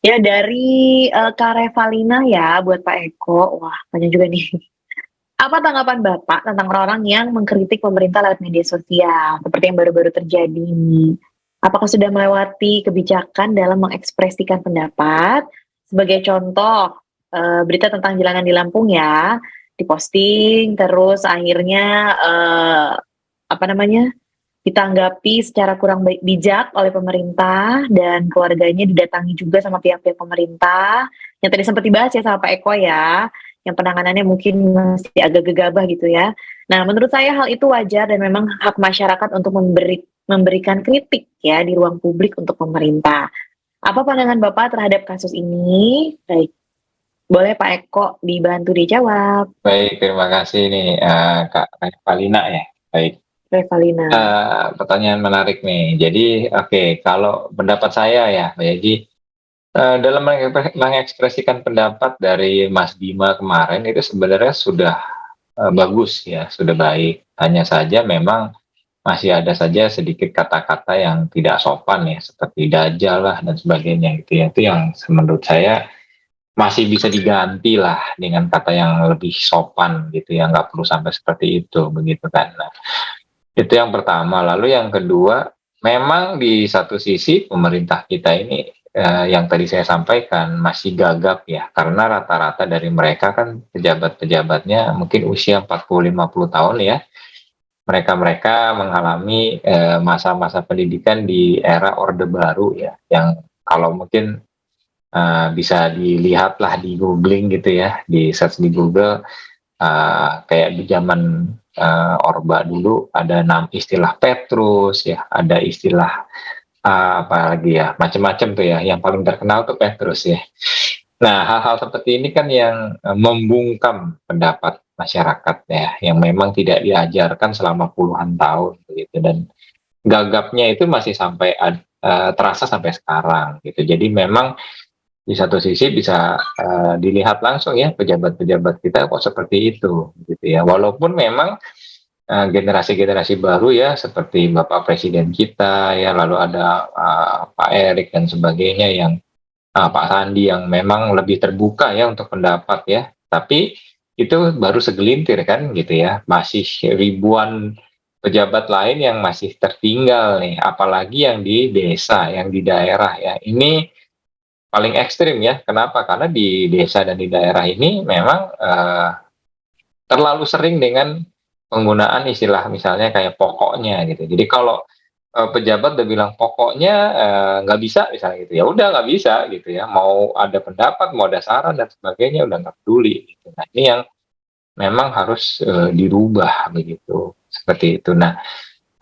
Ya, dari Kak Revalina ya, buat Pak Eko. Wah, banyak juga nih. Apa tanggapan Bapak tentang orang-orang yang mengkritik pemerintah lewat media sosial, seperti yang baru-baru terjadi ini? Apakah sudah melewati kebijakan dalam mengekspresikan pendapat? Sebagai contoh, berita tentang jalanan di Lampung ya, diposting, terus akhirnya ditanggapi secara kurang bijak oleh pemerintah, dan keluarganya didatangi juga sama pihak-pihak pemerintah yang tadi sempat dibahas ya sama Pak Eko ya, yang penanganannya mungkin masih agak gegabah gitu ya. Nah, menurut saya hal itu wajar dan memang hak masyarakat untuk memberikan kritik ya di ruang publik untuk pemerintah. Apa pandangan Bapak terhadap kasus ini? Baik, boleh Pak Eko dibantu dijawab. Baik, terima kasih nih Kak Palina ya. Baik. Revalina. Pertanyaan menarik nih. Jadi, oke, kalau pendapat saya ya, Mbak Yaji, dalam mengekspresikan pendapat dari Mas Bima kemarin itu sebenarnya sudah bagus ya, sudah baik. Hanya saja memang masih ada saja sedikit kata-kata yang tidak sopan ya, seperti dajal lah dan sebagainya gitu ya. Itu yang menurut saya masih bisa diganti lah dengan kata yang lebih sopan gitu ya, nggak perlu sampai seperti itu begitu kan. Nah, itu yang pertama. Lalu yang kedua, memang di satu sisi pemerintah kita ini yang tadi saya sampaikan masih gagap ya, karena rata-rata dari mereka kan pejabat-pejabatnya mungkin usia 40-50 tahun ya. Mereka mengalami masa-masa pendidikan di era Orde Baru ya, yang kalau mungkin bisa dilihat lah di googling gitu ya, di search di Google, kayak di zaman Orba dulu ada istilah Petrus ya, ada istilah apa lagi ya, macam-macam tuh ya, yang paling terkenal tuh Petrus ya. Nah, hal-hal seperti ini kan yang membungkam pendapat masyarakat ya, yang memang tidak diajarkan selama puluhan tahun begitu, dan gagapnya itu masih sampai terasa sampai sekarang gitu. Jadi memang di satu sisi bisa dilihat langsung ya, pejabat-pejabat kita kok seperti itu gitu ya, walaupun memang generasi-generasi baru ya, seperti Bapak Presiden kita ya, lalu ada Pak Erik dan sebagainya, yang Pak Sandi yang memang lebih terbuka ya untuk pendapat ya, tapi itu baru segelintir kan gitu ya, masih ribuan pejabat lain yang masih tertinggal nih, apalagi yang di desa, yang di daerah ya. Ini paling ekstrim ya. Kenapa? Karena di desa dan di daerah ini memang terlalu sering dengan penggunaan istilah misalnya kayak pokoknya gitu. Jadi kalau pejabat udah bilang pokoknya nggak bisa misalnya gitu, ya udah nggak bisa gitu ya. Mau ada pendapat, mau ada saran dan sebagainya udah nggak peduli gitu. Nah ini yang memang harus dirubah begitu, seperti itu. Nah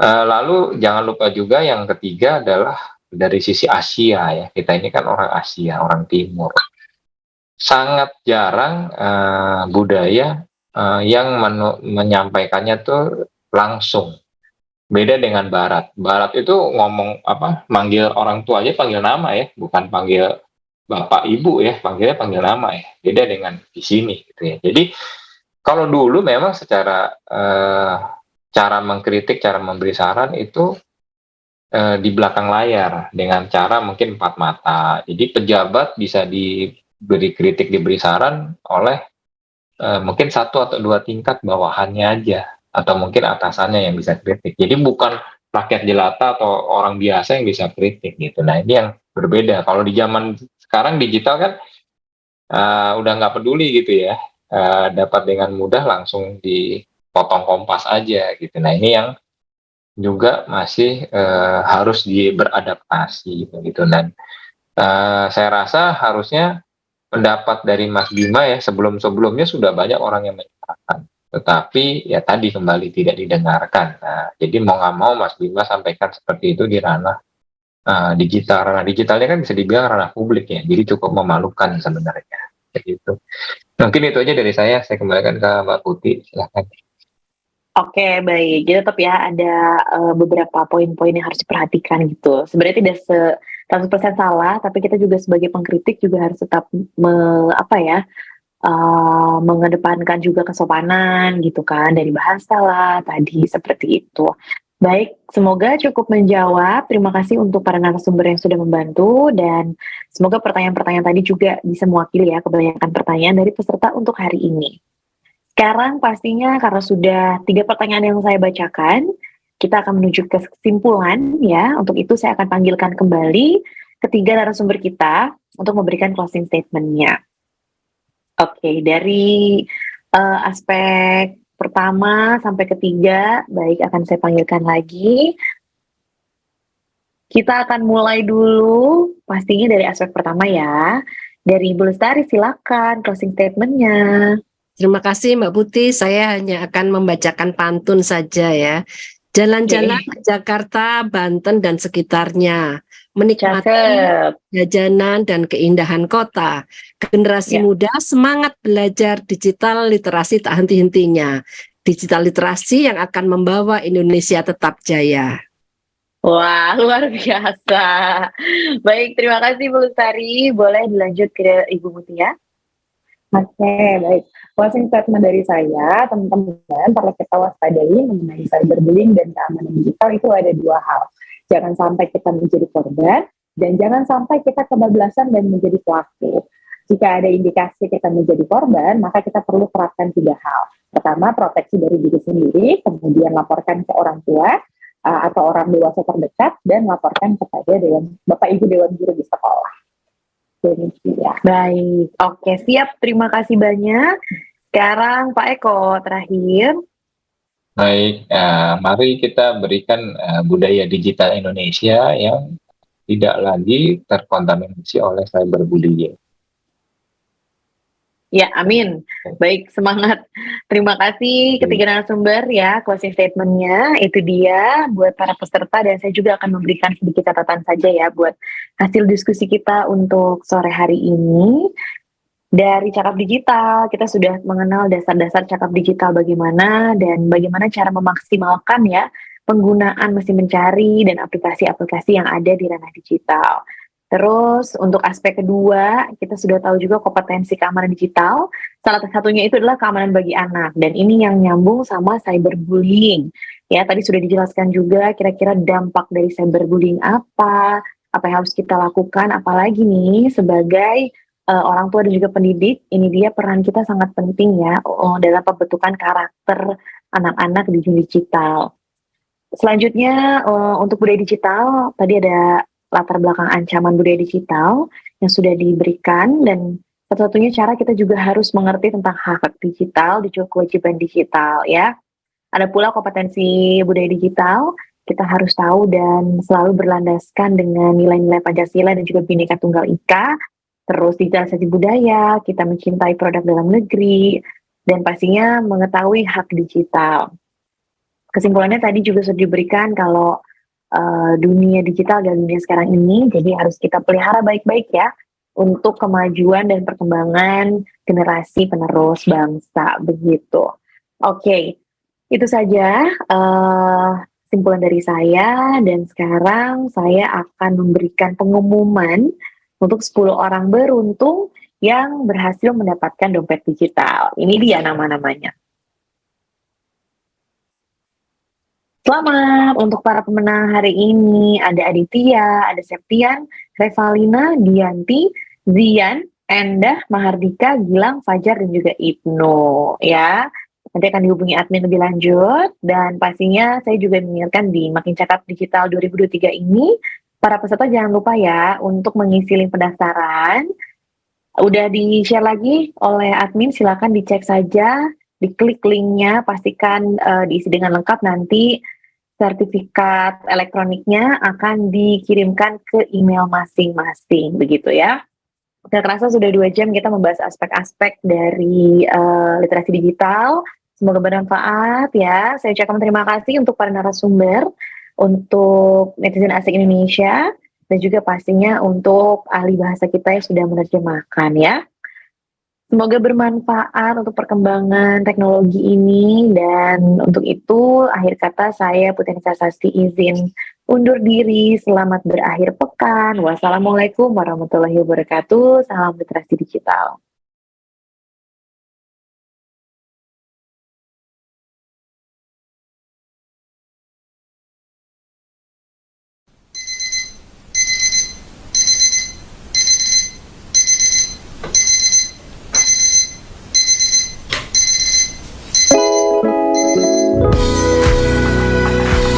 lalu jangan lupa juga yang ketiga adalah dari sisi Asia ya. Kita ini kan orang Asia, orang Timur. Sangat jarang budaya yang menyampaikannya tuh langsung. Beda dengan Barat. Barat itu ngomong apa, manggil orang tua aja panggil nama ya, bukan panggil bapak ibu ya, panggil nama ya. Beda dengan di sini gitu ya. Jadi kalau dulu memang secara cara mengkritik, cara memberi saran itu di belakang layar dengan cara mungkin empat mata. Jadi pejabat bisa diberi kritik, diberi saran oleh mungkin satu atau dua tingkat bawahannya aja, atau mungkin atasannya yang bisa kritik. Jadi bukan rakyat jelata atau orang biasa yang bisa kritik gitu. Nah ini yang berbeda. Kalau di zaman sekarang digital kan udah nggak peduli gitu ya, dapat dengan mudah langsung dipotong kompas aja gitu. Nah ini yang juga masih harus beradaptasi begitu. Dan saya rasa harusnya pendapat dari Mas Bima ya, sebelumnya sudah banyak orang yang menyuarakan, tetapi ya tadi kembali tidak didengarkan. Nah, jadi mau nggak mau Mas Bima sampaikan seperti itu di ranah digital. Ranah digitalnya kan bisa dibilang ranah publik ya, jadi cukup memalukan sebenarnya. Gitu. Mungkin itu aja dari saya kembalikan ke Mbak Putih, silahkan. Oke, baik. Jadi tetap ya ada beberapa poin-poin yang harus diperhatikan gitu. Sebenarnya tidak 100% salah, tapi kita juga sebagai pengkritik juga harus tetap mengedepankan juga kesopanan gitu kan, dari bahasa lah tadi seperti itu. Baik, semoga cukup menjawab. Terima kasih untuk para narasumber yang sudah membantu, dan semoga pertanyaan-pertanyaan tadi juga bisa mewakili ya kebanyakan pertanyaan dari peserta untuk hari ini. Sekarang pastinya karena sudah 3 pertanyaan yang saya bacakan, kita akan menuju ke kesimpulan ya. Untuk itu saya akan panggilkan kembali ketiga narasumber kita untuk memberikan closing statement-nya. Oke, dari aspek pertama sampai ketiga, baik, akan saya panggilkan lagi. Kita akan mulai dulu pastinya dari aspek pertama ya. Dari Ibu Lestari, silakan closing statement-nya. Terima kasih Mbak Putih, saya hanya akan membacakan pantun saja ya. Jalan-jalan ke Jakarta, Banten dan sekitarnya, menikmati jajanan dan keindahan kota. Generasi muda semangat belajar digital literasi tak henti-hentinya. Digital literasi yang akan membawa Indonesia tetap jaya. Wah, luar biasa. Baik, terima kasih Bu Lestari. Boleh dilanjut ke Ibu Mutia? Oke, baik. Closing statement dari saya, teman-teman, perlu kita waspadai mengenai cyberbullying dan keamanan digital itu ada 2 hal. Jangan sampai kita menjadi korban, dan jangan sampai kita kebablasan dan menjadi pelaku. Jika ada indikasi kita menjadi korban, maka kita perlu terapkan 3 hal. Pertama, proteksi dari diri sendiri, kemudian laporkan ke orang tua atau orang dewasa terdekat, dan laporkan kepada Bapak Ibu Dewan Guru di sekolah. Ya. Baik, oke, siap. Terima kasih banyak. Sekarang Pak Eko terakhir. Baik, mari kita berikan budaya digital Indonesia yang tidak lagi terkontaminasi oleh cyberbullying. Ya, amin. Baik, semangat. Terima kasih ketiga narasumber ya, closing statement-nya. Itu dia buat para peserta, dan saya juga akan memberikan sedikit catatan saja ya buat hasil diskusi kita untuk sore hari ini. Dari Cakap Digital, kita sudah mengenal dasar-dasar cakap digital bagaimana, dan bagaimana cara memaksimalkan ya penggunaan mesin mencari dan aplikasi-aplikasi yang ada di ranah digital. Terus untuk aspek kedua, kita sudah tahu juga kompetensi keamanan digital. Salah satunya itu adalah keamanan bagi anak, dan ini yang nyambung sama cyberbullying. Ya, tadi sudah dijelaskan juga kira-kira dampak dari cyberbullying apa yang harus kita lakukan, apalagi nih sebagai orang tua dan juga pendidik. Ini dia peran kita sangat penting ya dalam pembentukan karakter anak-anak di dunia digital. Selanjutnya untuk budaya digital, tadi ada latar belakang ancaman budaya digital yang sudah diberikan, dan satu-satunya cara kita juga harus mengerti tentang hak digital dan juga kewajiban digital ya. Ada pula kompetensi budaya digital, kita harus tahu dan selalu berlandaskan dengan nilai-nilai Pancasila dan juga Bhinneka Tunggal Ika. Terus digitalisasi budaya, kita mencintai produk dalam negeri, dan pastinya mengetahui hak digital. Kesimpulannya tadi juga sudah diberikan kalau dunia digital dan dunia sekarang ini, jadi harus kita pelihara baik-baik ya untuk kemajuan dan perkembangan generasi penerus bangsa begitu. Oke, itu saja kesimpulan dari saya, dan sekarang saya akan memberikan pengumuman untuk 10 orang beruntung yang berhasil mendapatkan dompet digital. Ini dia nama-namanya. Selamat untuk para pemenang hari ini. Ada Aditya, ada Septian, Revalina, Dianti, Zian, Endah, Mahardika, Gilang, Fajar, dan juga Ibnu ya. Nanti akan dihubungi admin lebih lanjut, dan pastinya saya juga mengingatkan di Makin Cakap Digital 2023 ini, para peserta jangan lupa ya untuk mengisi link pendaftaran. Udah di-share lagi oleh admin, silakan dicek saja, diklik linknya, pastikan diisi dengan lengkap, nanti sertifikat elektroniknya akan dikirimkan ke email masing-masing, begitu ya. Tidak terasa sudah 2 jam kita membahas aspek-aspek dari literasi digital. Semoga bermanfaat ya. Saya ucapkan terima kasih untuk para narasumber, untuk netizen asik Indonesia, dan juga pastinya untuk ahli bahasa kita yang sudah menerjemahkan ya. Semoga bermanfaat untuk perkembangan teknologi ini, dan untuk itu akhir kata saya Putri Nisa Sasti izin undur diri. Selamat berakhir pekan. Wassalamualaikum warahmatullahi wabarakatuh. Salam literasi digital.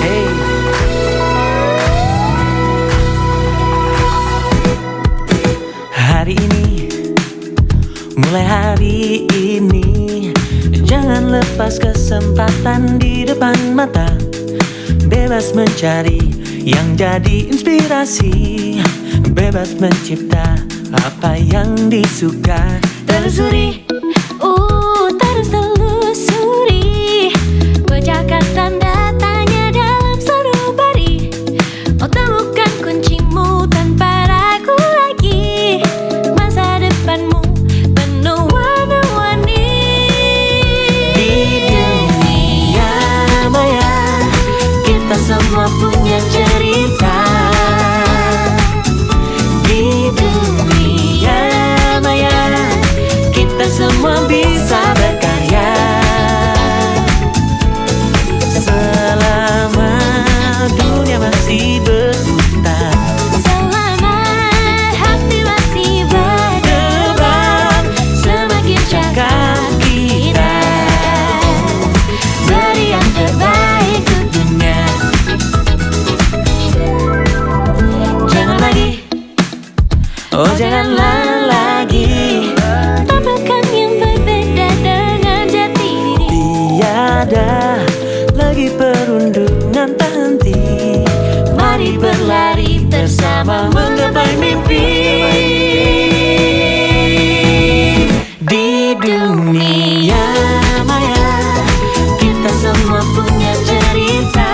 Hey. Hari ini, mulai hari ini, jangan lepas kesempatan di depan mata. Bebas mencari yang jadi inspirasi, bebas mencipta apa yang disuka. Telusuri, terus telusuri, bacakan tanda tanya dalam sanubari. Oh, temukan kuncimu tanpa ragu lagi. Masa depanmu penuh warna-warni. di dunia maya kita semua punya cerita. Di dunia maya kita semua bisa berkarya. Selama dunia masih berputar, Selama hati masih berdebar, semakin cakap kita beri yang terbaik untuk dunia. Jangan lagi, oh janganlah lagi, tampilkan yang berbeda dengan jati diri. tiada lagi perundungan tak henti. Mari berlari bersama menggapai mimpi. Di dunia maya kita semua punya cerita.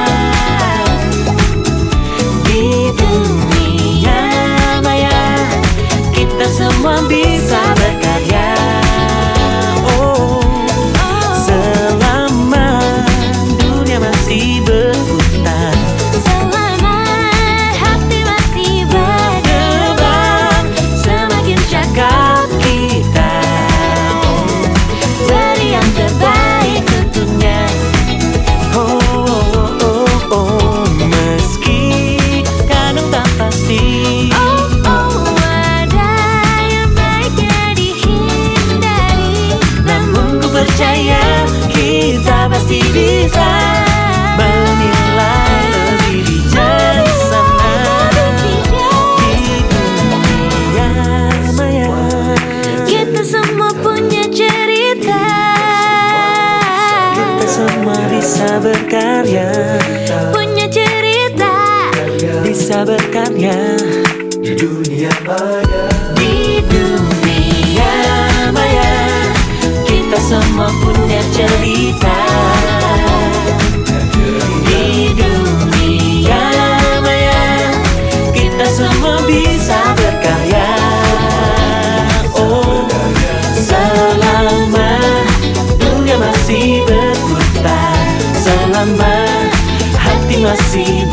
Di dunia maya kita semua bisa berkarya. Oh, selama dunia masih berputar, Selama hati masih berdebar, semakin cakap kita beri yang terbaik tentunya. Oh, oh, oh, oh, meski kadang tak pasti. ada yang baiknya berkarya, punya cerita bisa berkarya di dunia maya. Di dunia maya kita semua punya cerita. Di dunia maya kita semua bisa berkarya. Oh, selama dunia masih berputar, selama hati masih